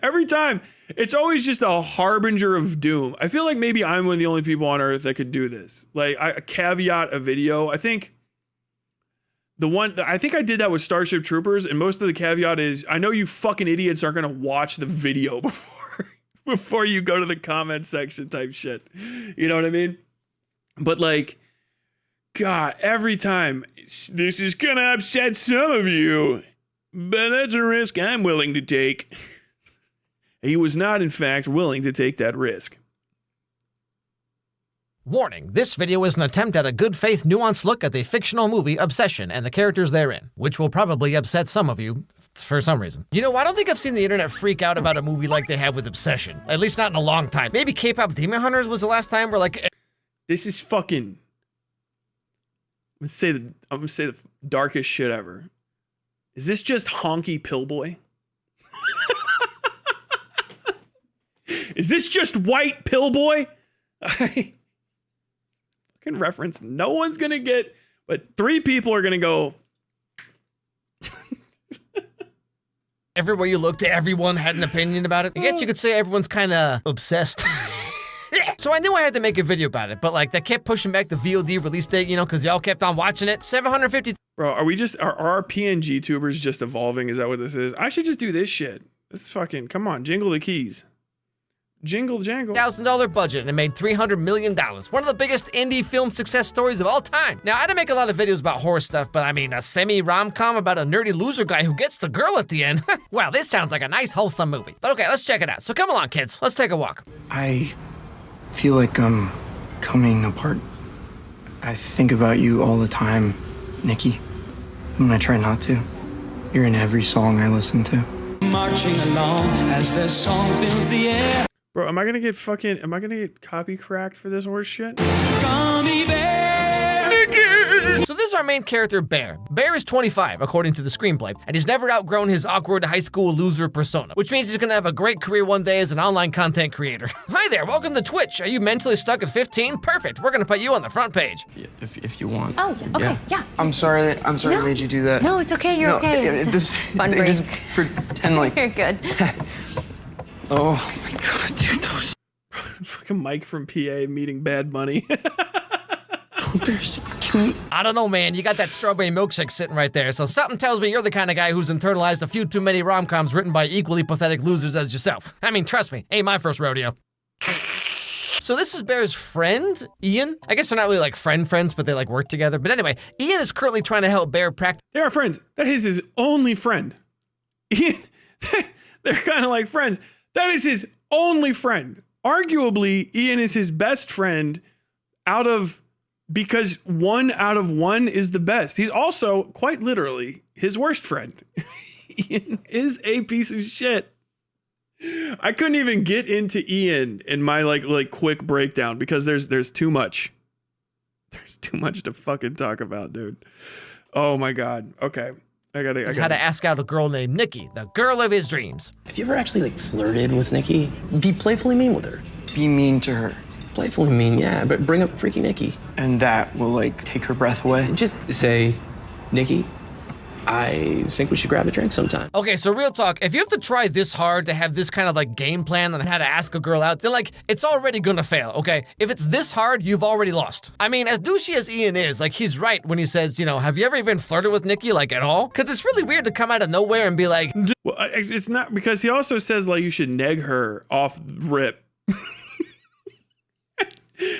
Every time, it's always just a harbinger of doom. I feel like maybe I'm one of the only people on earth that could do this. Like, I caveat a video. I think I did that with Starship Troopers, and most of the caveat is, I know you fucking idiots aren't gonna watch the video before you go to the comment section type shit. You know what I mean? But like, God, every time, this is gonna upset some of you, but that's a risk I'm willing to take. He was not, in fact, willing to take that risk. Warning, this video is an attempt at a good faith, nuanced look at the fictional movie Obsession and the characters therein, which will probably upset some of you for some reason. You know, I don't think I've seen the internet freak out about a movie like they have with Obsession. At least not in a long time. Maybe K-pop Demon Hunters was the last time where like... This is fucking... I'm gonna say the darkest shit ever. Is this just honky pillboy? Is this just white pillboy? I can reference no one's gonna get, but 3 people are gonna go. Everywhere you looked, everyone had an opinion about it. I guess you could say everyone's kind of obsessed. So I knew I had to make a video about it, but like they kept pushing back the VOD release date, you know, because y'all kept on watching it. 750. Bro, are our PNG tubers just evolving? Is that what this is? I should just do this shit. It's fucking, come on, jingle the keys. Jingle jangle. $1,000 budget and it made $300 million. One of the biggest indie film success stories of all time. Now, I didn't make a lot of videos about horror stuff, but I mean, a semi-rom-com about a nerdy loser guy who gets the girl at the end. Wow, this sounds like a nice, wholesome movie. But okay, let's check it out. So come along, kids. Let's take a walk. I feel like I'm coming apart. I think about you all the time, Nikki. And I try not to. You're in every song I listen to. Marching along as the song fills the air. Bro, am I gonna get copy cracked for this horse shit? Gummy bear. Nikki. So this is our main character, Bear. Bear is 25, according to the screenplay, and he's never outgrown his awkward high school loser persona, which means he's gonna have a great career one day as an online content creator. Hi there, welcome to Twitch. Are you mentally stuck at 15? Perfect, we're gonna put you on the front page. If you want. Oh, okay, yeah. I'm sorry I made you do that. No, it's okay, you're okay. It's fun break. Just pretend like. You're good. Oh my god, dude, those. Fucking Mike from PA meeting Bad Bunny. They're so cute. I don't know, man. You got that strawberry milkshake sitting right there, so something tells me you're the kind of guy who's internalized a few too many rom-coms written by equally pathetic losers as yourself. I mean, trust me, ain't my first rodeo. So this is Bear's friend, Ian. I guess they're not really like friends, but they like work together. But anyway, Ian is currently trying to help Bear practice. They are friends. That is his only friend. Ian, they're kind of like friends. That is his only friend. Arguably, Ian is his best friend because 1 out of 1 is the best. He's also, quite literally, his worst friend. Ian is a piece of shit. I couldn't even get into Ian in my like quick breakdown because there's too much. There's too much to fucking talk about, dude. Oh my god. Okay. I gotta How to ask out a girl named Nikki, the girl of his dreams. Have you ever actually like flirted with Nikki? Be playfully mean with her. Be mean to her. Playfully mean, yeah, but bring up freaky Nikki. And that will like take her breath away. Just say, Nikki, I think we should grab a drink sometime. Okay, so real talk, if you have to try this hard to have this kind of like game plan on how to ask a girl out, then like, it's already gonna fail, okay? If it's this hard, you've already lost. I mean, as douchey as Ian is, like he's right when he says, you know, have you ever even flirted with Nikki, like at all? Cause it's really weird to come out of nowhere and be like, well, it's not, because he also says like you should neg her off rip.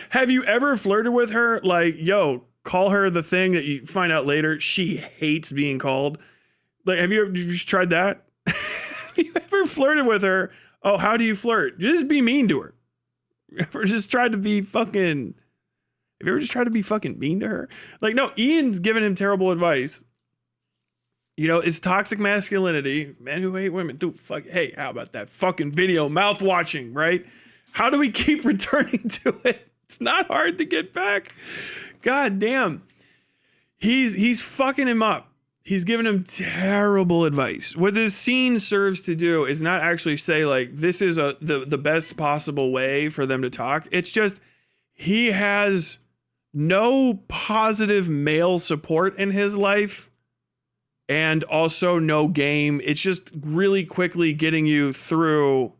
Have you ever flirted with her? Like, yo, call her the thing that you find out later she hates being called. Like, have you tried that? Have you ever flirted with her? Oh, how do you flirt? Just be mean to her. Have you ever just tried to be fucking mean to her? Like, no, Ian's giving him terrible advice. You know, it's toxic masculinity. Men who hate women. Dude, fuck. Hey, how about that fucking video mouth watching, right? How do we keep returning to it? It's not hard to get back. God damn. He's fucking him up. He's giving him terrible advice. What this scene serves to do is not actually say like this is the best possible way for them to talk. It's just he has no positive male support in his life and also no game. It's just really quickly getting you through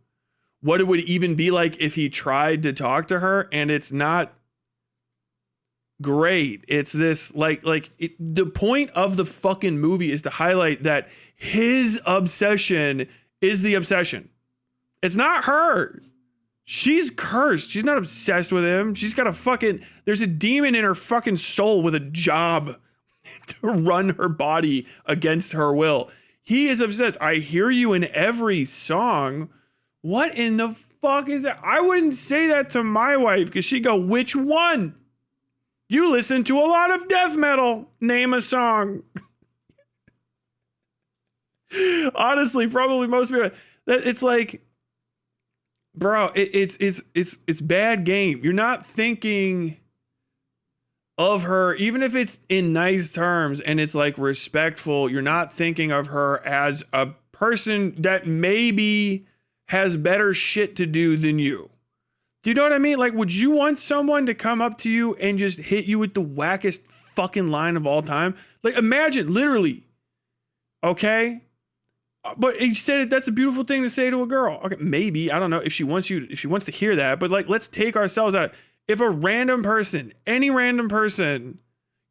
what it would even be like if he tried to talk to her, and it's not great. It's this the point of the fucking movie is to highlight that his obsession is the obsession. It's not her. She's cursed. She's not obsessed with him. She's got there's a demon in her fucking soul with a job to run her body against her will. He is obsessed. I hear you in every song. What in the fuck is that? I wouldn't say that to my wife because she'd go, which one? You listen to a lot of death metal. Name a song. Honestly, probably most people. It's like, bro, it's bad game. You're not thinking of her, even if it's in nice terms and it's like respectful. You're not thinking of her as a person that maybe has better shit to do than you. Do you know what I mean? Like, would you want someone to come up to you and just hit you with the wackest fucking line of all time? Like, imagine, literally. Okay? But he said that's a beautiful thing to say to a girl. Okay, maybe. I don't know if she wants to hear that. But like, let's take ourselves out. If a random person, any random person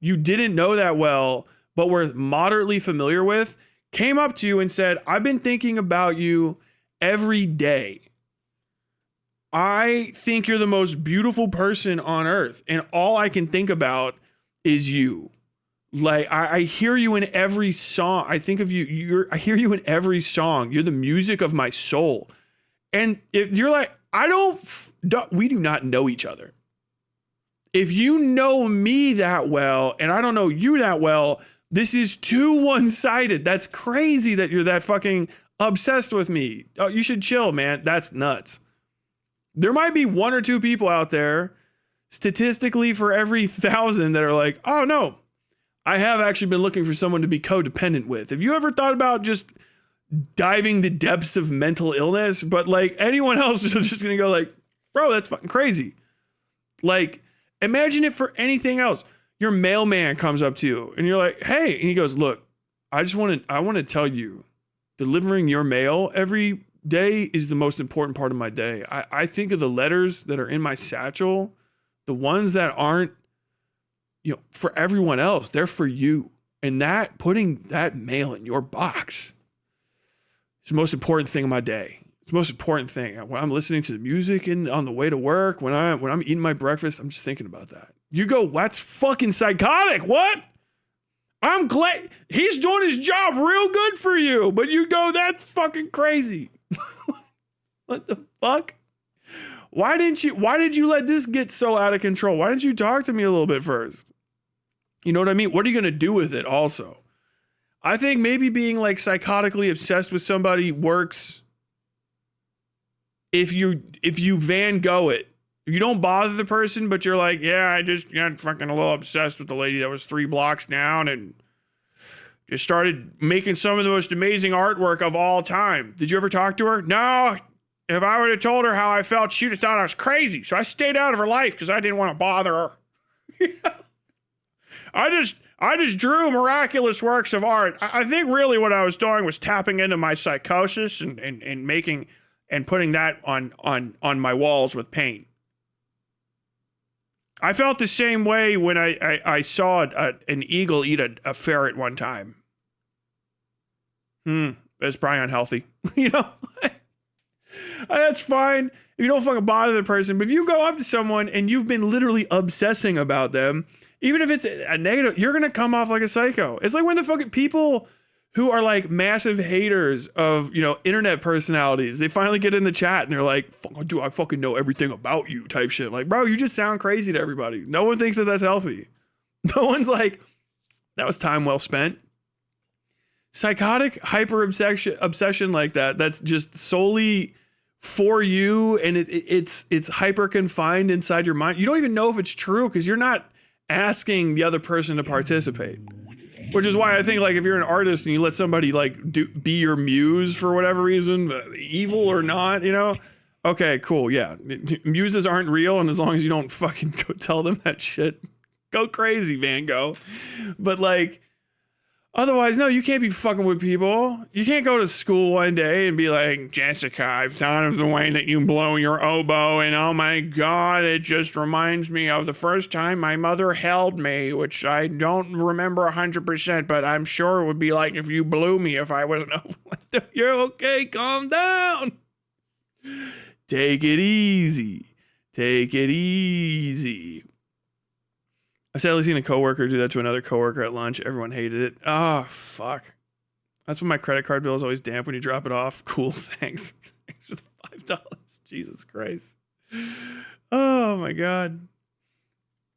you didn't know that well, but were moderately familiar with, came up to you and said, I've been thinking about you every day. I think you're the most beautiful person on earth, and all I can think about is you. Like, I hear you in every song. I think of you. I hear you in every song. You're the music of my soul. And if you're like, we do not know each other. If you know me that well, and I don't know you that well, this is too one-sided. That's crazy that you're that fucking obsessed with me. Oh, you should chill, man. That's nuts. There might be 1 or 2 people out there, statistically for every 1,000, that are like, oh no, I have actually been looking for someone to be codependent with. Have you ever thought about just diving the depths of mental illness? But like anyone else is just gonna go like, bro, that's fucking crazy. Like, imagine if for anything else, your mailman comes up to you and you're like, hey, and he goes, look, I want to tell you, delivering your mail every day is the most important part of my day. I think of the letters that are in my satchel, the ones that aren't, you know, for everyone else, they're for you. And that putting that mail in your box is the most important thing of my day. It's the most important thing. When I'm listening to the music and on the way to work, when I'm eating my breakfast, I'm just thinking about that. You go, that's fucking psychotic. What? I'm glad he's doing his job real good for you, but you go, that's fucking crazy. What the fuck? Why did you let this get so out of control? Why didn't you talk to me a little bit first? You know what I mean? What are you going to do with it also? I think maybe being like psychotically obsessed with somebody works if you Van Gogh it. If you don't bother the person, but you're like, yeah, I just got fucking a little obsessed with the lady that was 3 blocks down and just started making some of the most amazing artwork of all time. Did you ever talk to her? No. If I would have told her how I felt, she'd have thought I was crazy. So I stayed out of her life because I didn't want to bother her. I just drew miraculous works of art. I think really what I was doing was tapping into my psychosis and making and putting that on my walls with paint. I felt the same way when I saw an eagle eat a ferret one time. It's probably unhealthy. You know? That's fine if you don't fucking bother the person. But if you go up to someone and you've been literally obsessing about them, even if it's a negative, you're going to come off like a psycho. It's like when the fucking people who are like massive haters of, you know, internet personalities, they finally get in the chat and they're like, do I fucking know everything about you type shit. Like, bro, you just sound crazy to everybody. No one thinks that that's healthy. No one's like, that was time well spent. Psychotic hyper obsession like that, that's just solely for you, and it's hyper confined inside your mind. You don't even know if it's true because you're not asking the other person to participate. Which is why I think, like, if you're an artist and you let somebody like be your muse for whatever reason, evil or not, you know, okay, cool, yeah, muses aren't real, and as long as you don't fucking go tell them that shit, go crazy, Van Gogh. But like, otherwise, no, you can't be fucking with people. You can't go to school one day and be like, Jessica, I've thought of the way that you blow your oboe, and oh my God, it just reminds me of the first time my mother held me, which I don't remember 100%, but I'm sure it would be like if you blew me if I wasn't. You're okay, calm down. Take it easy. Take it easy. I've sadly seen a coworker do that to another coworker at lunch. Everyone hated it. Oh, fuck. That's when my credit card bill is always damp when you drop it off. Cool, thanks. Thanks for the $5. Jesus Christ. Oh, my God.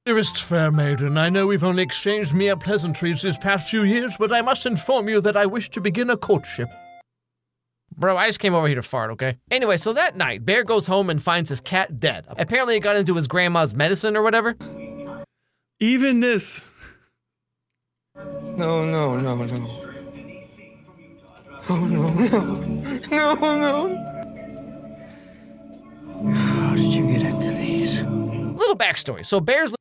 Dearest fair maiden, I know we've only exchanged mere pleasantries these past few years, but I must inform you that I wish to begin a courtship. Bro, I just came over here to fart, okay? Anyway, so that night, Bear goes home and finds his cat dead. Apparently it got into his grandma's medicine or whatever. Even this. No. Oh, no. How did you get into these? Little backstory. So Bear's...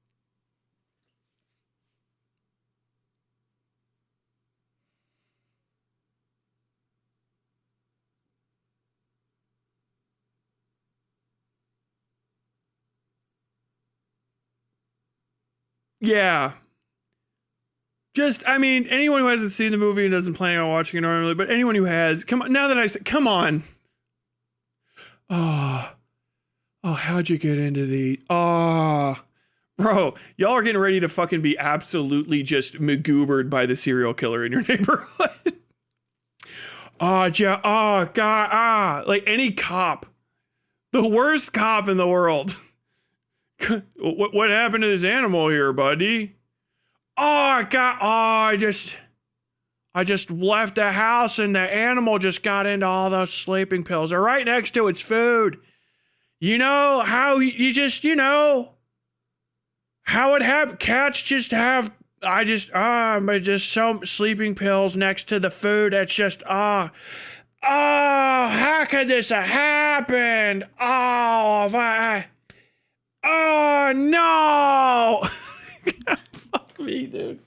Yeah. Just, I mean, anyone who hasn't seen the movie and doesn't plan on watching it normally, but anyone who has, come on, now that I said, come on. Oh, how'd you get into the, bro, y'all are getting ready to fucking be absolutely just magoobered by the serial killer in your neighborhood. God, like any cop, the worst cop in the world. What happened to this animal here, buddy? Oh, God, I just left the house and the animal just got into all those sleeping pills. They're right next to its food. You know how you just, you know, how it have cats just have but just some sleeping pills next to the food. That's just, how could this have happened? Oh, no. Fuck me, dude.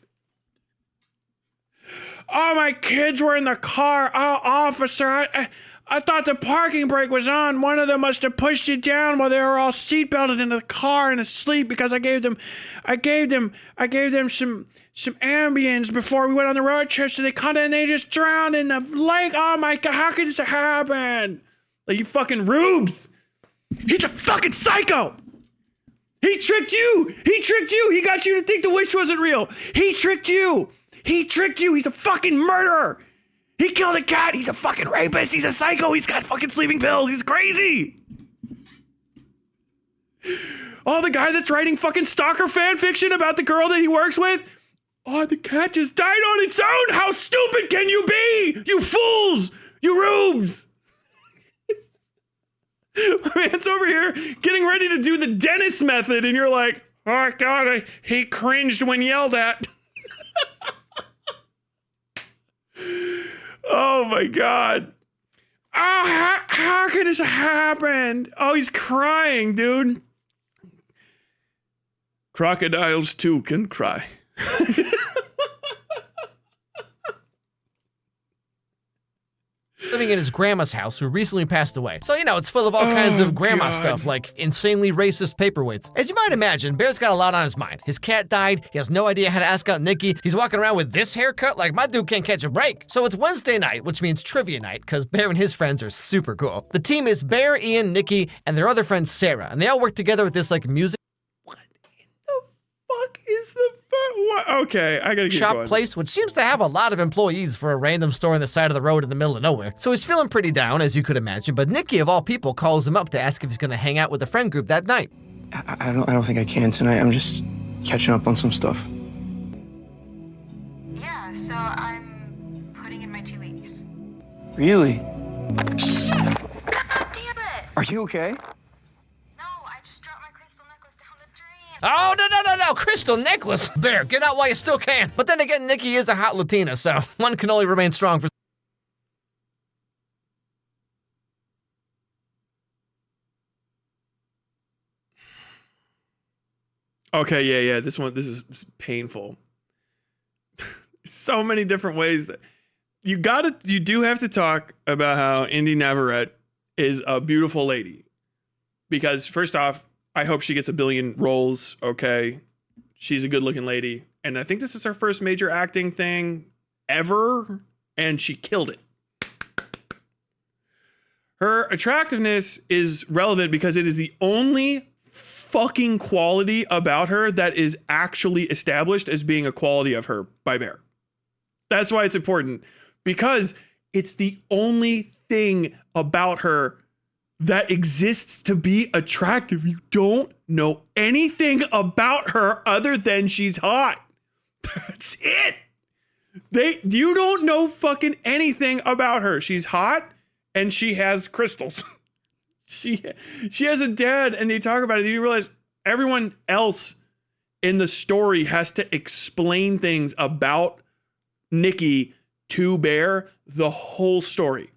Oh, my kids were in the car. Oh, officer, I thought the parking brake was on. One of them must have pushed it down while they were all seatbelted in the car and asleep because I gave them some Ambiens before we went on the road trip, so they caught it and they just drowned in the lake. Oh my God, how could this happen? Like, you fucking rubes. He's a fucking psycho. He tricked you. He got you to think the witch wasn't real. He tricked you. He's a fucking murderer. He killed a cat. He's a fucking rapist. He's a psycho. He's got fucking sleeping pills. He's crazy. Oh, the guy that's writing fucking stalker fan fiction about the girl that he works with. Oh, the cat just died on its own. How stupid can you be? You fools. You rubes. My man's over here getting ready to do the Dennis method, and you're like, oh, God, he cringed when yelled at. Oh my God. Oh, how could this happen? Oh, he's crying, dude. Crocodiles too can cry. Living in his grandma's house, who recently passed away. So, it's full of all kinds of grandma stuff, like insanely racist paperweights. As you might imagine, Bear's got a lot on his mind. His cat died, he has no idea how to ask out Nikki, he's walking around with this haircut like my dude can't catch a break. So it's Wednesday night, which means trivia night, because Bear and his friends are super cool. The team is Bear, Ian, Nikki, and their other friend Sarah, and they all work together with this, music Is the what? Okay, I gotta keep shop going. place, which seems to have a lot of employees for a random store on the side of the road in the middle of nowhere. So he's feeling pretty down, as you could imagine, but Nikki, of all people, calls him up to ask if he's gonna hang out with the friend group that night. I don't think I can tonight. I'm just catching up on some stuff. Yeah, so I'm putting in my 2 weeks. Really? Shit! God damn it! Are you okay? No, I just dropped my crystal necklace down the drain. Oh, no, crystal necklace! Bear, get out while you still can. But then again, Nikki is a hot Latina, so one can only remain strong for... Okay, yeah, this is painful. So many different ways that you do have to talk about how Indy Navarrete is a beautiful lady. Because first off, I hope she gets a billion roles, okay? She's a good-looking lady. And I think this is her first major acting thing ever, and she killed it. Her attractiveness is relevant because it is the only fucking quality about her that is actually established as being a quality of her by Bear. That's why it's important, because it's the only thing about her that exists to be attractive. You don't know anything about her other than she's hot. That's it. You don't know fucking anything about her. She's hot and she has crystals. She has a dad, and they talk about it. You realize everyone else in the story has to explain things about Nikki to Bear the whole story,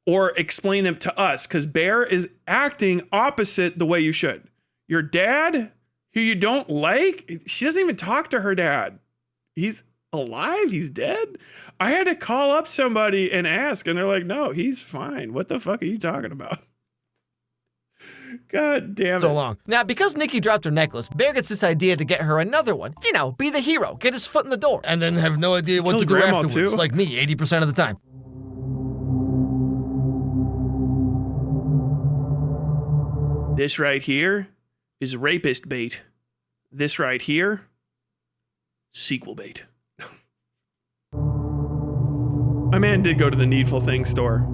or explain them to us, because Bear is acting opposite the way you should. Your dad, who you don't like, she doesn't even talk to her dad. He's alive? He's dead? I had to call up somebody and ask, and they're like, no, he's fine. What the fuck are you talking about? God damn it. So long. Now, because Nikki dropped her necklace, Bear gets this idea to get her another one. Be the hero, get his foot in the door, and then have no idea what to do afterwards, like me 80% of the time. This right here is rapist bait. This right here, sequel bait. My man did go to the Needful Things store.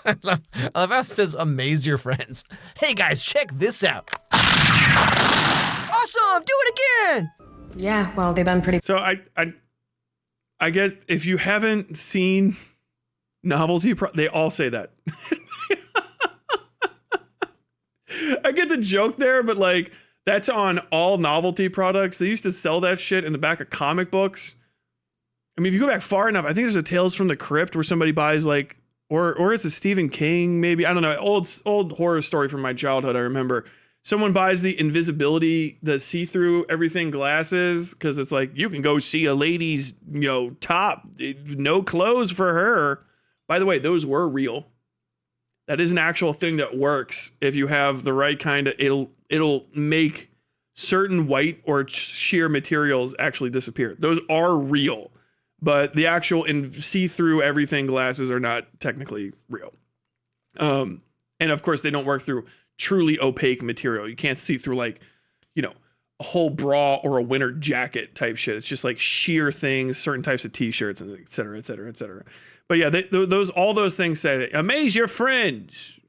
I love how it says amaze your friends. Hey guys, check this out. Awesome, do it again. Yeah, well, they've been pretty... So I guess if you haven't seen novelty, they all say that. I get the joke there, but like that's on all novelty products. They used to sell that shit in the back of comic books. I mean, if you go back far enough, I think there's a Tales from the Crypt where somebody buys like, or it's a Stephen King, maybe, I don't know, old horror story from my childhood. I remember someone buys the invisibility, the see-through everything glasses, because it's like you can go see a lady's, top, no clothes for her. By the way, those were real. That is an actual thing that works if you have the right kind of. It'll make certain white or sheer materials actually disappear. Those are real, but the actual see-through everything glasses are not technically real. And of course, they don't work through truly opaque material. You can't see through like, a whole bra or a winter jacket type shit. It's just like sheer things, certain types of t-shirts, and et cetera, et cetera, et cetera. But yeah, all those things say, amaze your friends.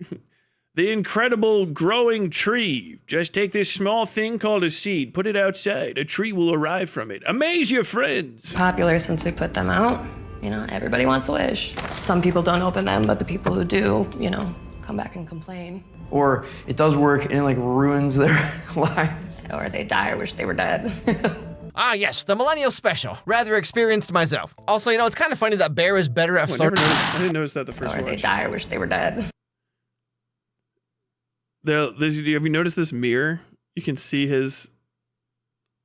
The incredible growing tree. Just take this small thing called a seed, put it outside. A tree will arrive from it. Amaze your friends. Popular since we put them out. Everybody wants a wish. Some people don't open them, but the people who do, come back and complain. Or it does work and it like ruins their lives. Or they die or wish they were dead. Ah, yes, the Millennial Special. Rather experienced myself. Also, it's kind of funny that Bear is better at flirting. I didn't notice that the first Or watch. they die or wish they were dead. Have you noticed this mirror? You can see his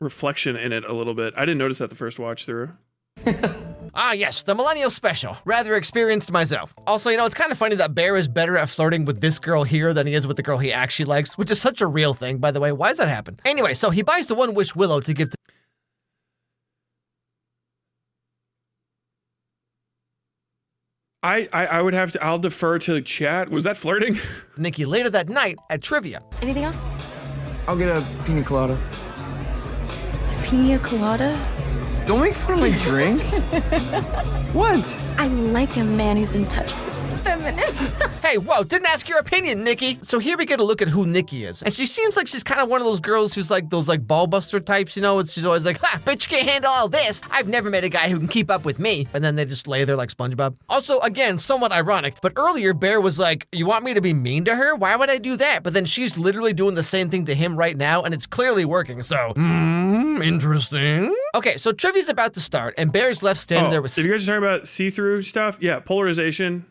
reflection in it a little bit. I didn't notice that the first watch through. Ah, yes, the Millennial Special. Rather experienced myself. Also, it's kind of funny that Bear is better at flirting with this girl here than he is with the girl he actually likes, which is such a real thing, by the way. Why does that happen? Anyway, so he buys the One Wish Willow to give to I would have to, I'll defer to chat. Was that flirting? Nikki later that night at trivia. Anything else? I'll get a pina colada. Pina colada? Don't make fun of my drink. What? I like a man who's in touch with his feminine. Hey, whoa, didn't ask your opinion, Nikki. So here we get a look at who Nikki is. And she seems like she's kind of one of those girls who's like those like ball buster types, she's always like, ha, bitch can't handle all this. I've never met a guy who can keep up with me. And then they just lay there like SpongeBob. Also, again, somewhat ironic, but earlier Bear was like, you want me to be mean to her? Why would I do that? But then she's literally doing the same thing to him right now, and it's clearly working, so, interesting. Okay, so trivia's about to start, and Bear's left standing there with... If you guys are talking about see-through stuff, yeah, polarization,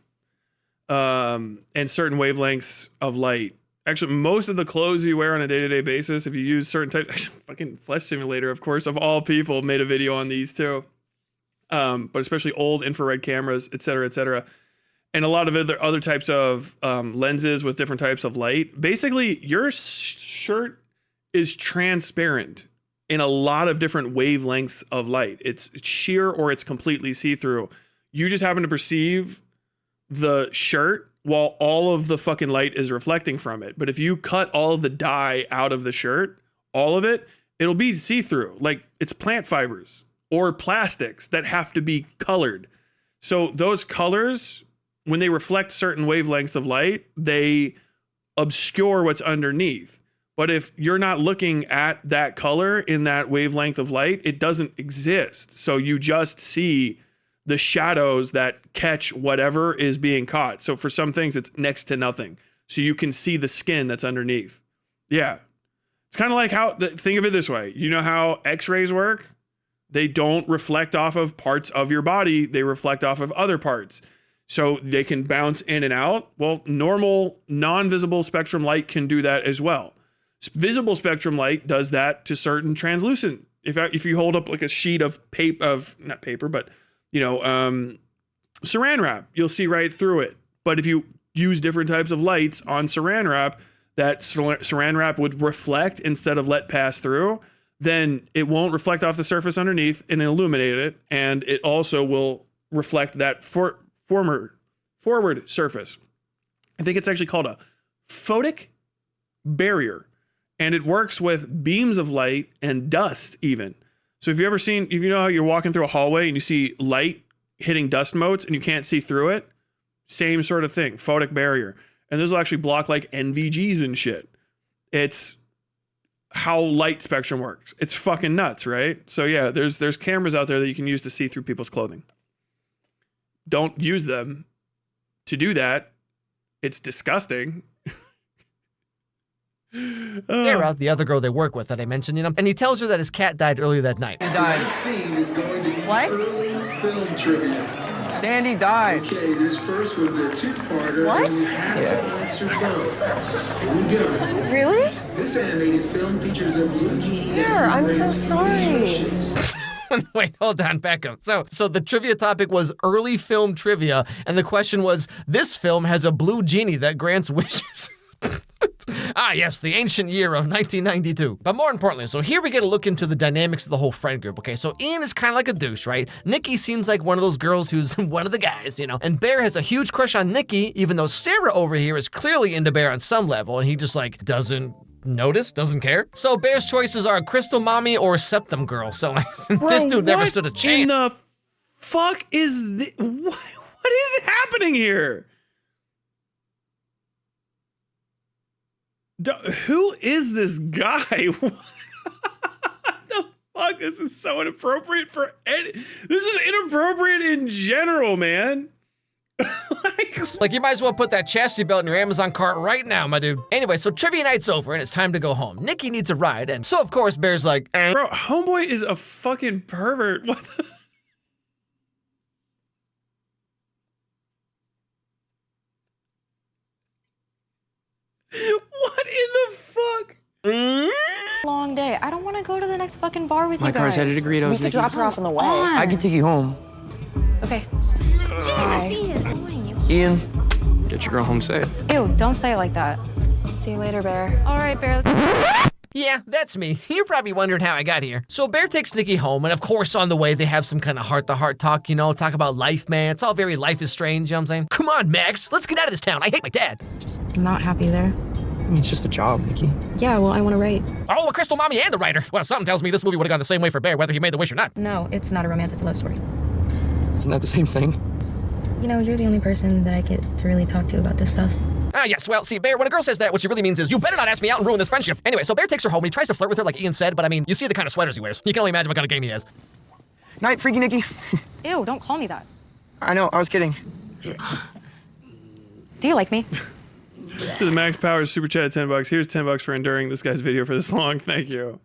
and certain wavelengths of light. Actually, most of the clothes you wear on a day-to-day basis, if you use certain types... Fucking Flesh Simulator, of course, of all people, made a video on these too. But especially old infrared cameras, et cetera, and a lot of other types of lenses with different types of light. Basically, your shirt is transparent in a lot of different wavelengths of light. It's sheer or it's completely see-through. You just happen to perceive the shirt while all of the fucking light is reflecting from it. But if you cut all of the dye out of the shirt, all of it, it'll be see-through. Like it's plant fibers or plastics that have to be colored. So those colors, when they reflect certain wavelengths of light, they obscure what's underneath. But if you're not looking at that color in that wavelength of light, it doesn't exist. So you just see the shadows that catch whatever is being caught. So for some things, it's next to nothing. So you can see the skin that's underneath. Yeah. It's kind of like think of it this way. You know how x-rays work? They don't reflect off of parts of your body. They reflect off of other parts. So they can bounce in and out. Well, normal non-visible spectrum light can do that as well. Visible spectrum light does that to certain translucent. If you hold up like a sheet of not paper, but saran wrap, you'll see right through it. But if you use different types of lights on saran wrap, that saran wrap would reflect instead of let pass through, then it won't reflect off the surface underneath and illuminate it. And it also will reflect that forward surface. I think it's actually called a photic barrier. And it works with beams of light and dust even. So if you know how you're walking through a hallway and you see light hitting dust motes and you can't see through it, same sort of thing, photic barrier. And those will actually block like NVGs and shit. It's how light spectrum works. It's fucking nuts, right? So yeah, there's cameras out there that you can use to see through people's clothing. Don't use them to do that. It's disgusting. Sarah, the other girl they work with that I mentioned, and he tells her that his cat died earlier that night. He died. Next theme is going to be What? early film trivia. Sandy died. Okay, this first one's a two-parter. What? And you have to answer both. Here we go. Really? This animated film features a blue genie. Here, I'm so sorry. Wait, hold on, back up. So the trivia topic was early film trivia, and the question was, this film has a blue genie that grants wishes. Ah, yes, the ancient year of 1992. But more importantly, so here we get a look into the dynamics of the whole friend group, okay? So Ian is kind of like a douche, right? Nikki seems like one of those girls who's one of the guys, And Bear has a huge crush on Nikki, even though Sarah over here is clearly into Bear on some level, and he just, doesn't notice, doesn't care. So Bear's choices are Crystal Mommy or Septum Girl. So this dude never stood a chance. In the fuck is this? What is happening here? Who is this guy? What the fuck? This is so inappropriate for this is inappropriate in general, man. You might as well put that chastity belt in your Amazon cart right now, my dude. Anyway, so trivia night's over and it's time to go home. Nikki needs a ride, and so of course Bear's like, Bro, homeboy is a fucking pervert. What the? What in the fuck? Long day. I don't want to go to the next fucking bar with My you guys. car's headed to Greedos. We could drop her off on the way. I can take you home. Okay. Jesus, Ian. Ian, get your girl home safe. Ew, don't say it like that. See you later, Bear. All right, Bear. yeah, that's me. You're probably wondering how I got here. So Bear takes Nikki home, and of course on the way they have some kind of heart-to-heart talk, talk about life, man. It's all very life is strange, you know what I'm saying? Come on, Max, let's get out of this town. I hate my dad. Just not happy there. It's just a job, Nikki. Yeah, well, I want to write. Oh, a Crystal Mommy and the writer. Well, something tells me this movie would have gone the same way for Bear, whether he made the wish or not. No, it's not a romance, it's a love story. Isn't that the same thing? You're the only person that I get to really talk to about this stuff. Ah, yes, well, see, Bear, when a girl says that, what she really means is, you better not ask me out and ruin this friendship. Anyway, so Bear takes her home, and he tries to flirt with her like Ian said, but you see the kind of sweaters he wears. You can only imagine what kind of game he has. Night, freaky Nikki. Ew, don't call me that. I know, I was kidding. Do you like me? To the Max Powers super chat, $10. Here's $10 for enduring this guy's video for this long. Thank you.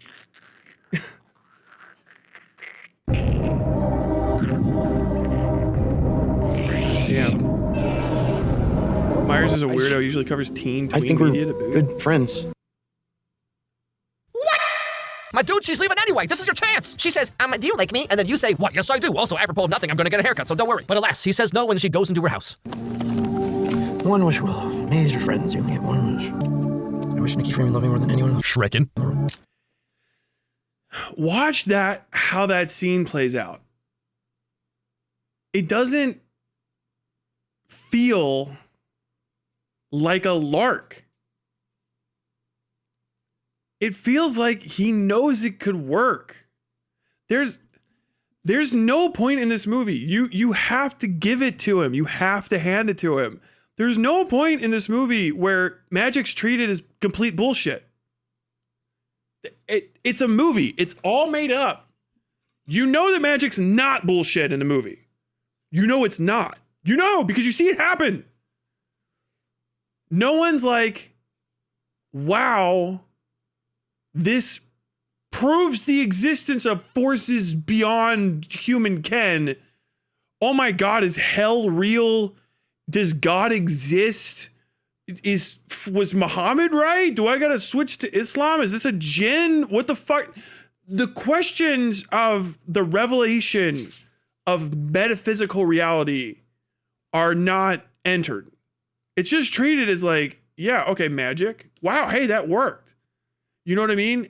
Damn. Myers is a weirdo. Usually covers teen I tween think we're media to boot. good friends. My dude, she's leaving anyway. This is your chance. She says, do you like me? And then you say, what? Yes, I do. Also, apropos of nothing, I'm gonna get a haircut, so don't worry. But alas, he says no when she goes into her house. One wish, Willow. Made as your friends, you only get one wish. I wish Nikki Freeman loved me more than anyone else. Shrekin. Watch that, how that scene plays out. It doesn't feel like a lark. It feels like he knows it could work. There's no point in this movie. You have to give it to him. You have to hand it to him. There's no point in this movie where magic's treated as complete bullshit. It's a movie. It's all made up. You know that magic's not bullshit in the movie. You know it's not. You know, because you see it happen. No one's like, wow, this proves the existence of forces beyond human ken. Oh my God, is hell real? Does God exist? Was Muhammad right? Do I gotta switch to Islam? Is this a jinn? What the fuck? The questions of the revelation of metaphysical reality are not entered. It's just treated as like, yeah, okay, magic. Wow, hey, that worked. You know what I mean?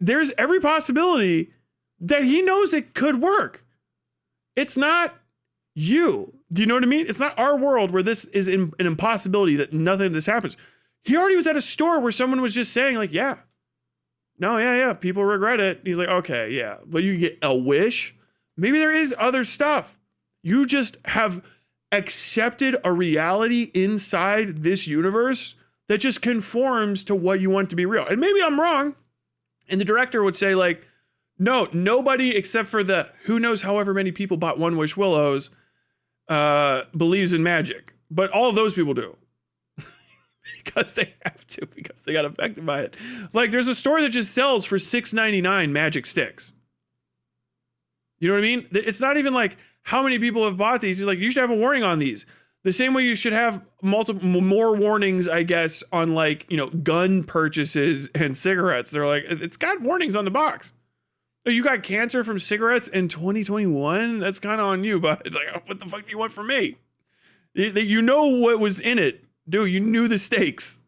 There's every possibility that he knows it could work. It's not you. Do you know what I mean? It's not our world where this is an impossibility that nothing of this happens. He already was at a store where someone was just saying like, yeah, people regret it. He's like, okay, yeah, but you get a wish. Maybe there is other stuff. You just have accepted a reality inside this universe that just conforms to what you want to be real. And maybe I'm wrong. And the director would say like, no, nobody except for the who knows however many people bought One Wish Willows believes in magic. But all of those people do. because they have to, because they got affected by it. Like, there's a store that just sells for $6.99 magic sticks. You know what I mean? It's not even like how many people have bought these. It's like, you should have a warning on these. The same way you should have more warnings, I guess, on like, you know, gun purchases and cigarettes. They're like, it's got warnings on the box. Oh, you got cancer from cigarettes in 2021? That's kind of on you, but like, what the fuck do you want from me? You know what was in it. Dude, you knew the stakes.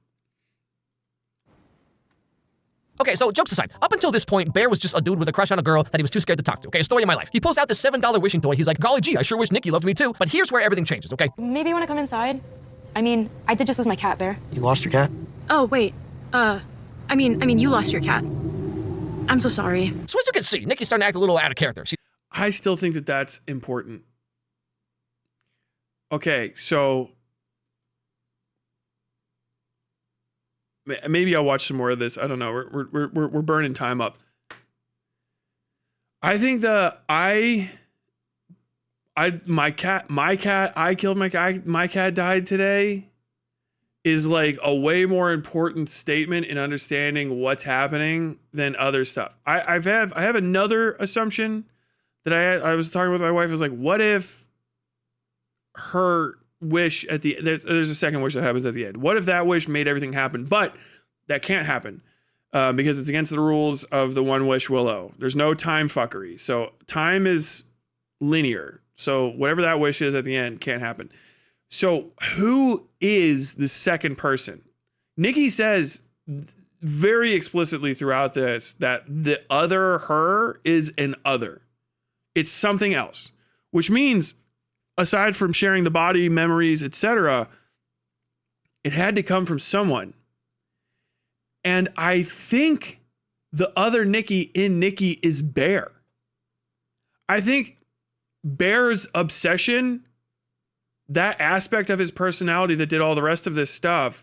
Okay, so jokes aside, up until this point, Bear was just a dude with a crush on a girl that he was too scared to talk to. Okay, story of my life. He pulls out this $7 wishing toy. He's like, golly gee, I sure wish Nikki loved me too. But here's where everything changes, okay? Maybe you want to come inside? I mean, I did just lose my cat, Bear. You lost your cat? Oh, wait. I mean, you lost your cat. I'm so sorry. So as you can see, Nikki's starting to act a little out of character. I still think that that's important. Okay, so maybe I'll watch some more of this. I don't know. We're burning time up. I think I killed my cat died today is like a way more important statement in understanding what's happening than other stuff. I have another assumption that I was talking with my wife. I was like, what if her wish at the there's a second wish that happens at the end. What if that wish made everything happen? But that can't happen because it's against the rules of the one wish willow. There's no time fuckery. So time is linear. So whatever that wish is at the end can't happen. So who is the second person? Nikki says very explicitly throughout this that the other her is an other. It's something else, which means aside from sharing the body, memories, etc., it had to come from someone. And I think the other Nikki in Nikki is Bear. I think Bear's obsession, that aspect of his personality that did all the rest of this stuff,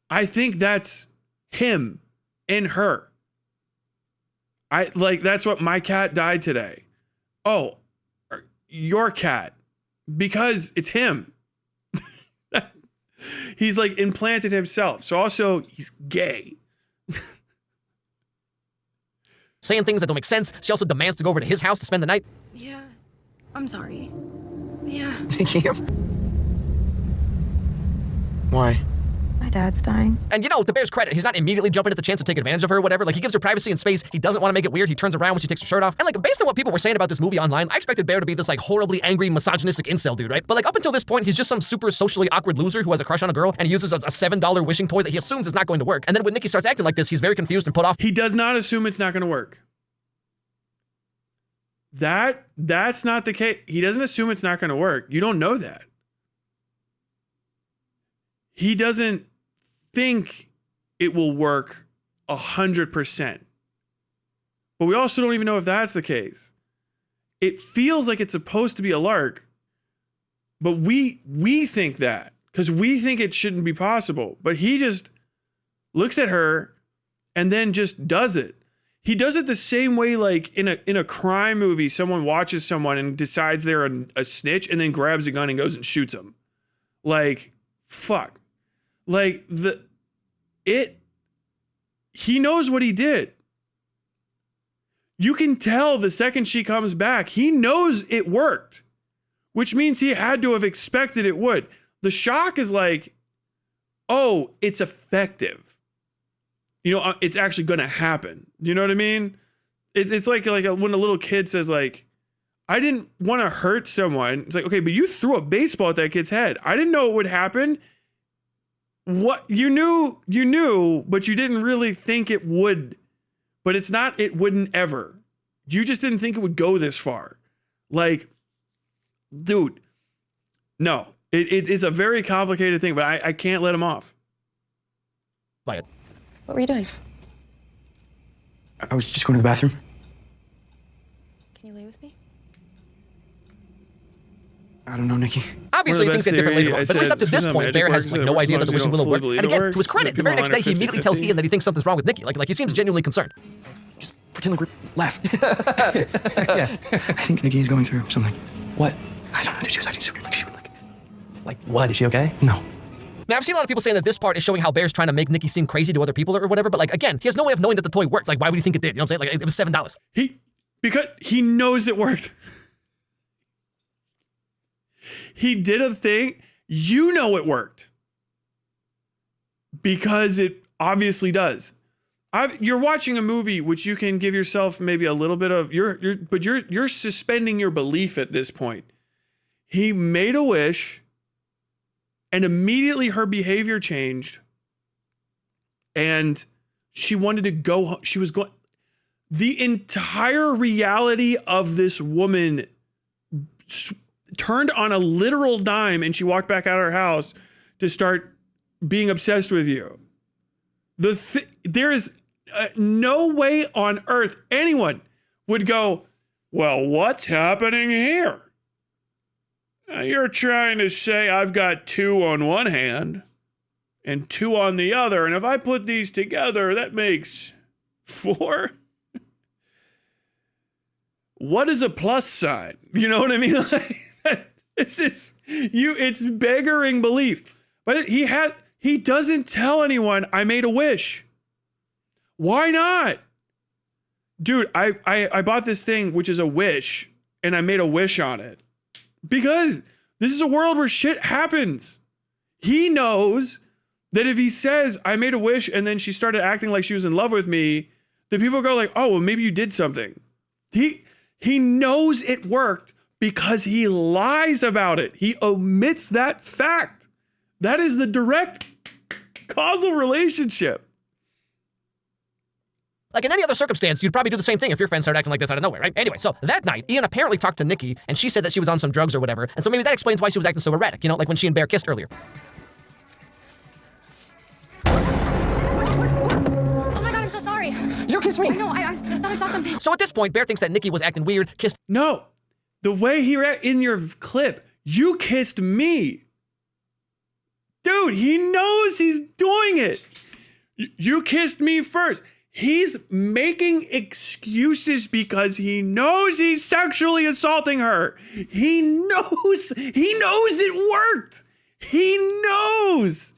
I think that's him in her. That's what my cat died today. Oh, your cat. Because it's him. He's like implanted himself. So also he's gay. Saying things that don't make sense. She also demands to go over to his house to spend the night. Yeah, I'm sorry. Yeah. Why? My dad's dying. And you know, to Bear's credit, he's not immediately jumping at the chance to take advantage of her or whatever. Like, he gives her privacy and space. He doesn't want to make it weird. He turns around when she takes her shirt off. And like, based on what people were saying about this movie online, I expected Bear to be this like horribly angry, misogynistic incel dude, right? But like, up until this point, he's just some super socially awkward loser who has a crush on a girl and he uses a $7 wishing toy that he assumes is not going to work. And then when Nikki starts acting like this, he's very confused and put off. He does not assume it's not going to work. That's not the case. He doesn't assume it's not going to work. You don't know that. He doesn't think it will work 100%. But we also don't even know if that's the case. It feels like it's supposed to be a lark, but we think that because we think it shouldn't be possible. But he just looks at her and then just does it. He does it the same way, like in a crime movie, someone watches someone and decides they're a snitch and then grabs a gun and goes and shoots them. Like, fuck. Like, he knows what he did. You can tell the second she comes back, he knows it worked, which means he had to have expected it would. The shock is like, oh, it's effective. You know, it's actually going to happen. Do you know what I mean? It's like when a little kid says, like, I didn't want to hurt someone. It's like, okay, but you threw a baseball at that kid's head. I didn't know it would happen. What you knew, but you didn't really think it would. But it's not, it wouldn't ever. You just didn't think it would go this far. Like, dude, no. It is a very complicated thing, but I can't let him off. Like, What were you doing? I was just going to the bathroom. Can you lay with me? I don't know, Nikki. Obviously, things get different later on, but at least up to this point, Bear has like no idea that the wishing willow worked. And again, to his credit, the very next day, he immediately tells Ian that he thinks something's wrong with Nikki. Like he seems genuinely concerned. Just pretend like we're laughing. Yeah. I think Nikki is going through something. What? I don't know. She was acting super like she would like. Like what? Is she okay? No. Now, I've seen a lot of people saying that this part is showing how Bear's trying to make Nikki seem crazy to other people or whatever, but like, again, he has no way of knowing that the toy works. Like, why would he think it did? You know what I'm saying? Like, it was $7. Because he knows it worked. He did a thing. You know it worked. Because it obviously does. You're watching a movie which you can give yourself maybe a little bit of you're suspending your belief at this point. He made a wish and immediately her behavior changed and she wanted to go. She was going. The entire reality of this woman turned on a literal dime and she walked back out of her house to start being obsessed with you. There is no way on earth anyone would go, well, what's happening here? You're trying to say I've got 2 on one hand and 2 on the other, and if I put these together, that makes 4? What is a plus sign? You know what I mean? It's beggaring belief. But he doesn't tell anyone I made a wish. Why not? Dude, I bought this thing, which is a wish, and I made a wish on it. Because this is a world where shit happens. He knows that if he says, I made a wish, and then she started acting like she was in love with me, then people go like, oh, well, maybe you did something. He knows it worked because he lies about it. He omits that fact. That is the direct causal relationship. Like in any other circumstance, you'd probably do the same thing if your friends started acting like this out of nowhere, right? Anyway, so that night, Ian apparently talked to Nikki, and she said that she was on some drugs or whatever, and so maybe that explains why she was acting so erratic, you know, like when she and Bear kissed earlier. Oh my god, I'm so sorry. You kissed me! I know, I thought I saw something. So at this point, Bear thinks that Nikki was acting weird, kissed... No, the way he in your clip, you kissed me. Dude, he knows he's doing it. You kissed me first. He's making excuses because he knows he's sexually assaulting her. He knows it worked. He knows.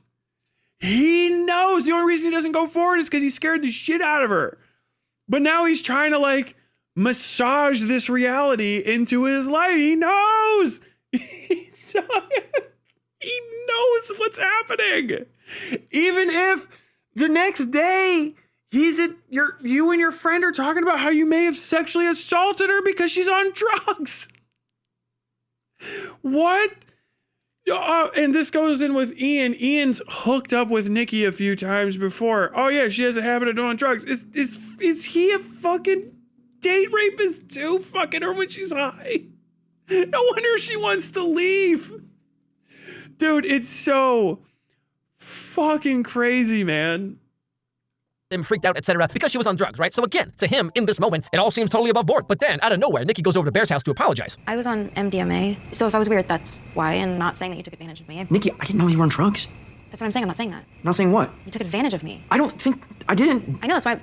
The only reason he doesn't go forward is because he scared the shit out of her. But now he's trying to like massage this reality into his life. He knows. He knows what's happening. Even if the next day you and your friend are talking about how you may have sexually assaulted her because she's on drugs. What? And this goes in with Ian. Ian's hooked up with Nikki a few times before. Oh yeah, she has a habit of doing drugs. Is he a fucking date rapist too? Fucking her when she's high. No wonder she wants to leave. Dude, it's so fucking crazy, man. Him freaked out, etc., because she was on drugs, right? So again, to him, in this moment, it all seems totally above board. But then, out of nowhere, Nikki goes over to Bear's house to apologize. I was on MDMA, so if I was weird, that's why, and not saying that you took advantage of me. Nikki, I didn't know you were on drugs. That's what I'm saying, I'm not saying that. Not saying what? You took advantage of me. I don't think I didn't. I know, that's why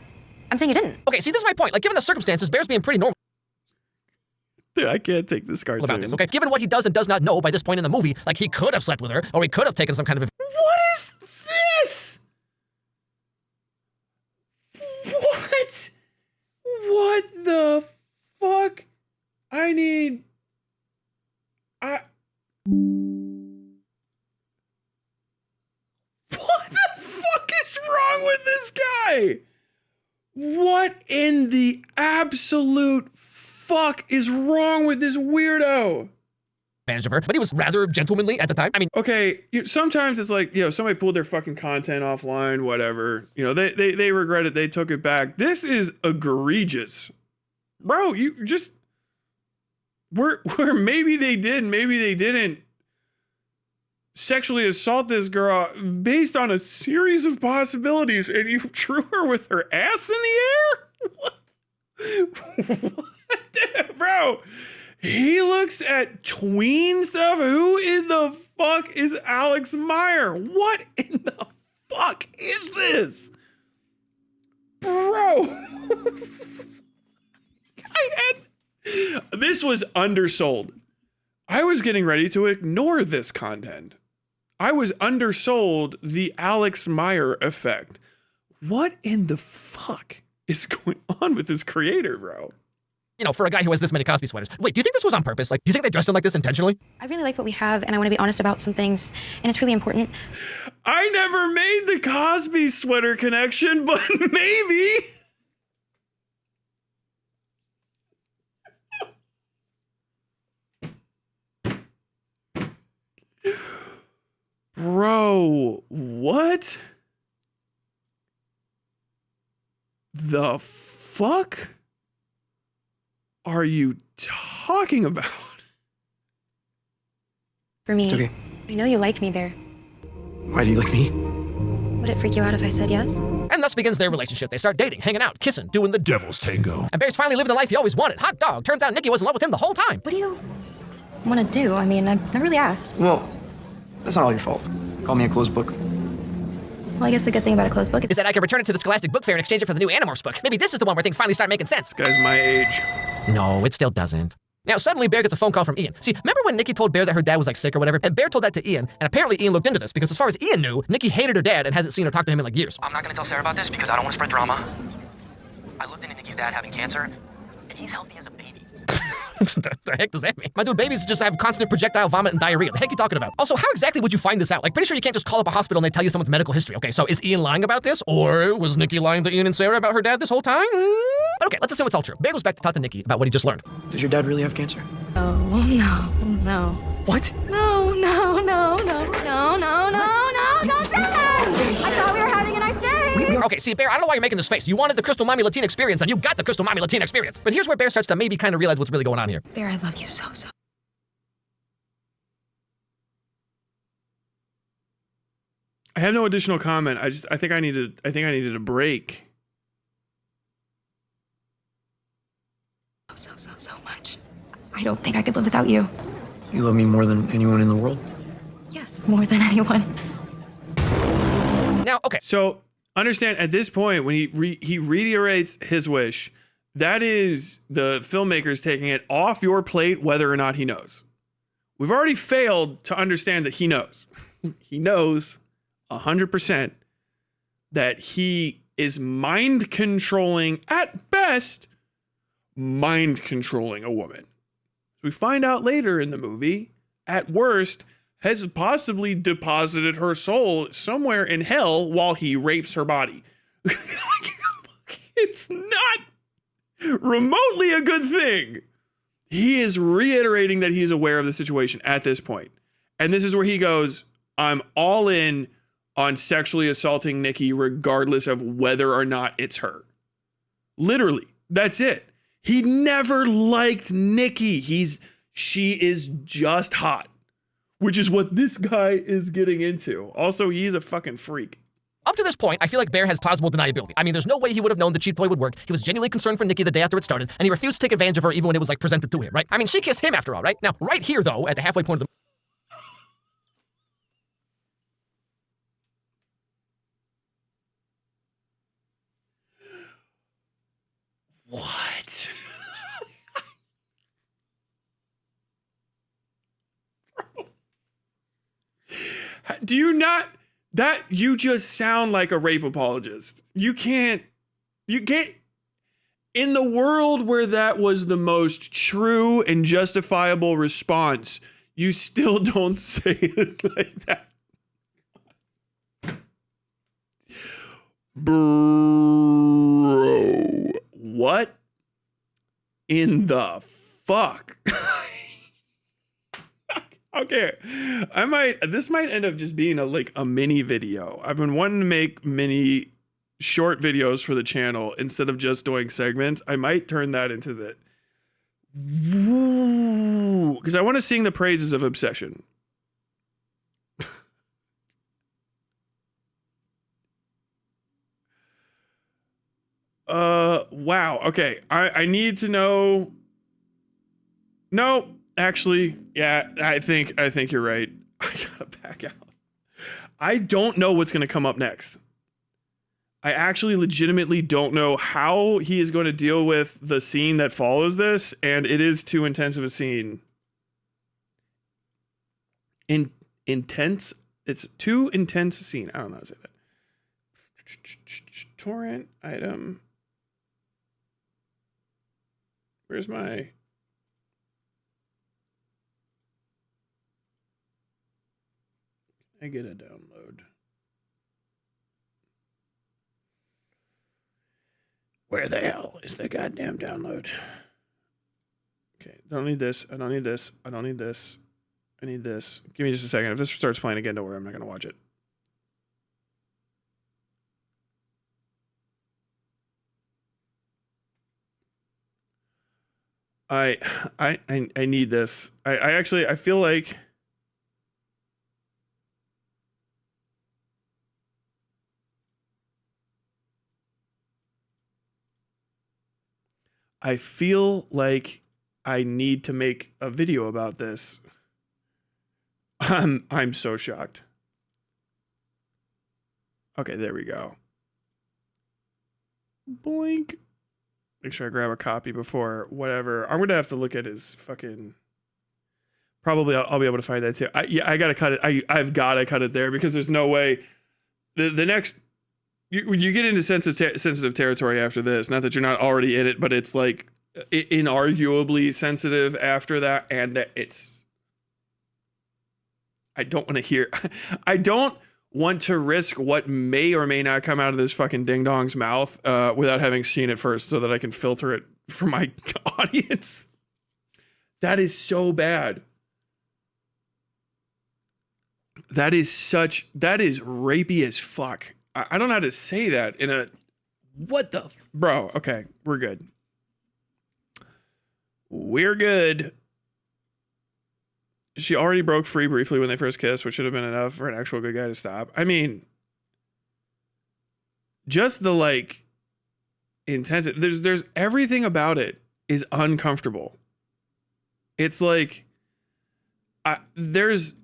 I'm saying you didn't. Okay, see, this is my point. Like, given the circumstances, Bear's being pretty normal. Dude, I can't take this cartoon. About this, okay? Given what he does and does not know by this point in the movie, like, he could have slept with her, or he could have taken some kind of... What is this? What the fuck? What the fuck is wrong with this guy? What in the absolute fuck is wrong with this weirdo? Advantage of her, but he was rather gentlemanly at the time. I mean, okay, sometimes it's like, somebody pulled their fucking content offline, whatever. They regret it, they took it back. This is egregious. Bro, you just where maybe they did, maybe they didn't sexually assault this girl based on a series of possibilities, and you drew her with her ass in the air? What? Bro, he looks at tween stuff. Who in the fuck is Alex Meyer? What in the fuck is this? Bro. This was undersold. I was getting ready to ignore this content. I was undersold the Alex Meyer effect. What in the fuck is going on with this creator, bro? You know, for a guy who has this many Cosby sweaters. Wait, do you think this was on purpose? Like, do you think they dressed him like this intentionally? I really like what we have, and I want to be honest about some things, and it's really important. I never made the Cosby sweater connection, but maybe. Bro, what the fuck are you talking about? For me, It's okay. I know you like me, Bear. Why do you like me? Would it freak you out if I said yes? And thus begins their relationship. They start dating, hanging out, kissing, doing the devil's tango. And Bear's finally living the life he always wanted. Hot dog. Turns out Nikki was in love with him the whole time. What do you want to do? I mean, I've never really asked. Well, that's not all your fault. Call me a closed book. Well, I guess the good thing about a closed book Is that I can return it to the Scholastic Book Fair and exchange it for the new Animorphs book. Maybe this is the one where things finally start making sense. This guy's my age. No, it still doesn't. Now, suddenly, Bear gets a phone call from Ian. See, remember when Nikki told Bear that her dad was, like, sick or whatever? And Bear told that to Ian, and apparently Ian looked into this, because as far as Ian knew, Nikki hated her dad and hasn't seen or talked to him in, like, years. I'm not gonna tell Sarah about this because I don't want to spread drama. I looked into Nikki's dad having cancer, and he's healthy as a baby. The heck does that mean? My dude, babies just have constant projectile vomit and diarrhea. The heck are you talking about? Also, how exactly would you find this out? Like, pretty sure you can't just call up a hospital and they tell you someone's medical history. Okay, so is Ian lying about this? Or was Nikki lying to Ian and Sarah about her dad this whole time? But okay, let's assume it's all true. Bear goes back to talk to Nikki about what he just learned. Does your dad really have cancer? Oh, no. What? No, don't do that! I thought we were having a nice day! Okay, see, Bear, I don't know why you're making this face. You wanted the Crystal Mommy Latina experience, and you got the Crystal Mommy Latina experience. But here's where Bear starts to maybe kind of realize what's really going on here. Bear, I love you so. I have no additional comment. I think I needed a break. So much. I don't think I could live without you. You love me more than anyone in the world? Yes, more than anyone. Now, okay. So understand at this point when he reiterates his wish, that is the filmmakers taking it off your plate whether or not he knows. We've already failed to understand that he knows. He knows 100% that he is mind controlling, at best, mind controlling a woman. We find out later in the movie, at worst, has possibly deposited her soul somewhere in hell while he rapes her body. It's not remotely a good thing. He is reiterating that he's aware of the situation at this point. And this is where he goes, I'm all in on sexually assaulting Nikki regardless of whether or not it's her. Literally, that's it. He never liked Nikki. She is just hot, which is what this guy is getting into. Also, he's a fucking freak. Up to this point, I feel like Bear has plausible deniability. I mean, there's no way he would have known the cheat toy would work. He was genuinely concerned for Nikki the day after it started, and he refused to take advantage of her even when it was, like, presented to him, right? I mean, she kissed him after all, right? Now, right here, though, at the halfway point of the... What? Do you not, that you just sound like a rape apologist. You can't, in the world where that was the most true and justifiable response, you still don't say it like that. Bro, what in the fuck? Okay, this might end up just being a mini video. I've been wanting to make mini short videos for the channel instead of just doing segments. I might turn that into the, because I want to sing the praises of Obsession. Wow. Okay, I need to know. No. Actually, yeah, I think you're right. I gotta back out. I don't know what's gonna come up next. I actually legitimately don't know how he is going to deal with the scene that follows this, and it is too intense of a scene. Intense It's too intense a scene. I don't know how to say that. Torrent item. Where's my... I get a download. Where the hell is the goddamn download? Okay, don't need this. I don't need this. I don't need this. I need this. Give me just a second. If this starts playing again, don't worry. I'm not going to watch it. I need this. I actually, I feel like... I feel like I need to make a video about this. I'm so shocked. Okay, there we go. Boink. Make sure I grab a copy before whatever. I'm gonna have to look at his fucking. Probably I'll be able to find that too. I gotta cut it. I've gotta cut it there because there's no way. The next. You get into sensitive territory after this. Not that you're not already in it, but it's like inarguably sensitive after that, and that it's. I don't want to hear. I don't want to risk what may or may not come out of this fucking ding dong's mouth without having seen it first, so that I can filter it for my audience. That is so bad. That is rapey as fuck. I don't know how to say that in a, what the, bro, okay, we're good. We're good. She already broke free briefly when they first kissed, which should have been enough for an actual good guy to stop. I mean, just the like intensity, there's everything about it is uncomfortable. It's like, there's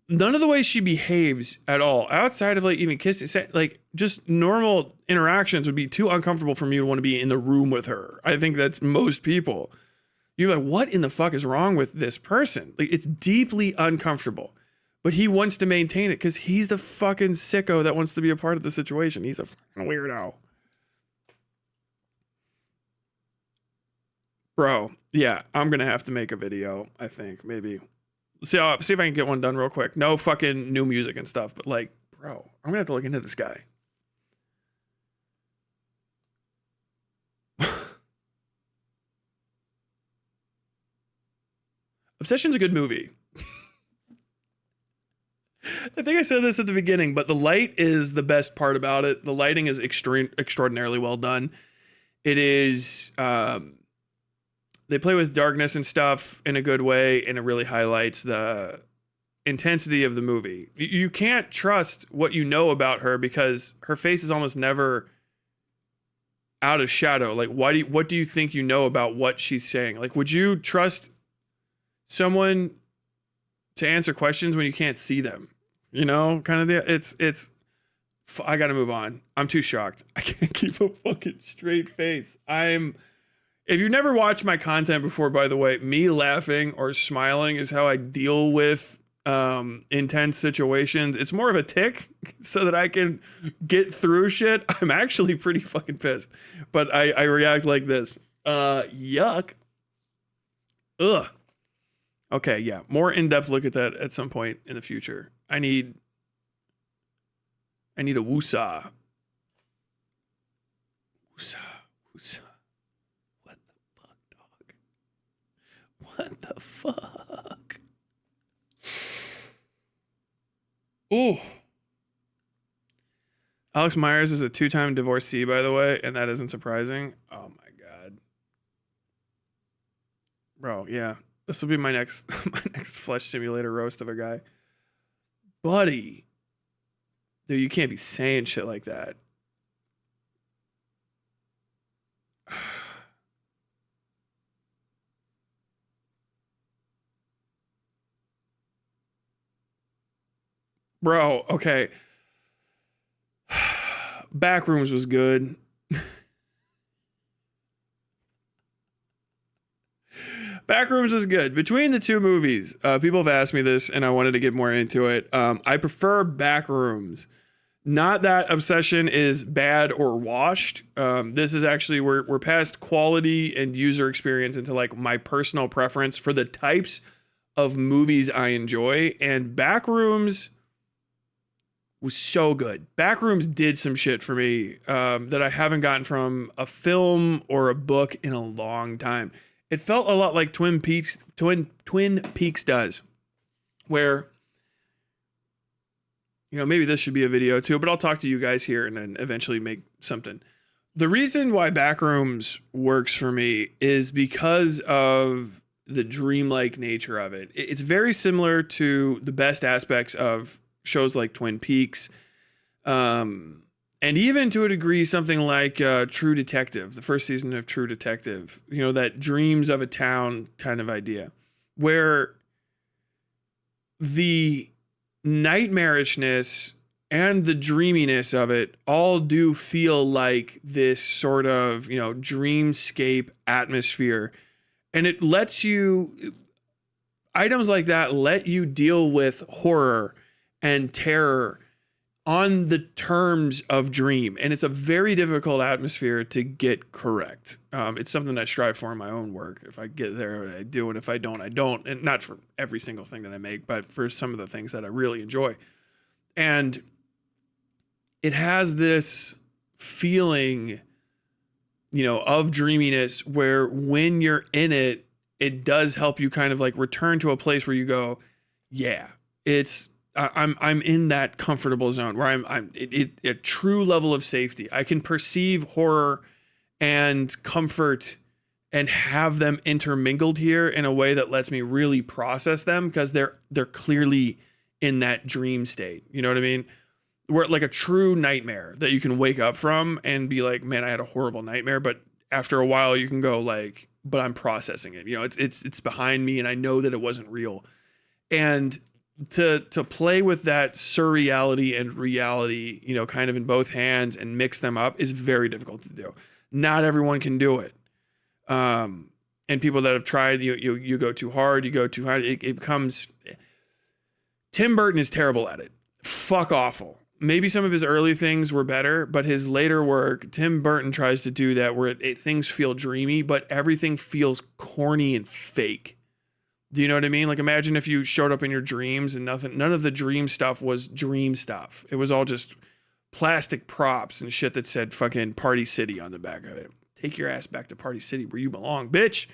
none of the way she behaves at all outside of like even kissing, like just normal interactions would be too uncomfortable for me to want to be in the room with her. I think that's most people. You're like, what in the fuck is wrong with this person? Like, it's deeply uncomfortable, but he wants to maintain it because he's the fucking sicko that wants to be a part of the situation. He's a fucking weirdo. Bro, yeah, I'm going to have to make a video, I think, maybe. See if I can get one done real quick. No fucking new music and stuff, but like, bro, I'm gonna have to look into this guy. Obsession's a good movie. I think I said this at the beginning, but the light is the best part about it. The lighting is extraordinarily well done. It is, they play with darkness and stuff in a good way, and it really highlights the intensity of the movie. You can't trust what you know about her because her face is almost never out of shadow. Like, what do you think you know about what she's saying? Like, would you trust someone to answer questions when you can't see them? You know, kind of I gotta move on. I'm too shocked. I can't keep a fucking straight face. If you've never watched my content before, by the way, me laughing or smiling is how I deal with intense situations. It's more of a tick so that I can get through shit. I'm actually pretty fucking pissed, but I react like this. Yuck. Ugh. Okay, yeah. More in-depth look at that at some point in the future. I need a woosah. Woosah. Woosah. What the fuck? Ooh. Alex Myers is a 2-time divorcee, by the way, and that isn't surprising. Oh my god. Bro, yeah. This will be my next Flesh Simulator roast of a guy. Buddy. Dude, you can't be saying shit like that. Bro, okay. Backrooms was good. Backrooms is good. Between the two movies, people have asked me this, and I wanted to get more into it. I prefer Backrooms. Not that Obsession is bad or washed. This is actually we're past quality and user experience into like my personal preference for the types of movies I enjoy, and Backrooms was so good. Backrooms did some shit for me that I haven't gotten from a film or a book in a long time. It felt a lot like Twin Peaks does, where, you know, maybe this should be a video too, but I'll talk to you guys here and then eventually make something. The reason why Backrooms works for me is because of the dreamlike nature of it. It's very similar to the best aspects of shows like Twin Peaks, and even to a degree something like True Detective, the first season of True Detective, you know, that dreams of a town kind of idea, where the nightmarishness and the dreaminess of it all do feel like this sort of, you know, dreamscape atmosphere. And it lets you, items like that let you deal with horror and terror on the terms of dream. And it's a very difficult atmosphere to get correct. It's something I strive for in my own work. If I get there, I do. And if I don't, I don't. And not for every single thing that I make, but for some of the things that I really enjoy. And it has this feeling, you know, of dreaminess where when you're in it, it does help you kind of like return to a place where you go, yeah, I'm in that comfortable zone where I'm a true level of safety. I can perceive horror and comfort and have them intermingled here in a way that lets me really process them, because they're clearly in that dream state. You know what I mean? Where like a true nightmare that you can wake up from and be like, man, I had a horrible nightmare. But after a while you can go like, but I'm processing it. You know, it's behind me and I know that it wasn't real. And to play with that surreality and reality, you know, kind of in both hands and mix them up is very difficult to do. Not everyone can do it. And people that have tried, you go too hard, you go too hard. It becomes, Tim Burton is terrible at it. Fuck awful. Maybe some of his early things were better, but his later work, Tim Burton tries to do that where things feel dreamy, but everything feels corny and fake. Do you know what I mean? Like imagine if you showed up in your dreams and none of the dream stuff was dream stuff. It was all just plastic props and shit that said fucking Party City on the back of it. Take your ass back to Party City where you belong, bitch.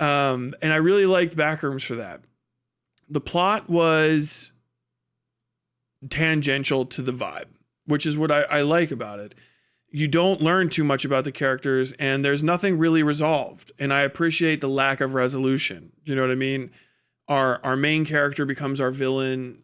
And I really liked Backrooms for that. The plot was tangential to the vibe, which is what I like about it. You don't learn too much about the characters and there's nothing really resolved. And I appreciate the lack of resolution. You know what I mean? Our main character becomes our villain.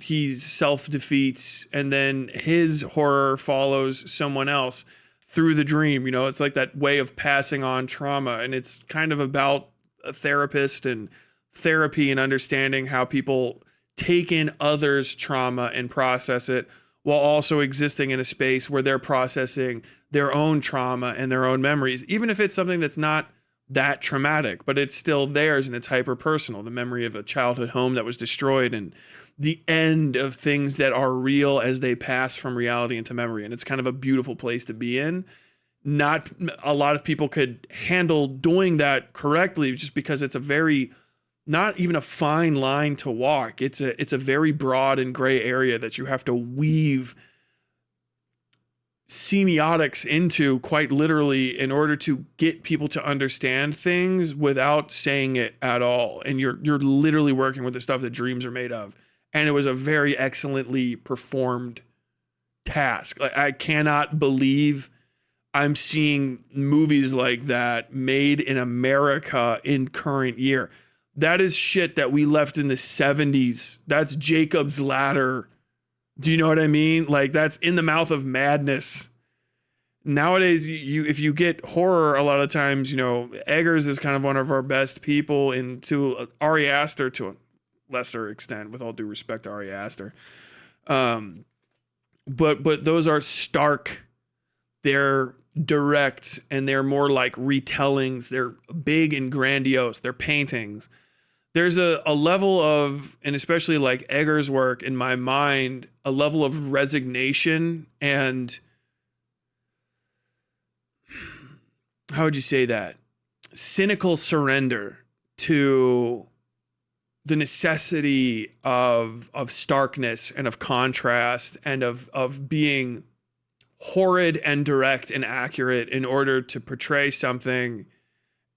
He self-defeats and then his horror follows someone else through the dream. You know, it's like that way of passing on trauma. And it's kind of about a therapist and therapy and understanding how people take in others' trauma and process it while also existing in a space where they're processing their own trauma and their own memories, even if it's something that's not that traumatic, but it's still theirs and it's hyper personal. The memory of a childhood home that was destroyed and the end of things that are real as they pass from reality into memory. And it's kind of a beautiful place to be in. Not a lot of people could handle doing that correctly just because it's a very, not even a fine line to walk. It's a very broad and gray area that you have to weave semiotics into quite literally in order to get people to understand things without saying it at all. And you're literally working with the stuff that dreams are made of. And it was a very excellently performed task. Like, I cannot believe I'm seeing movies like that made in America in current year. That is shit that we left in the 70s. That's Jacob's Ladder. Do you know what I mean? Like, that's In the Mouth of Madness. Nowadays, if you get horror, a lot of times, you know, Eggers is kind of one of our best people, and to Ari Aster to a lesser extent, with all due respect to Ari Aster. But those are stark. They're direct and they're more like retellings. They're big and grandiose. They're paintings. There's a level of, and especially like Eggers' work in my mind, a level of resignation and, how would you say that? Cynical surrender to the necessity of starkness and of contrast and of being horrid and direct and accurate in order to portray something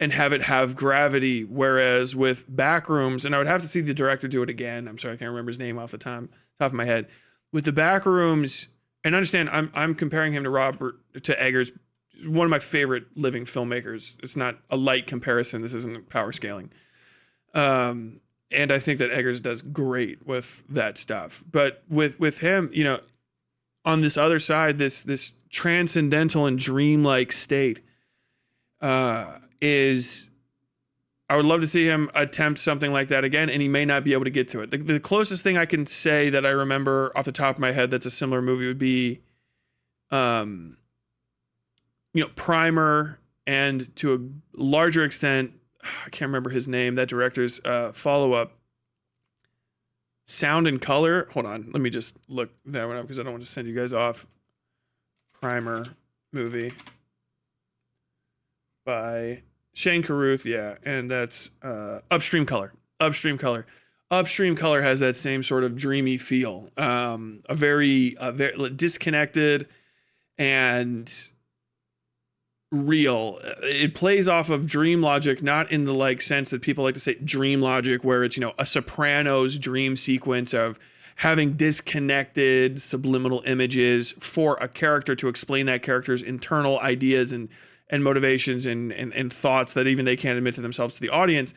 and have it have gravity. Whereas with Backrooms, and I would have to see the director do it again. I'm sorry, I can't remember his name off the top of my head. With the Backrooms, and understand, I'm comparing him to Eggers, one of my favorite living filmmakers. It's not a light comparison. This isn't power scaling. And I think that Eggers does great with that stuff. But with him, you know, on this other side, this transcendental and dreamlike state is, I would love to see him attempt something like that again, and he may not be able to get to it. The closest thing I can say that I remember off the top of my head that's a similar movie would be, Primer, and to a larger extent, I can't remember his name, that director's follow-up, Sound and Color. Hold on, let me just look that one up because I don't want to send you guys off. Primer movie by Shane Carruth, yeah, and that's Upstream Color. Upstream Color has that same sort of dreamy feel, a very disconnected and real. It plays off of dream logic, not in the like sense that people like to say dream logic, where it's, you know, a Sopranos dream sequence of having disconnected subliminal images for a character to explain that character's internal ideas and motivations and thoughts that even they can't admit to themselves to the audience.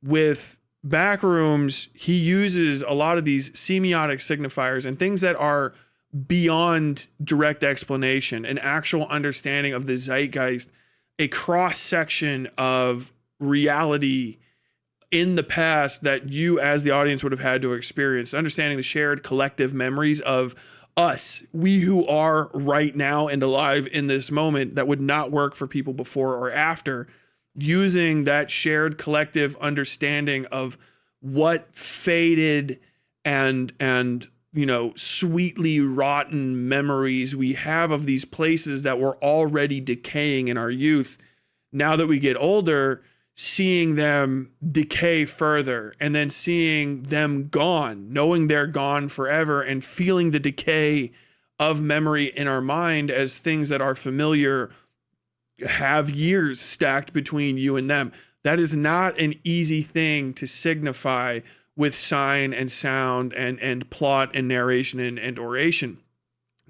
With Backrooms, he uses a lot of these semiotic signifiers and things that are beyond direct explanation, an actual understanding of the zeitgeist, a cross section of reality in the past that you as the audience would have had to experience, understanding the shared collective memories of us, we who are right now and alive in this moment, that would not work for people before or after, using that shared collective understanding of what faded and you know, sweetly rotten memories we have of these places that were already decaying in our youth. Now that we get older, seeing them decay further and then seeing them gone, knowing they're gone forever, and feeling the decay of memory in our mind as things that are familiar have years stacked between you and them. That is not an easy thing to signify with sign and sound and plot and narration and oration.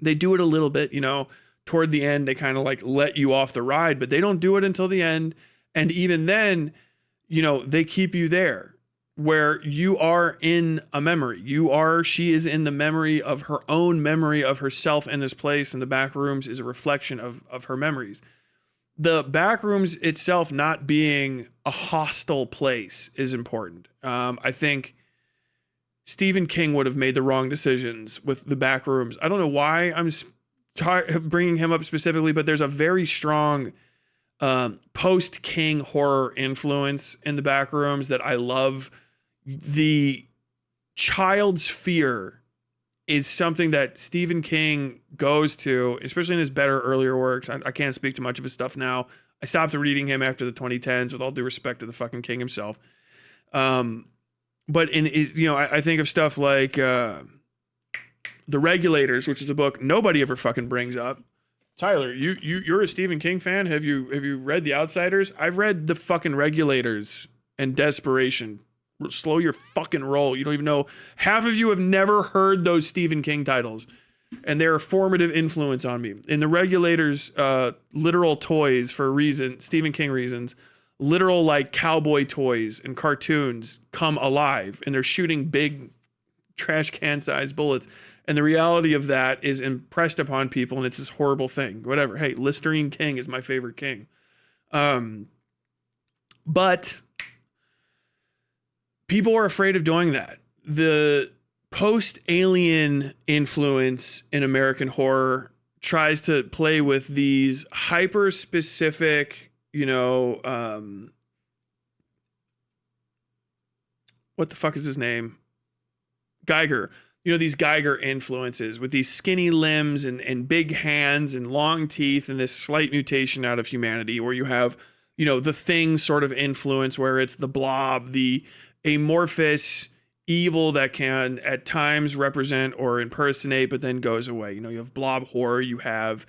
They do it a little bit, you know, toward the end, they kind of like let you off the ride, but they don't do it until the end. And even then, you know, they keep you there where you are in a memory. She is in the memory of her own memory of herself in this place, and the Backrooms is a reflection of her memories. The Backrooms itself not being a hostile place is important. I think Stephen King would have made the wrong decisions with the Backrooms. I don't know why I'm bringing him up specifically, but there's a very strong post-King horror influence in the Backrooms that I love. The child's fear is something that Stephen King goes to, especially in his better earlier works. I can't speak to much of his stuff now. I stopped reading him after the 2010s, with all due respect to the fucking King himself. But I think of stuff like The Regulators, which is a book nobody ever fucking brings up. Tyler, you're a Stephen King fan? Have you read The Outsiders? I've read The fucking Regulators and Desperation. Slow your fucking roll. You don't even know. Half of you have never heard those Stephen King titles, and they're a formative influence on me. In The Regulators, literal toys for Stephen King reasons, literal like cowboy toys and cartoons come alive, and they're shooting big trash can sized bullets. And the reality of that is impressed upon people, and it's this horrible thing. Whatever. Hey, Listerine King is my favorite King. But people are afraid of doing that. The post-Alien influence in American horror tries to play with these hyper specific, what the fuck is his name? Geiger. These Geiger influences with these skinny limbs and big hands and long teeth and this slight mutation out of humanity, where you have, the Thing sort of influence, where it's the blob, the amorphous evil that can at times represent or impersonate, but then goes away. You have blob horror, you have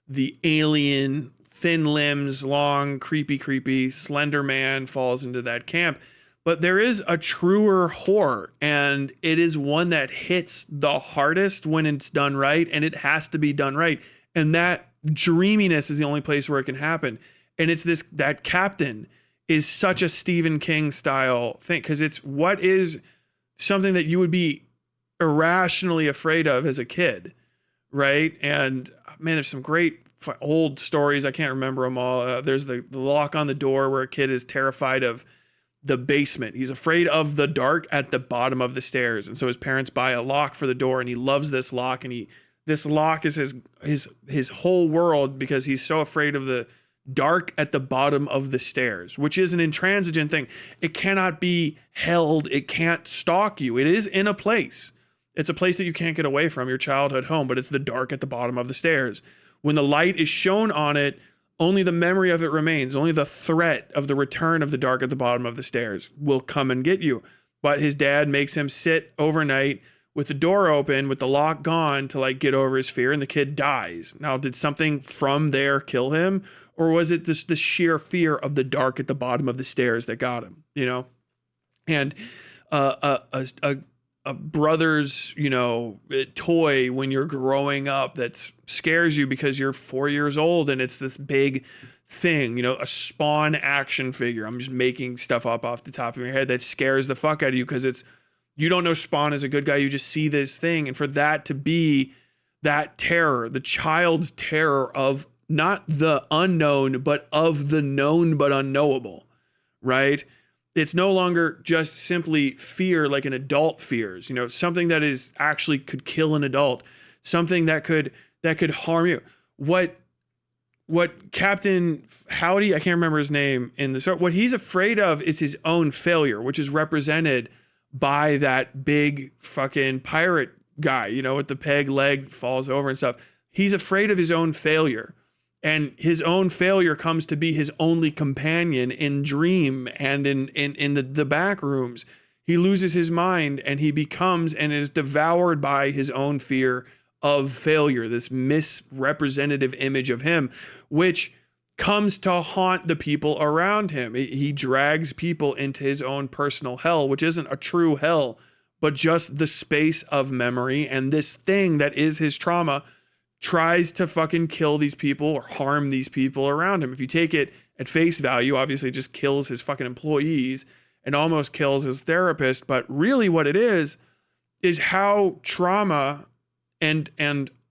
the alien, thin limbs, long, creepy, Slender Man falls into that camp. But there is a truer horror, and it is one that hits the hardest when it's done right, and it has to be done right. And that dreaminess is the only place where it can happen. And it's that Captain is such a Stephen King style thing, because it's what is something that you would be irrationally afraid of as a kid, right? And man, there's some great old stories. I can't remember them all. There's the lock on the door, where a kid is terrified of the basement. He's afraid of the dark at the bottom of the stairs. And so his parents buy a lock for the door, and he loves this lock. And this lock is his whole world, because he's so afraid of the dark at the bottom of the stairs, which is an intransigent thing. It cannot be held. It can't stalk you. It is in a place. It's a place that you can't get away from, your childhood home, but it's the dark at the bottom of the stairs. When the light is shown on it, only the memory of it remains. Only the threat of the return of the dark at the bottom of the stairs will come and get you. But his dad makes him sit overnight with the door open, with the lock gone, to get over his fear, and the kid dies. Now, did something from there kill him? Or was it the sheer fear of the dark at the bottom of the stairs that got him, And a brother's, toy when you're growing up that scares you because you're 4 years old, and it's this big thing, a Spawn action figure. I'm just making stuff up off the top of your head that scares the fuck out of you, because you don't know Spawn is a good guy. You just see this thing. And for that to be that terror, the child's terror of not the unknown, but of the known but unknowable, right? It's no longer just simply fear like an adult fears, something that is actually could kill an adult, something that could harm you. What Captain Howdy, I can't remember his name in the start, what he's afraid of is his own failure, which is represented by that big fucking pirate guy, with the peg leg falls over and stuff. He's afraid of his own failure. And his own failure comes to be his only companion in dream and in the back rooms. He loses his mind, and he becomes and is devoured by his own fear of failure, this misrepresentative image of him, which comes to haunt the people around him. He drags people into his own personal hell, which isn't a true hell, but just the space of memory. And this thing that is his trauma tries to fucking kill these people or harm these people around him. If you take it at face value, obviously it just kills his fucking employees and almost kills his therapist. But really what it is how trauma and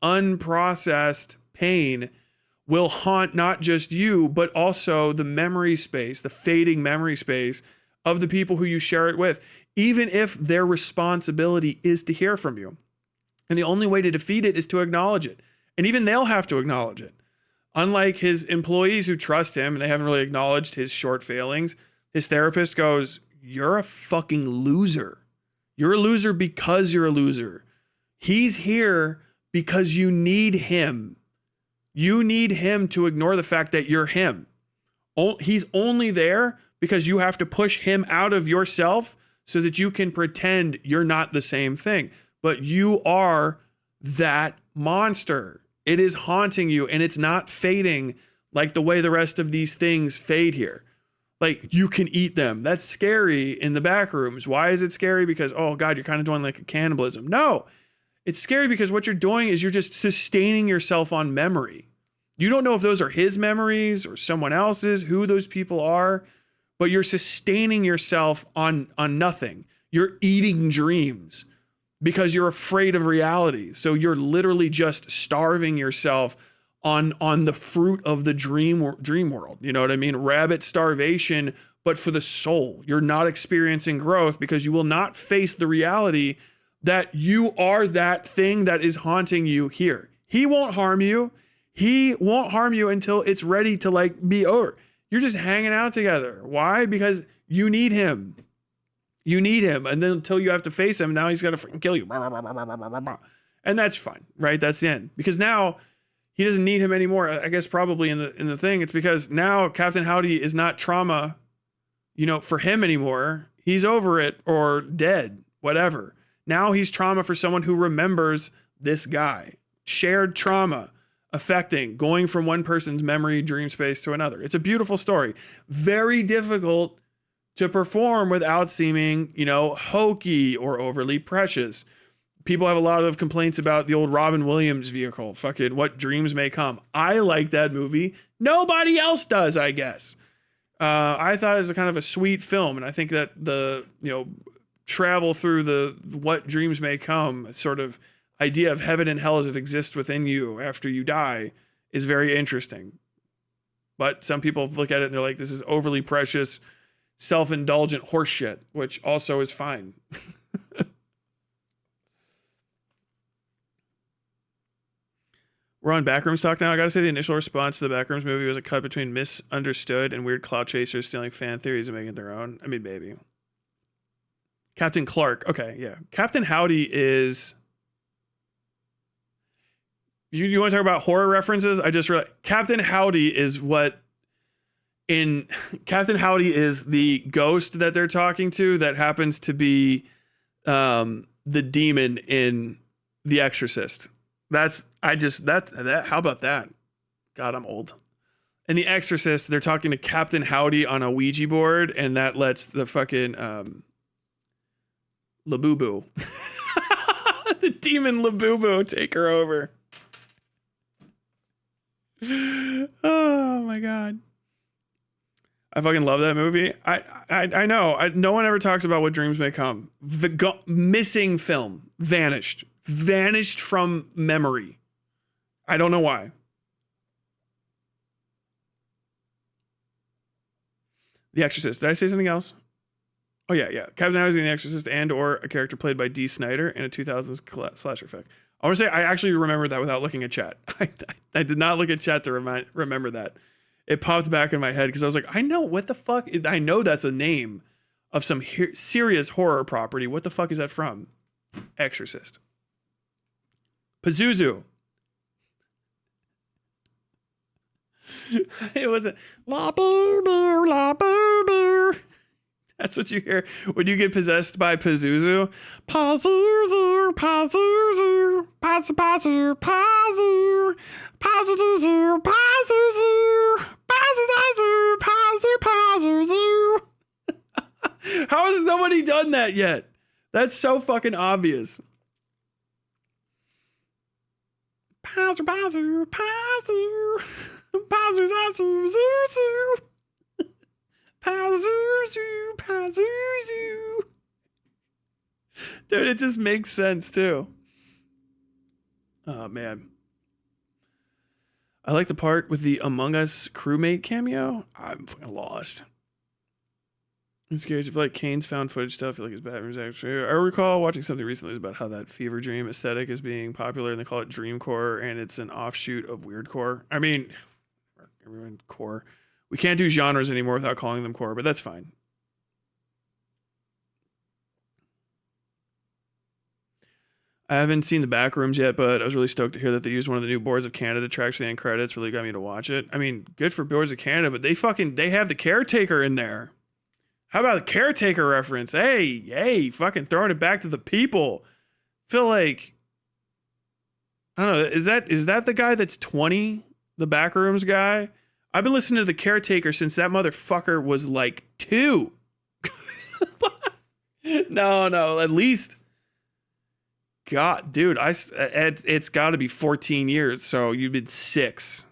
unprocessed pain will haunt not just you, but also the memory space, the fading memory space of the people who you share it with, even if their responsibility is to hear from you. And the only way to defeat it is to acknowledge it. And even they'll have to acknowledge it. Unlike his employees who trust him and they haven't really acknowledged his short failings, his therapist goes, "You're a fucking loser. You're a loser because you're a loser. He's here because you need him. You need him to ignore the fact that you're him. He's only there because you have to push him out of yourself so that you can pretend you're not the same thing. But you are that monster. It is haunting you, and it's not fading like the way the rest of these things fade here. Like, you can eat them. That's scary in the back rooms. Why is it scary? Because, oh God, you're kind of doing like a cannibalism. No, it's scary because what you're doing is you're just sustaining yourself on memory. You don't know if those are his memories or someone else's, who those people are, but you're sustaining yourself on nothing. You're eating dreams because you're afraid of reality. So you're literally just starving yourself on the fruit of the dream world. You know what I mean? Rabbit starvation, but for the soul. You're not experiencing growth because you will not face the reality that you are that thing that is haunting you here. He won't harm you. He won't harm you until it's ready to like be over. You're just hanging out together. Why? Because you need him. You need him. And then until you have to face him, now he's got to freaking kill you. And that's fine, right? That's the end. Because now he doesn't need him anymore. I guess probably in the thing, it's because now Captain Howdy is not trauma, you know, for him anymore. He's over it or dead, whatever. Now he's trauma for someone who remembers this guy. Shared trauma affecting, going from one person's memory dream space to another. It's a beautiful story. Very difficult to perform without seeming, you know, hokey or overly precious. People have a lot of complaints about the old Robin Williams vehicle, fucking What Dreams May Come. I like that movie. Nobody else does, I guess. I thought it was a kind of a sweet film, and I think that the, you know, travel through the What Dreams May Come sort of idea of heaven and hell as it exists within you after you die is very interesting. But some people look at it and they're like, this is overly precious, self-indulgent horseshit, which also is fine. We're on Backrooms talk now. I gotta say the initial response to the Backrooms movie was a cut between misunderstood and weird clout chasers stealing fan theories and making it their own. I mean, maybe. Captain Clark. Okay, yeah. Captain Howdy is... You want to talk about horror references? I just realized Captain Howdy is what in Captain Howdy is the ghost that they're talking to that happens to be the demon in The Exorcist. How about that? God, I'm old. In The Exorcist, they're talking to Captain Howdy on a Ouija board, and that lets the fucking Labubu, the demon Labubu, take her over. Oh my God. I fucking love that movie. I know. No one ever talks about What Dreams May Come. Missing film. Vanished from memory. I don't know why. The Exorcist. Did I say something else? Oh yeah. Captain Howdy's in The Exorcist and or a character played by Dee Snider in a 2000s slasher flick. I want to say I actually remember that without looking at chat. I did not look at chat to remember that. It popped back in my head because I was like, I know what the fuck. I know that's a name of some serious horror property. What the fuck is that from? Exorcist. Pazuzu. It wasn't la boo boo la boo boo. That's what you hear when you get possessed by Pazuzu. Pazuzu, Pazuzu, Pazuzu, Pazuzu, Pazuzu, Pazuzu, Pazuzu, Pazuzu. How has nobody done that yet? That's so fucking obvious. Pazu, Pazu, Pazu, Pazu, Pazu, Pazuzu, Pazuzu. Dude, it just makes sense too. Oh man. I like the part with the Among Us crewmate cameo. I'm fucking lost. I'm scared. I feel like Kane's found footage stuff. I feel like his Batman's actually. I recall watching something recently about how that fever dream aesthetic is being popular and they call it dreamcore and it's an offshoot of weirdcore. I mean, everyone core. We can't do genres anymore without calling them core, but that's fine. I haven't seen the Backrooms yet, but I was really stoked to hear that they used one of the new Boards of Canada tracks for the end credits. Really got me to watch it. I mean, good for Boards of Canada, but they have the Caretaker in there. How about the Caretaker reference? Hey, fucking throwing it back to the people. Feel like, I don't know, is that the guy that's 20? The Backrooms guy? I've been listening to the Caretaker since that motherfucker was like 2. No, at least. God, dude, it's got to be 14 years, so you've been 6.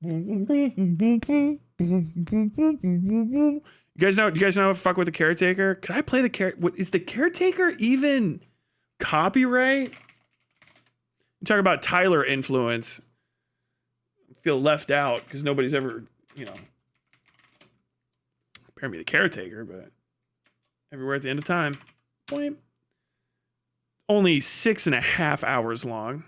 You guys know how to fuck with the Caretaker? Can I play the Caretaker? Is the Caretaker even copyright? You talk about Tyler influence. Feel left out because nobody's ever, compared me to the Caretaker, but everywhere at the end of time. Boing. Only 6.5 hours long.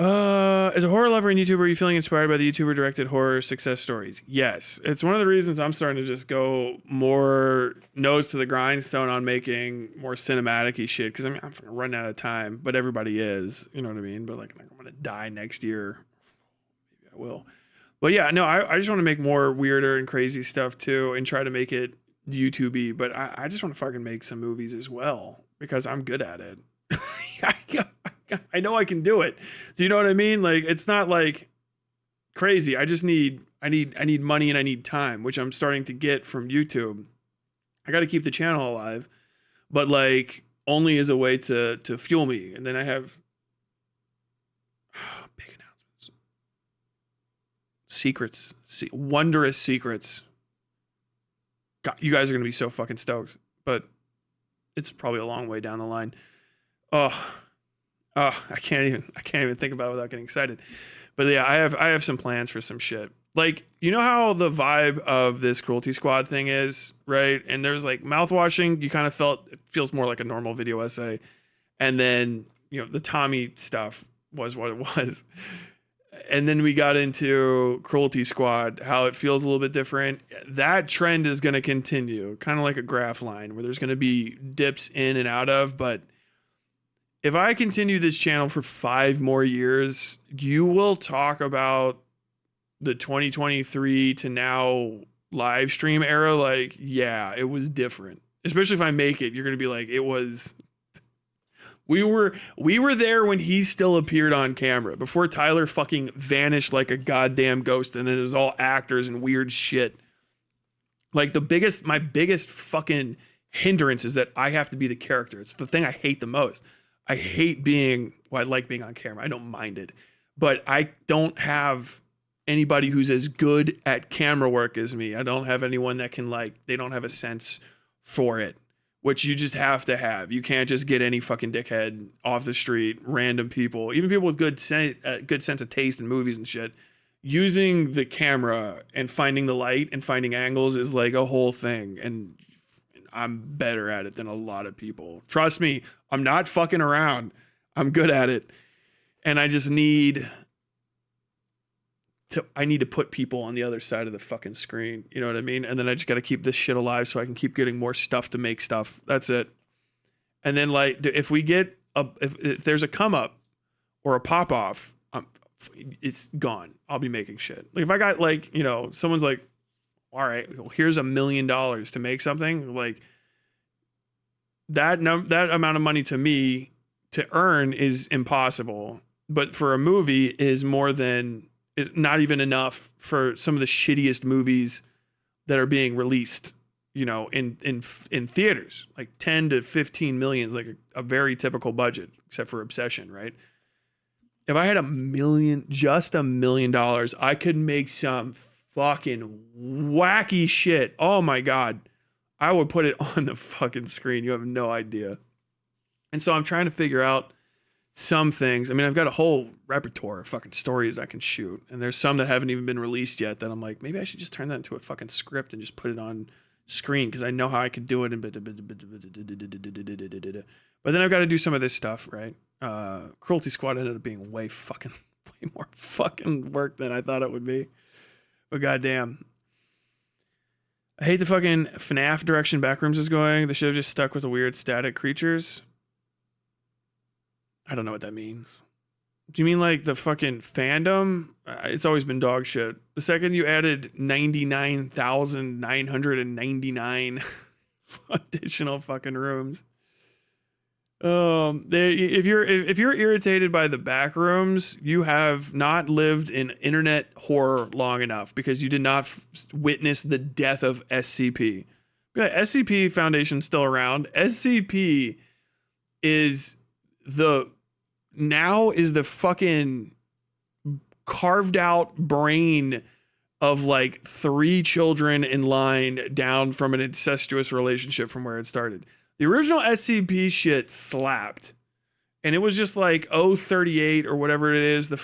As a horror lover and YouTuber, are you feeling inspired by the YouTuber directed horror success stories? Yes. It's one of the reasons I'm starting to just go more nose to the grindstone on making more cinematic-y shit. Because I mean, I'm fucking running out of time, but everybody is. You know what I mean? But like, I'm gonna die next year. Maybe I will. But yeah, no, I just want to make more weirder and crazy stuff too, and try to make it YouTube-y. But I just want to fucking make some movies as well because I'm good at it. I know I can do it. Do you know what I mean? Like, it's not like crazy. I need money and I need time, which I'm starting to get from YouTube. I got to keep the channel alive, but like only as a way to fuel me. And then I have big announcements, secrets, wondrous secrets. God, you guys are going to be so fucking stoked, but it's probably a long way down the line. Oh, I can't even think about it without getting excited. But yeah, I have some plans for some shit. Like, you know how the vibe of this Cruelty Squad thing is, right? And there's like mouthwashing, you kind of felt it feels more like a normal video essay. And then, you know, the Tommy stuff was what it was. And then we got into Cruelty Squad, how it feels a little bit different. That trend is going to continue, kind of like a graph line where there's going to be dips in and out of, but if I continue this channel for 5 more years, you will talk about the 2023 to now live stream era. Like, yeah, it was different. Especially if I make it, you're going to be like, it was, we were there when he still appeared on camera before Tyler fucking vanished like a goddamn ghost. And it was all actors and weird shit. Like my biggest fucking hindrance is that I have to be the character. It's the thing I hate the most. I hate I like being on camera. I don't mind it, but I don't have anybody who's as good at camera work as me. I don't have anyone that can they don't have a sense for it, which you just have to have. You can't just get any fucking dickhead off the street, random people, even people with good sense of taste in movies and shit. Using the camera and finding the light and finding angles is like a whole thing. And I'm better at it than a lot of people. Trust me, I'm not fucking around. I'm good at it. And I just need to put people on the other side of the fucking screen. You know what I mean? And then I just got to keep this shit alive so I can keep getting more stuff to make stuff. That's it. And then like, if we get if there's a come up or a pop off, it's gone. I'll be making shit. Like if I got like, you know, someone's like, all right, well, here's $1 million to make something, like that amount of money to me to earn is impossible. But for a movie is not even enough for some of the shittiest movies that are being released, you know, in theaters. Like 10 to 15 million is like a very typical budget, except for Obsession, right? If I had just $1 million, I could make some fucking wacky shit. Oh my God. I would put it on the fucking screen. You have no idea. And so I'm trying to figure out some things. I mean, I've got a whole repertoire of fucking stories I can shoot. And there's some that haven't even been released yet that I'm like, maybe I should just turn that into a fucking script and just put it on screen because I know how I can do it. But then I've got to do some of this stuff, right? Cruelty Squad ended up being way more fucking work than I thought it would be. But goddamn, I hate the fucking FNAF direction Backrooms is going. They should have just stuck with the weird static creatures. I don't know what that means. Do you mean like the fucking fandom? It's always been dog shit. The second you added 99,999 additional fucking rooms. If you're irritated by the back rooms, you have not lived in internet horror long enough because you did not witness the death of SCP. SCP Foundation's still around. SCP is the fucking carved out brain of like 3 children in line down from an incestuous relationship from where it started. The original SCP shit slapped. And it was just like 038 or whatever it is, the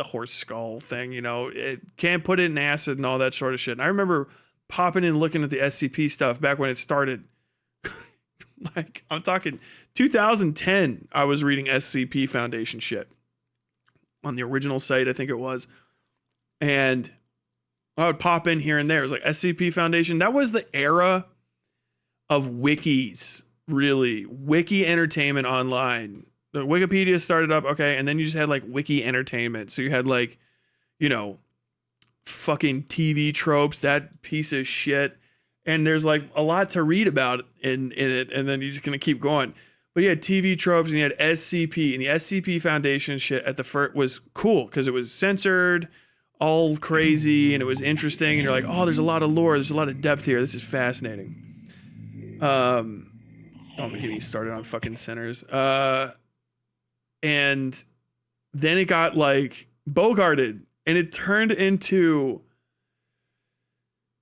horse skull thing, you know, it can't put it in acid and all that sort of shit. And I remember popping in looking at the SCP stuff back when it started. Like, I'm talking 2010, I was reading SCP Foundation shit. on the original site, I think it was. And I would pop in here and there. It was like SCP Foundation. That was the era of wikis, really. Wiki entertainment online. The Wikipedia started up, okay, and then you just had like wiki entertainment. So you had like, you know, fucking TV tropes, that piece of shit. And there's like a lot to read about in it, and then you're just gonna keep going. But you had TV tropes and you had SCP, and the SCP Foundation shit at the first was cool because it was censored, all crazy, and it was interesting. And you're like, oh, there's a lot of lore, there's a lot of depth here. This is fascinating. Don't get me started on fucking sinners. And then it got like bogarted, and it turned into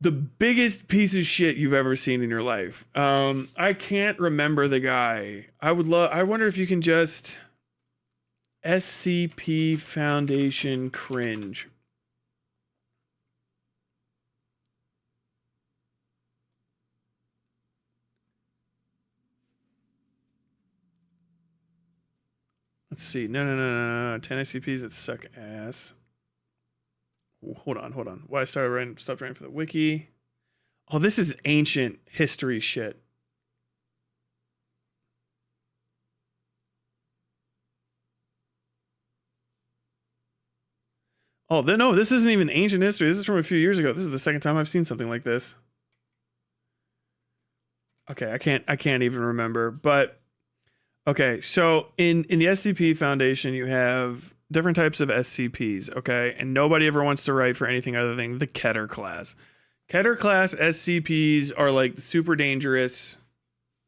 the biggest piece of shit you've ever seen in your life. I can't remember the guy. I wonder if you can just SCP Foundation cringe. Let's see. No. 10 SCPs that suck ass. Hold on. Why I stopped writing for the wiki. Oh, this is ancient history shit. Oh, no, this isn't even ancient history. This is from a few years ago. This is the second time I've seen something like this. Okay, I can't even remember. But okay, so in the SCP Foundation, you have different types of SCPs, okay? And nobody ever wants to write for anything other than the Keter class. Keter class SCPs are like the super dangerous,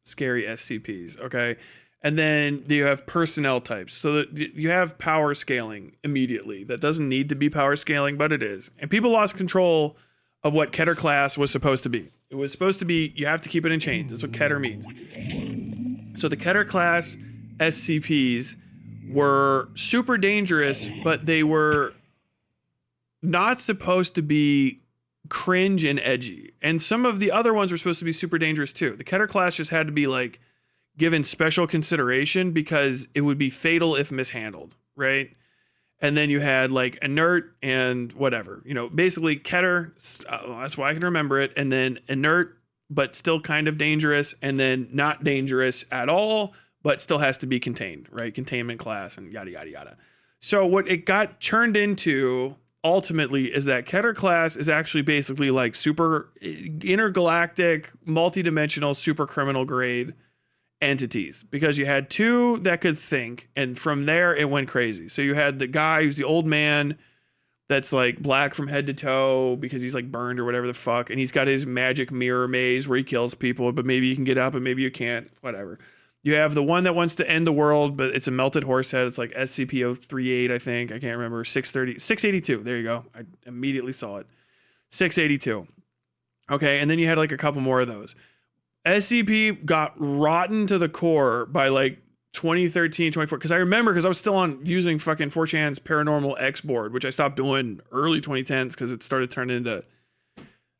scary SCPs, okay? And then you have personnel types. So that you have power scaling immediately. That doesn't need to be power scaling, but it is. And people lost control of what Keter class was supposed to be. It was supposed to be, you have to keep it in chains. That's what Keter means. So the Keter class SCPs were super dangerous, but they were not supposed to be cringe and edgy. And some of the other ones were supposed to be super dangerous too. The Keter class just had to be like given special consideration because it would be fatal if mishandled, right? And then you had like inert and whatever, you know, basically Keter, that's why I can remember it. And then inert, but still kind of dangerous, and then not dangerous at all, but still has to be contained, right? Containment class and yada, yada, yada. So what it got churned into ultimately is that Keter class is actually basically like super intergalactic, multidimensional, super criminal grade entities, because you had two that could think, and from there it went crazy. So you had the guy who's the old man that's like black from head to toe because he's like burned or whatever the fuck, and he's got his magic mirror maze where he kills people, but maybe you can get out, but maybe you can't, whatever. You have the one that wants to end the world, but it's a melted horse head. It's like SCP-038, I think. I can't remember. 682. There you go. I immediately saw it. 682. Okay, and then you had like a couple more of those. SCP got rotten to the core by like 2013, 2014. Because I remember, because I was still on using fucking 4chan's Paranormal X board, which I stopped doing early 2010s because it started turning into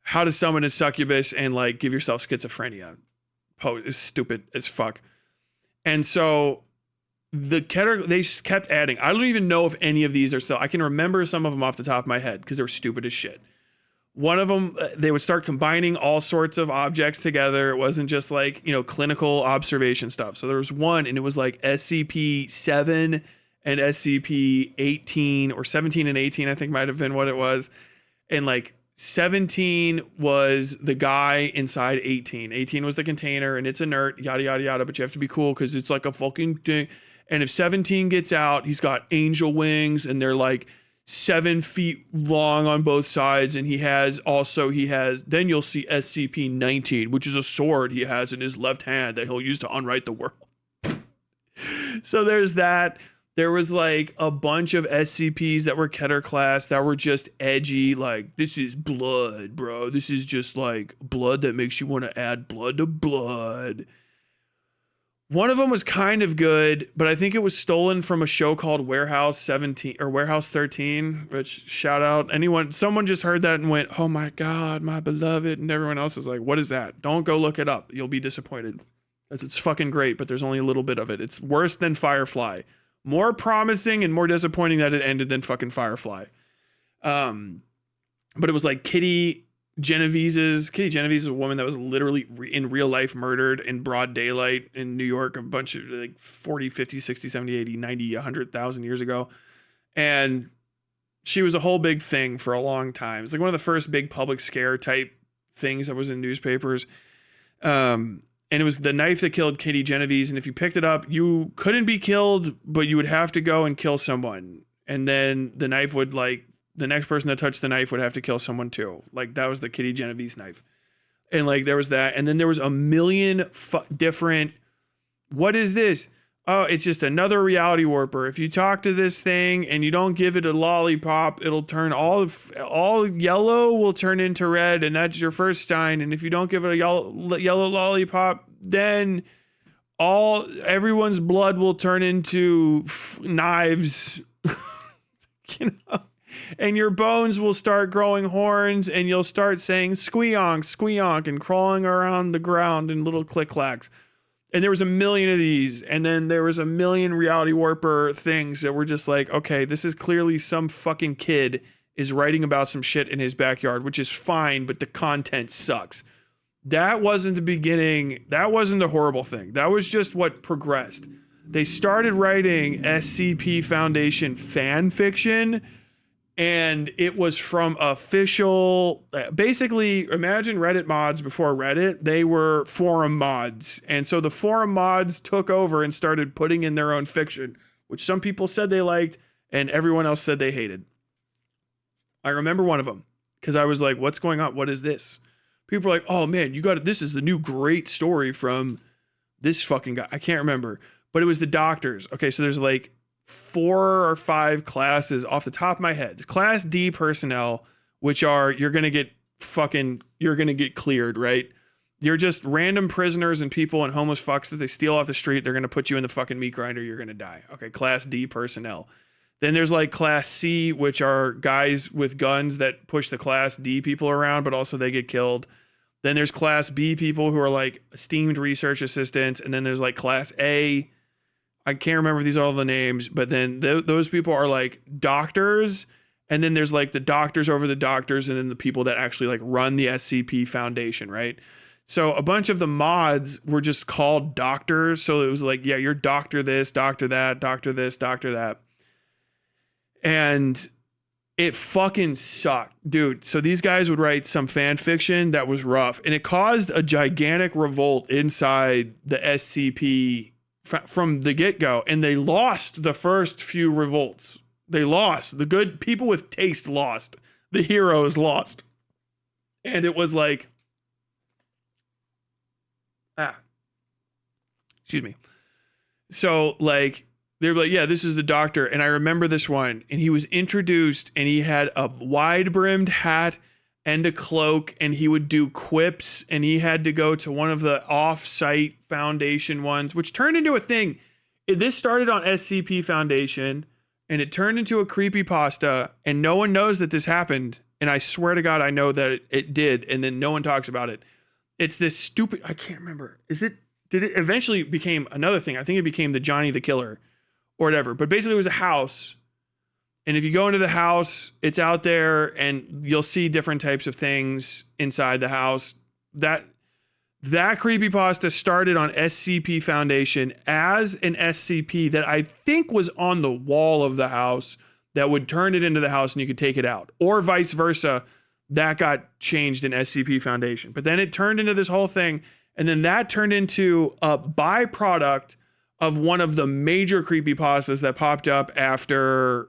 how to summon a succubus and like give yourself schizophrenia. It's stupid as fuck. And so the Keter, they kept adding. I don't even know if any of these are still. I can remember some of them off the top of my head because they were stupid as shit. One of them, they would start combining all sorts of objects together. It wasn't just like, you know, clinical observation stuff. So there was one, and it was like SCP-7 and SCP-18, or 17 and 18, I think might have been what it was. And like 17 was the guy inside 18. 18 was the container, and it's inert, yada, yada, yada. But you have to be cool because it's like a fucking thing. And if 17 gets out, he's got angel wings, and they're like 7 feet long on both sides. And he has, then you'll see SCP-19, which is a sword he has in his left hand that he'll use to unwrite the world. So there's that. There was like a bunch of SCPs that were Keter class that were just edgy. Like, this is blood, bro. This is just like blood that makes you want to add blood to blood. One of them was kind of good, but I think it was stolen from a show called Warehouse 17 or Warehouse 13, which, shout out someone just heard that and went, oh my God, my beloved. And everyone else is like, what is that? Don't go look it up. You'll be disappointed because it's fucking great, but there's only a little bit of it. It's worse than Firefly. More promising and more disappointing that it ended than fucking Firefly. But it was like Kitty Genovese is a woman that was literally in real life murdered in broad daylight in New York a bunch of like 40, 50, 60, 70, 80, 90, 100,000 years ago. And she was a whole big thing for a long time. It's like one of the first big public scare type things that was in newspapers. And it was the knife that killed Kitty Genovese. And if you picked it up, you couldn't be killed, but you would have to go and kill someone. And then the knife would like, the next person that touched the knife would have to kill someone too. Like that was the Kitty Genovese knife. And like there was that. And then there was a million different, what is this? Oh, it's just another reality warper. If you talk to this thing and you don't give it a lollipop, it'll turn all yellow will turn into red, and that's your first sign. And if you don't give it a yellow lollipop, then everyone's blood will turn into knives. You know? And your bones will start growing horns, and you'll start saying squeonk, squeonk, and crawling around the ground in little click-clacks. And there was a million of these, and then there was a million reality warper things that were just like, okay, this is clearly some fucking kid is writing about some shit in his backyard, which is fine, but the content sucks. That wasn't the beginning. That wasn't the horrible thing. That was just what progressed. They started writing SCP Foundation fan fiction, and it was from official, basically imagine Reddit mods before Reddit. They were forum mods. And so the forum mods took over and started putting in their own fiction, which some people said they liked and everyone else said they hated. I remember one of them because I was like, what's going on? What is this? People were like, oh man, this is the new great story from this fucking guy. I can't remember, but it was the doctors. Okay. So there's like 4 or 5 classes off the top of my head. Class D personnel, which are, you're going to get cleared, right? You're just random prisoners and people and homeless fucks that they steal off the street. They're going to put you in the fucking meat grinder. You're going to die. Okay. Class D personnel. Then there's like class C, which are guys with guns that push the class D people around, but also they get killed. Then there's class B people who are like esteemed research assistants. And then there's like class A, I can't remember these are all the names, but then those people are like doctors. And then there's like the doctors over the doctors, and then the people that actually like run the SCP Foundation, right? So a bunch of the mods were just called doctors. So it was like, yeah, you're doctor this, doctor that, doctor this, doctor that. And it fucking sucked, dude. So these guys would write some fan fiction that was rough, and it caused a gigantic revolt inside the SCP from the get-go, and they lost the first few revolts. They lost. The good people with taste lost. The heroes lost. And it was like, excuse me. So like, they were like, yeah, this is the doctor. And I remember this one, and he was introduced, and he had a wide-brimmed hat and a cloak, and he would do quips, and he had to go to one of the off-site Foundation ones, which turned into a thing. This started on SCP Foundation, and it turned into a creepypasta, and no one knows that this happened, and I swear to God I know that it did, and then no one talks about it. It's this stupid, I can't remember. Did it eventually became another thing? I think it became the Johnny the Killer or whatever, but basically it was a house. And if you go into the house, it's out there, and you'll see different types of things inside the house. That creepypasta started on SCP Foundation as an SCP that I think was on the wall of the house that would turn it into the house and you could take it out. Or vice versa, that got changed in SCP Foundation. But then it turned into this whole thing, and then that turned into a byproduct of one of the major creepypastas that popped up after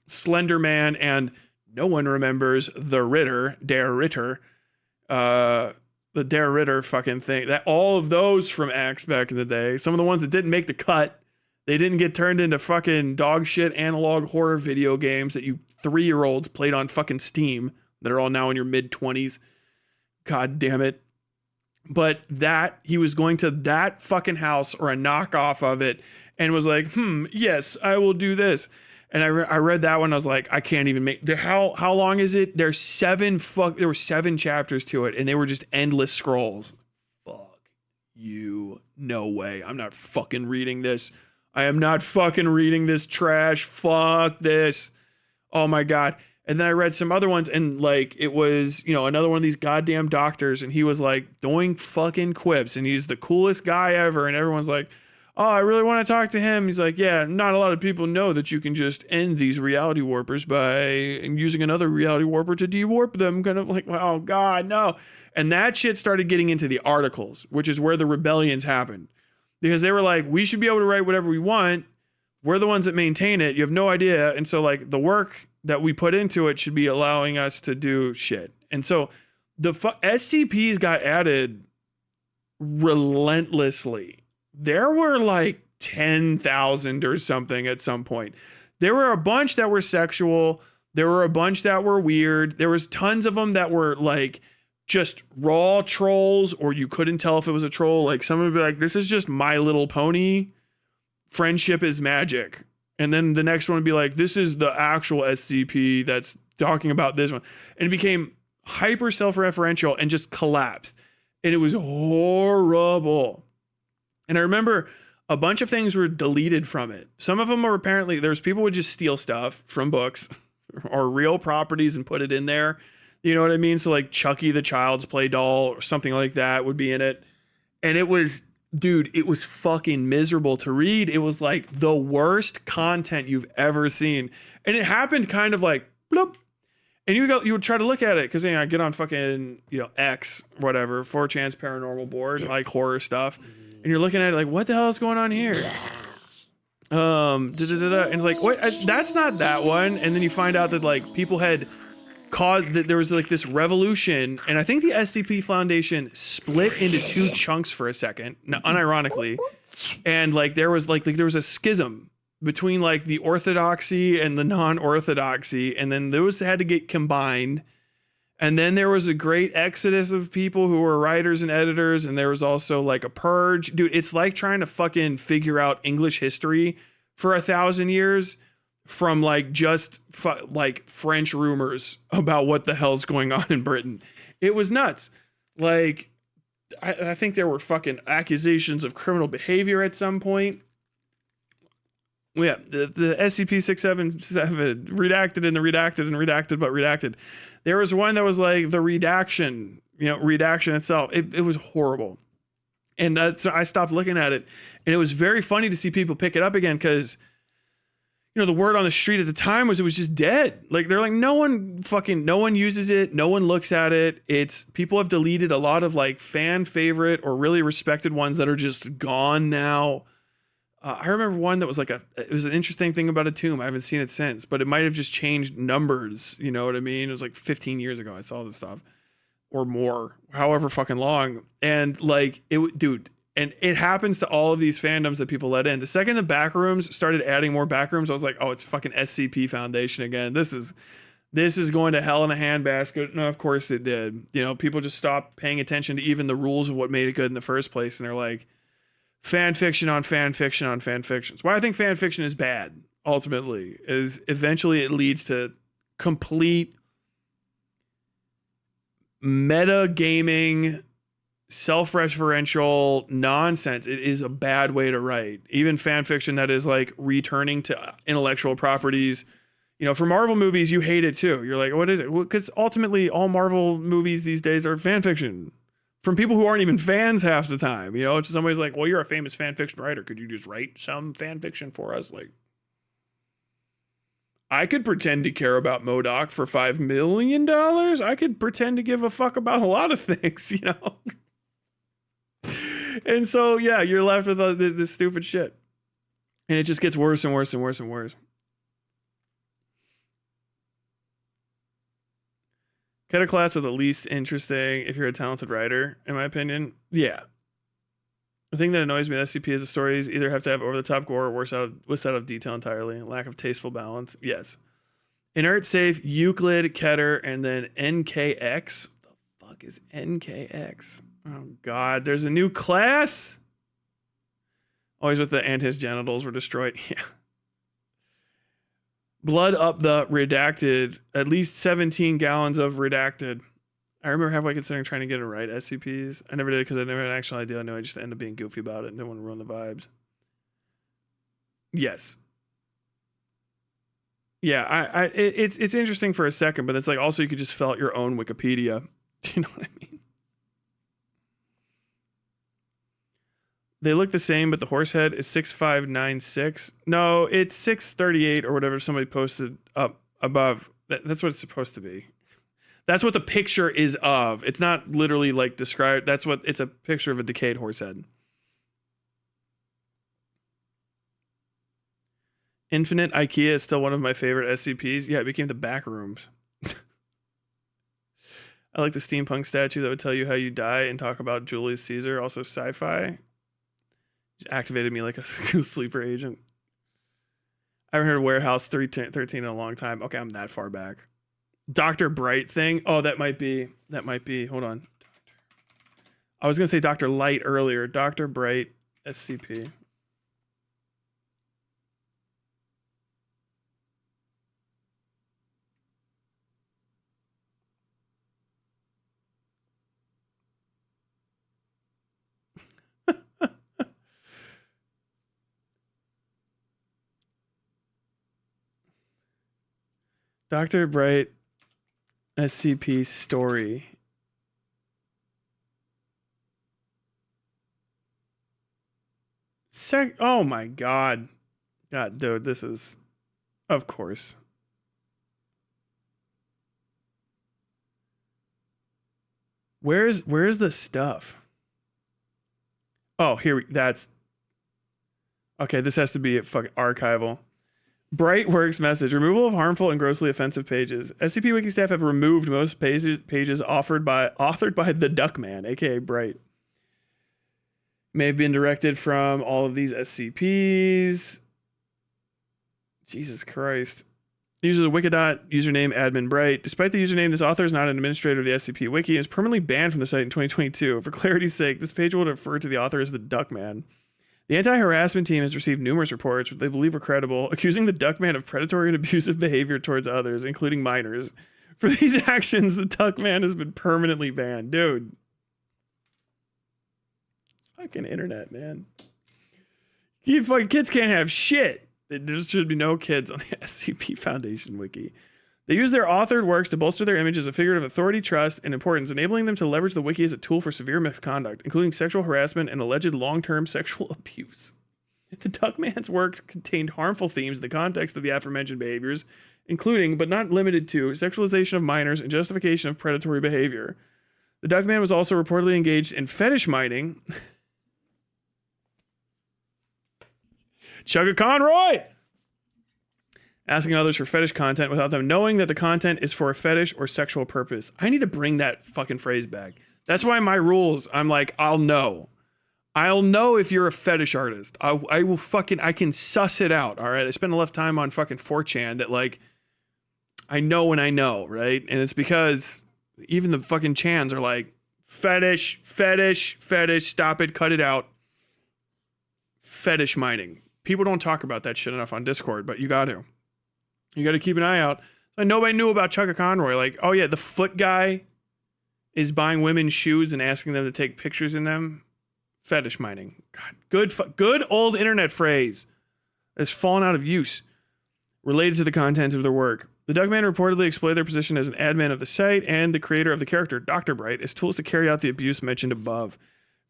Slender Man and no one remembers the Ritter, Der Ritter, the Der Ritter fucking thing. That all of those from Axe back in the day, some of the ones that didn't make the cut, they didn't get turned into fucking dog shit analog horror video games that you 3-year-olds played on fucking Steam that are all now in your mid-20s. God damn it. But he was going to that fucking house or a knockoff of it and was like, yes, I will do this. And I read that one. I was like, I can't even make. How long is it? There were 7 chapters to it, and they were just endless scrolls. Fuck you. No way. I'm not fucking reading this. I am not fucking reading this trash. Fuck this. Oh my God. And then I read some other ones, and like it was, you know, another one of these goddamn doctors, and he was like doing fucking quips, and he's the coolest guy ever, and everyone's like, oh, I really want to talk to him. He's like, yeah, not a lot of people know that you can just end these reality warpers by using another reality warper to de-warp them. Kind of like, oh God, no. And that shit started getting into the articles, which is where the rebellions happened, because they were like, we should be able to write whatever we want. We're the ones that maintain it. You have no idea. And so like the work that we put into it should be allowing us to do shit. And so the SCPs got added relentlessly. There were like 10,000 or something at some point. There were a bunch that were sexual. There were a bunch that were weird. There was tons of them that were like just raw trolls, or you couldn't tell if it was a troll. Like someone would be like, this is just My Little Pony. Friendship is magic. And then the next one would be like, this is the actual SCP that's talking about this one. And it became hyper self-referential and just collapsed. And it was horrible. And I remember a bunch of things were deleted from it. Some of them were apparently, there's people would just steal stuff from books or real properties and put it in there. You know what I mean? So like Chucky the Child's Play doll or something like that would be in it. And it was, dude, it was fucking miserable to read. It was like the worst content you've ever seen. And it happened kind of like, bloop. And you would try to look at it because, you know, I get on fucking, you know, X, whatever, 4chan's paranormal board, like horror stuff. And you're looking at it like, what the hell is going on here? And like, what? That's not that one. And then you find out that like people had caused that there was like this revolution, and I think the SCP Foundation split into two chunks for a second, unironically, and like there was there was a schism between like the orthodoxy and the non-orthodoxy, and then those had to get combined, and then there was a great exodus of people who were writers and editors, and there was also like a purge. Dude, it's like trying to fucking figure out English history for 1,000 years from like just like French rumors about what the hell's going on in Britain. It was nuts. Like, I think there were fucking accusations of criminal behavior at some point. Yeah, the SCP-677 redacted and the redacted and redacted but redacted. There was one that was like the redaction, you know, redaction itself. It was horrible. And so I stopped looking at it. And it was very funny to see people pick it up again because, you know, the word on the street at the time was it was just dead. Like they're like, no one uses it. No one looks at it. It's people have deleted a lot of like fan favorite or really respected ones that are just gone now. I remember one that was like it was an interesting thing about a tomb. I haven't seen it since, but it might have just changed numbers. You know what I mean? It was like 15 years ago I saw this stuff or more, however fucking long. And like dude, and it happens to all of these fandoms that people let in. The second the backrooms started adding more backrooms, I was like, oh, it's fucking SCP Foundation again. This is going to hell in a handbasket. No, of course it did. You know, people just stopped paying attention to even the rules of what made it good in the first place. And they're like, fan fiction on fan fiction on fan fiction. Why I think fan fiction is bad, ultimately, is eventually it leads to complete meta gaming, self-referential nonsense. It is a bad way to write. Even fan fiction that is like returning to intellectual properties. You know, for Marvel movies, you hate it too. You're like, what is it? Well, because ultimately all Marvel movies these days are fan fiction from people who aren't even fans half the time. You know, it's just somebody's like, well, you're a famous fan fiction writer. Could you just write some fan fiction for us? Like, I could pretend to care about MODOK for $5 million. I could pretend to give a fuck about a lot of things, you know? And so, yeah, you're left with this stupid shit. And it just gets worse and worse and worse and worse. Cut a class are the least interesting if you're a talented writer, in my opinion. Yeah. The thing that annoys me with SCP is the stories either have to have over-the-top gore or worse out of detail entirely. Lack of tasteful balance. Yes. Inert Safe, Euclid, Keter, and then NKX. What the fuck is NKX? Oh, God. There's a new class? Always with the and his genitals were destroyed. Yeah. Blood up the redacted. At least 17 gallons of redacted. I remember halfway considering trying to get it right. SCPs. I never did because I never had an actual idea. I know I just ended up being goofy about it and didn't want to ruin the vibes. Yes. Yeah, it's interesting for a second, but it's like also you could just fill out your own Wikipedia. Do you know what I mean? They look the same, but the horse head is 6596. No, it's 638 or whatever somebody posted up above. That's what it's supposed to be. That's what the picture is of. It's not literally like described. That's what it's a picture of a decayed horse head. Infinite IKEA is still one of my favorite SCPs. Yeah, it became the back rooms. I like the steampunk statue that would tell you how you die and talk about Julius Caesar. Also sci-fi. Just activated me like a sleeper agent. I haven't heard of Warehouse 13 in a long time. Okay, I'm that far back. Dr. Bright thing. Oh, that might be. Hold on. I was going to say Dr. Light earlier. Dr. Bright SCP. Dr. Bright SCP story. Oh my god. God, dude, this is of course. Where's the stuff? Oh, that's okay, this has to be a fucking archival. Brightworks message. Removal of harmful and grossly offensive pages. SCP Wiki staff have removed most pages authored by the Duckman, aka Bright. May have been directed from all of these SCPs. Jesus Christ. User of the Wikidot, username admin Bright. Despite the username, this author is not an administrator of the SCP Wiki and is permanently banned from the site in 2022. For clarity's sake, this page will refer to the author as the Duckman. The anti-harassment team has received numerous reports, which they believe are credible, accusing the Duckman of predatory and abusive behavior towards others, including minors. For these actions, the Duckman has been permanently banned. Dude. Fucking internet, man. Kids can't have shit. There should be no kids on the SCP Foundation Wiki. They use their authored works to bolster their image as a figure of authority, trust, and importance, enabling them to leverage the wiki as a tool for severe misconduct, including sexual harassment and alleged long-term sexual abuse. The Duckman's works contained harmful themes in the context of the aforementioned behaviors, including, but not limited to, sexualization of minors and justification of predatory behavior. The Duckman was also reportedly engaged in fetish mining. Chugga Conroy! Asking others for fetish content without them knowing that the content is for a fetish or sexual purpose. I need to bring that fucking phrase back. That's why my rules, I'm like, I'll know. I'll know if you're a fetish artist. I will fucking, I can suss it out, all right? I spend enough time on fucking 4chan that, like, I know when I know, right? And it's because even the fucking chans are like, fetish, stop it, cut it out. Fetish mining. People don't talk about that shit enough on Discord, but you got to. You got to keep an eye out. So nobody knew about Chugga Conroy. Like, oh yeah, the foot guy is buying women's shoes and asking them to take pictures in them. Fetish mining. God, good old internet phrase that's fallen out of use. Related to the content of their work. The Duckman reportedly exploited their position as an admin of the site and the creator of the character, Dr. Bright, as tools to carry out the abuse mentioned above.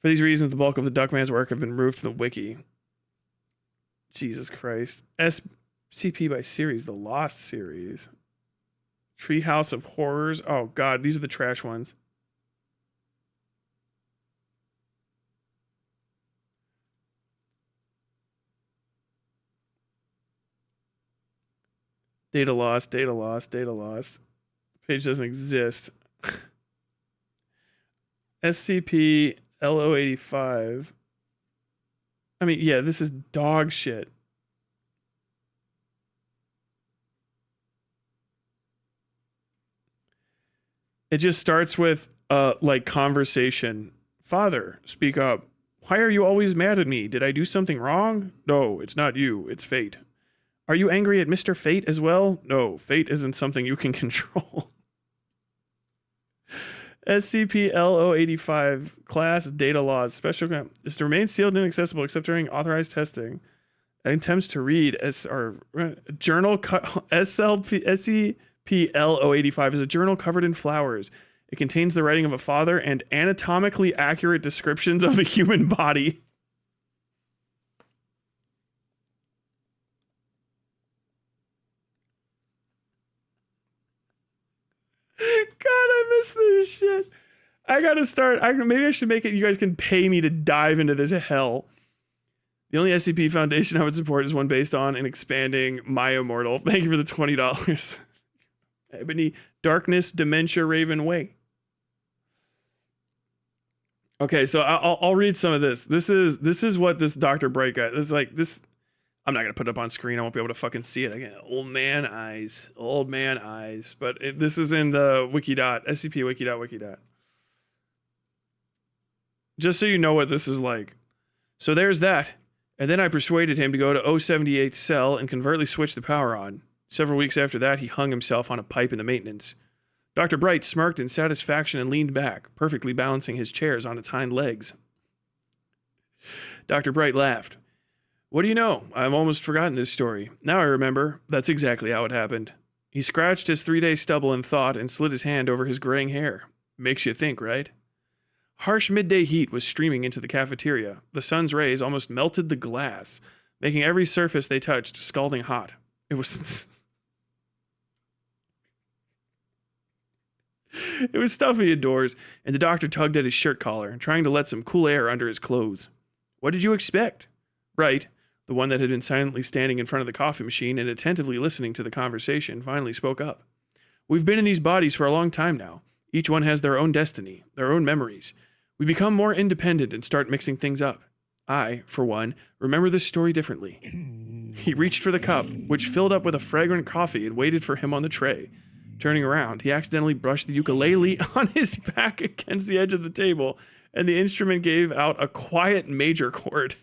For these reasons, the bulk of the Duckman's work have been removed from the wiki. Jesus Christ. SCP by series, the Lost series. Treehouse of Horrors. Oh god, these are the trash ones. Data lost. Page doesn't exist. SCP LO85. I mean, yeah, this is dog shit. It just starts with like conversation. Father, speak up. Why are you always mad at me? Did I do something wrong? No, it's not you. It's fate. Are you angry at Mr. Fate as well? No, fate isn't something you can control. SCP-LO85 class data laws special is to remain sealed and inaccessible except during authorized testing. attempts to read journal SCP-L085 is a journal covered in flowers. It contains the writing of a father and anatomically accurate descriptions of the human body. God, I miss this shit. I gotta start. Maybe I should make it. You guys can pay me to dive into this hell. The only SCP Foundation I would support is one based on and expanding My Immortal. Thank you for the $20. Ebony, Darkness, Dementia, Raven Way. Okay, so I'll read some of this. This is what this Dr. Bright guy. This is like this. I'm not gonna put it up on screen. I won't be able to fucking see it. Again, old man eyes. But this is in the wiki.dot, SCP wiki.wiki.dot. Just so you know what this is like. So there's that. And then I persuaded him to go to 078's cell and covertly switch the power on. Several weeks after that, he hung himself on a pipe in the maintenance. Dr. Bright smirked in satisfaction and leaned back, perfectly balancing his chairs on its hind legs. Dr. Bright laughed. What do you know? I've almost forgotten this story. Now I remember. That's exactly how it happened. He scratched his 3-day stubble in thought and slid his hand over his graying hair. Makes you think, right? Harsh midday heat was streaming into the cafeteria. The sun's rays almost melted the glass, making every surface they touched scalding hot. It was... It was stuffy indoors, and the doctor tugged at his shirt collar, trying to let some cool air under his clothes. What did you expect? Bright, the one that had been silently standing in front of the coffee machine and attentively listening to the conversation, finally spoke up. We've been in these bodies for a long time now. Each one has their own destiny, their own memories. We become more independent and start mixing things up. I, for one, remember this story differently. He reached for the cup, which filled up with a fragrant coffee and waited for him on the tray. Turning around, he accidentally brushed the ukulele on his back against the edge of the table, and the instrument gave out a quiet major chord.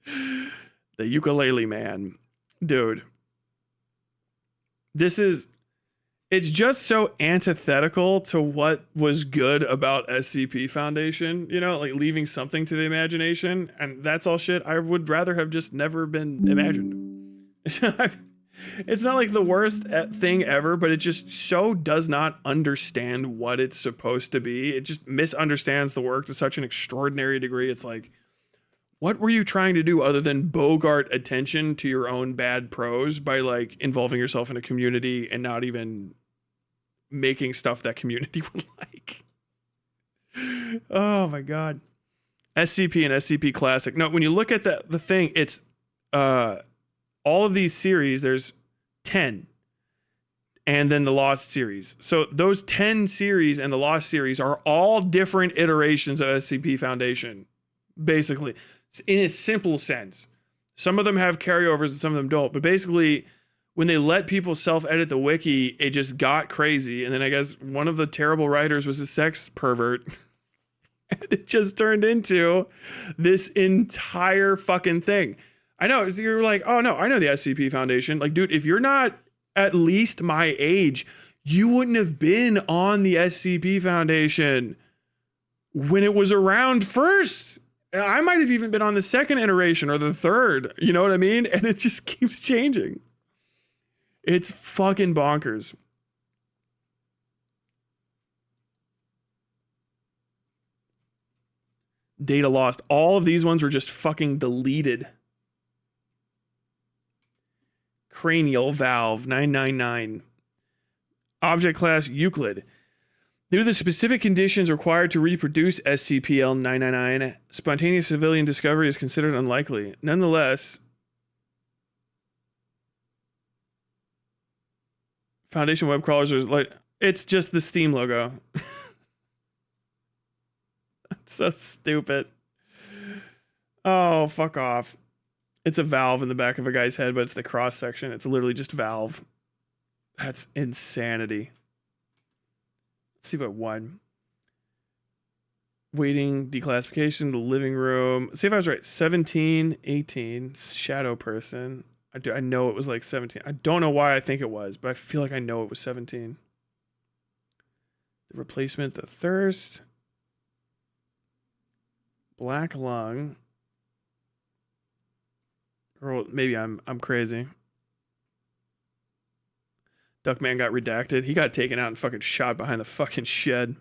The ukulele man. Dude. It's just so antithetical to what was good about SCP Foundation, you know, like leaving something to the imagination, and that's all shit I would rather have just never been imagined. It's not like the worst thing ever, but it just so does not understand what it's supposed to be. It just misunderstands the work to such an extraordinary degree. It's like, what were you trying to do other than bogart attention to your own bad prose by like involving yourself in a community and not even making stuff that community would like? Oh my God. SCP and SCP Classic. No, when you look at the thing, it's all of these series, there's 10, and then the Lost series. So those 10 series and the Lost series are all different iterations of SCP Foundation, basically, in a simple sense. Some of them have carryovers and some of them don't, but basically, when they let people self-edit the wiki, it just got crazy, and then I guess one of the terrible writers was a sex pervert, and it just turned into this entire fucking thing. I know, you're like, oh no, I know the SCP Foundation. Like, dude, if you're not at least my age, you wouldn't have been on the SCP Foundation when it was around first. I might have even been on the second iteration or the third, you know what I mean? And it just keeps changing. It's fucking bonkers. Data lost. All of these ones were just fucking deleted. Cranial valve 999. Object class Euclid. Due to the specific conditions required to reproduce SCP-L999, spontaneous civilian discovery is considered unlikely. Nonetheless, Foundation web crawlers are like, it's just the Steam logo. That's so stupid. Oh, fuck off. It's a valve in the back of a guy's head, but it's the cross section. It's literally just valve. That's insanity. Let's see about one. Waiting, declassification, the living room. Let's see if I was right. 17, 18, shadow person. I know it was like 17. I don't know why I think it was, but I feel like I know it was 17. The replacement, the thirst. Black lung. Girl, maybe I'm crazy. Duckman got redacted. He got taken out and fucking shot behind the fucking shed.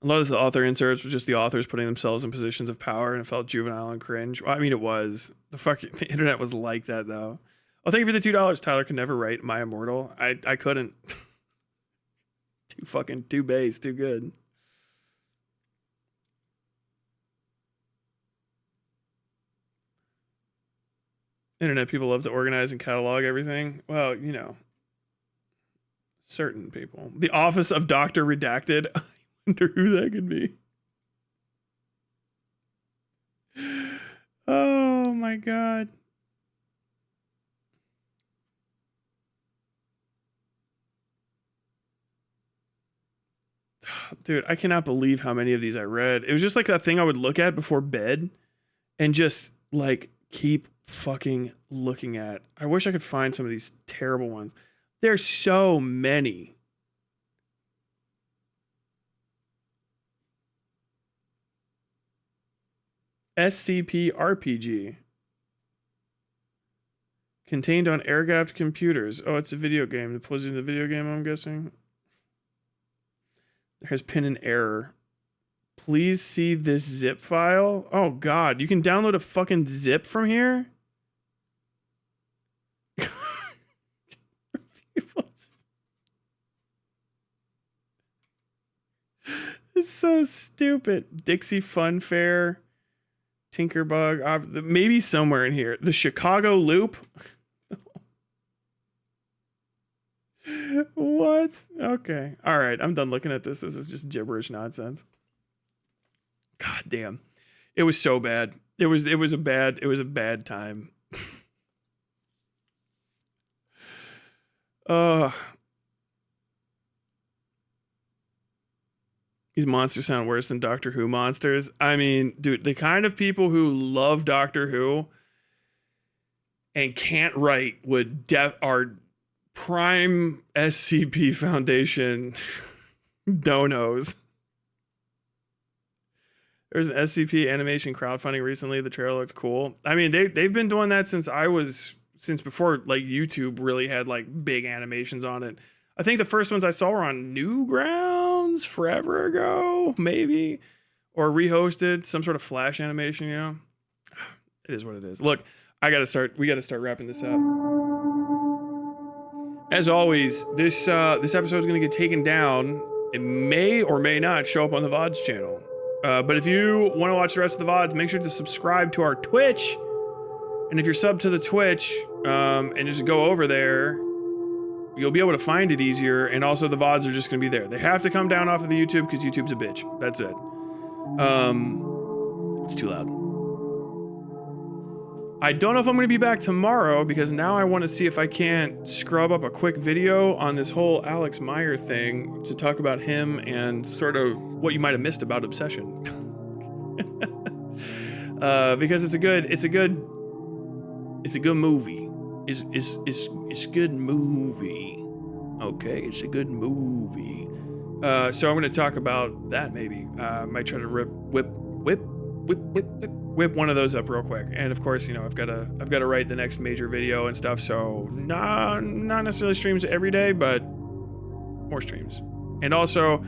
A lot of the author inserts was just the authors putting themselves in positions of power, and it felt juvenile and cringe. Well, I mean, it was. The internet was like that, though. Oh, thank you for the $2. Tyler could never write My Immortal. I couldn't. Too base, too good. Internet people love to organize and catalog everything. Well, you know, certain people. The Office of Dr. Redacted. I wonder who that could be. Oh my God. Dude, I cannot believe how many of these I read. It was just like that thing I would look at before bed and just like keep fucking looking at. I wish I could find some of these terrible ones. There's so many. SCP RPG. Contained on air-gapped computers. Oh, it's a video game. The posing the video game, I'm guessing. There has been an error. Please see this zip file. Oh God, you can download a fucking zip from here? It's so stupid. Dixie Fun Fair. Tinkerbug. Maybe somewhere in here. The Chicago Loop. What? Okay. All right. I'm done looking at this. This is just gibberish nonsense. God damn. It was so bad. It was a bad time. These monsters sound worse than Doctor Who monsters. I mean, dude, the kind of people who love Doctor Who and can't write are prime SCP Foundation donos. There's an SCP animation crowdfunding recently. The trailer looked cool. I mean, they've been doing that since before like YouTube really had like big animations on it. I think the first ones I saw were on Newgrounds forever ago, maybe, or rehosted some sort of Flash animation. You know, it is what it is. Look, we got to start wrapping this up. As always, this episode is going to get taken down. It may or may not show up on the VODs channel. But if you want to watch the rest of the VODs, make sure to subscribe to our Twitch. And if you're subbed to the Twitch, and just go over there, you'll be able to find it easier. And also the VODs are just going to be there. They have to come down off of the YouTube because YouTube's a bitch. That's it. It's too loud. I don't know if I'm going to be back tomorrow because now I want to see if I can't scrub up a quick video on this whole Alex Meyer thing to talk about him and sort of what you might have missed about Obsession. Because it's a good movie. It's a good movie. Okay, it's a good movie. So I'm going to talk about that maybe. Might try to whip one of those up real quick. And of course, you know, I've got to write the next major video and stuff, so not necessarily streams every day, but more streams. And also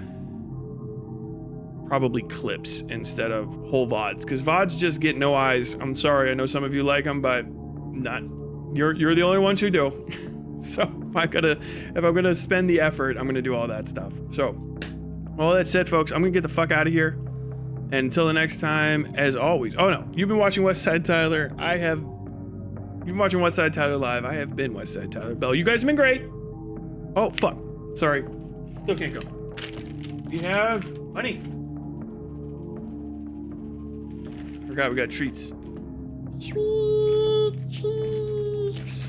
probably clips instead of whole VODs, because VODs just get no eyes. I'm sorry, I know some of you like them, but you're the only ones who do. So if I'm gonna spend the effort, I'm gonna do all that stuff. So all that said, folks, I'm gonna get the fuck out of here. And until the next time, as always. Oh no, you've been watching Westside Tyler. You've been watching Westside Tyler Live. I have been Westside Tyler Bell. You guys have been great. Oh fuck. Sorry. Still can't go. We have money. Forgot we got treats. Sweet cheeks.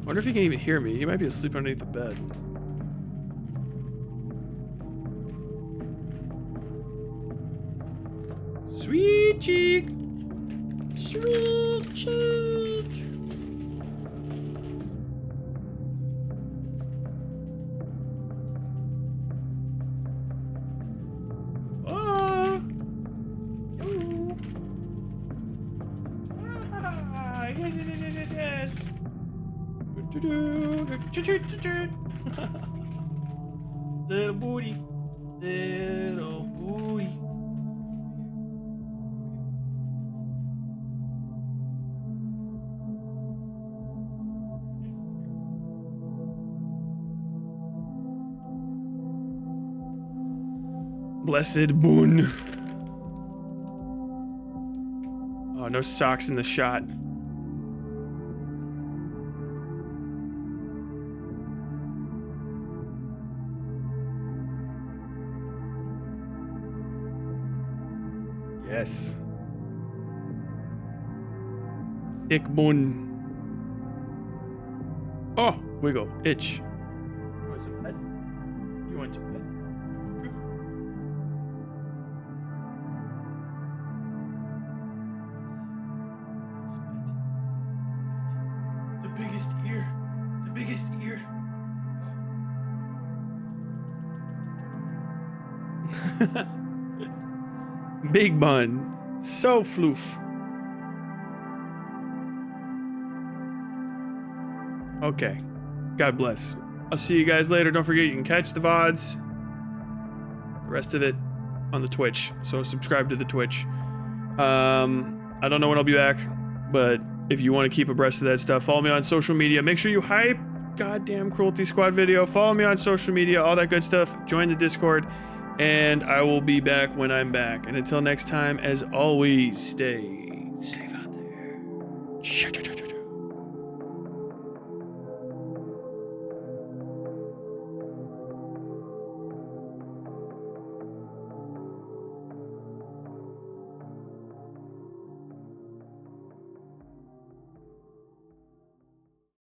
Wonder if he can even hear me. He might be asleep underneath the bed. Sweet cheek. Sweet cheek. Yes. Little booty. Little booty. Blessed boon. Oh, no socks in the shot. Yes. Thick bone. Oh, wiggle, itch. You want some pet? You want some pet? The biggest ear. The biggest ear. Big bun. So floof. Okay. God bless. I'll see you guys later. Don't forget you can catch the VODs. The rest of it on the Twitch. So subscribe to the Twitch. I don't know when I'll be back, but if you want to keep abreast of that stuff, follow me on social media. Make sure you hype goddamn Cruelty Squad video. Follow me on social media, all that good stuff. Join the Discord, and I will be back when I'm back. And until next time, as always, stay safe out there.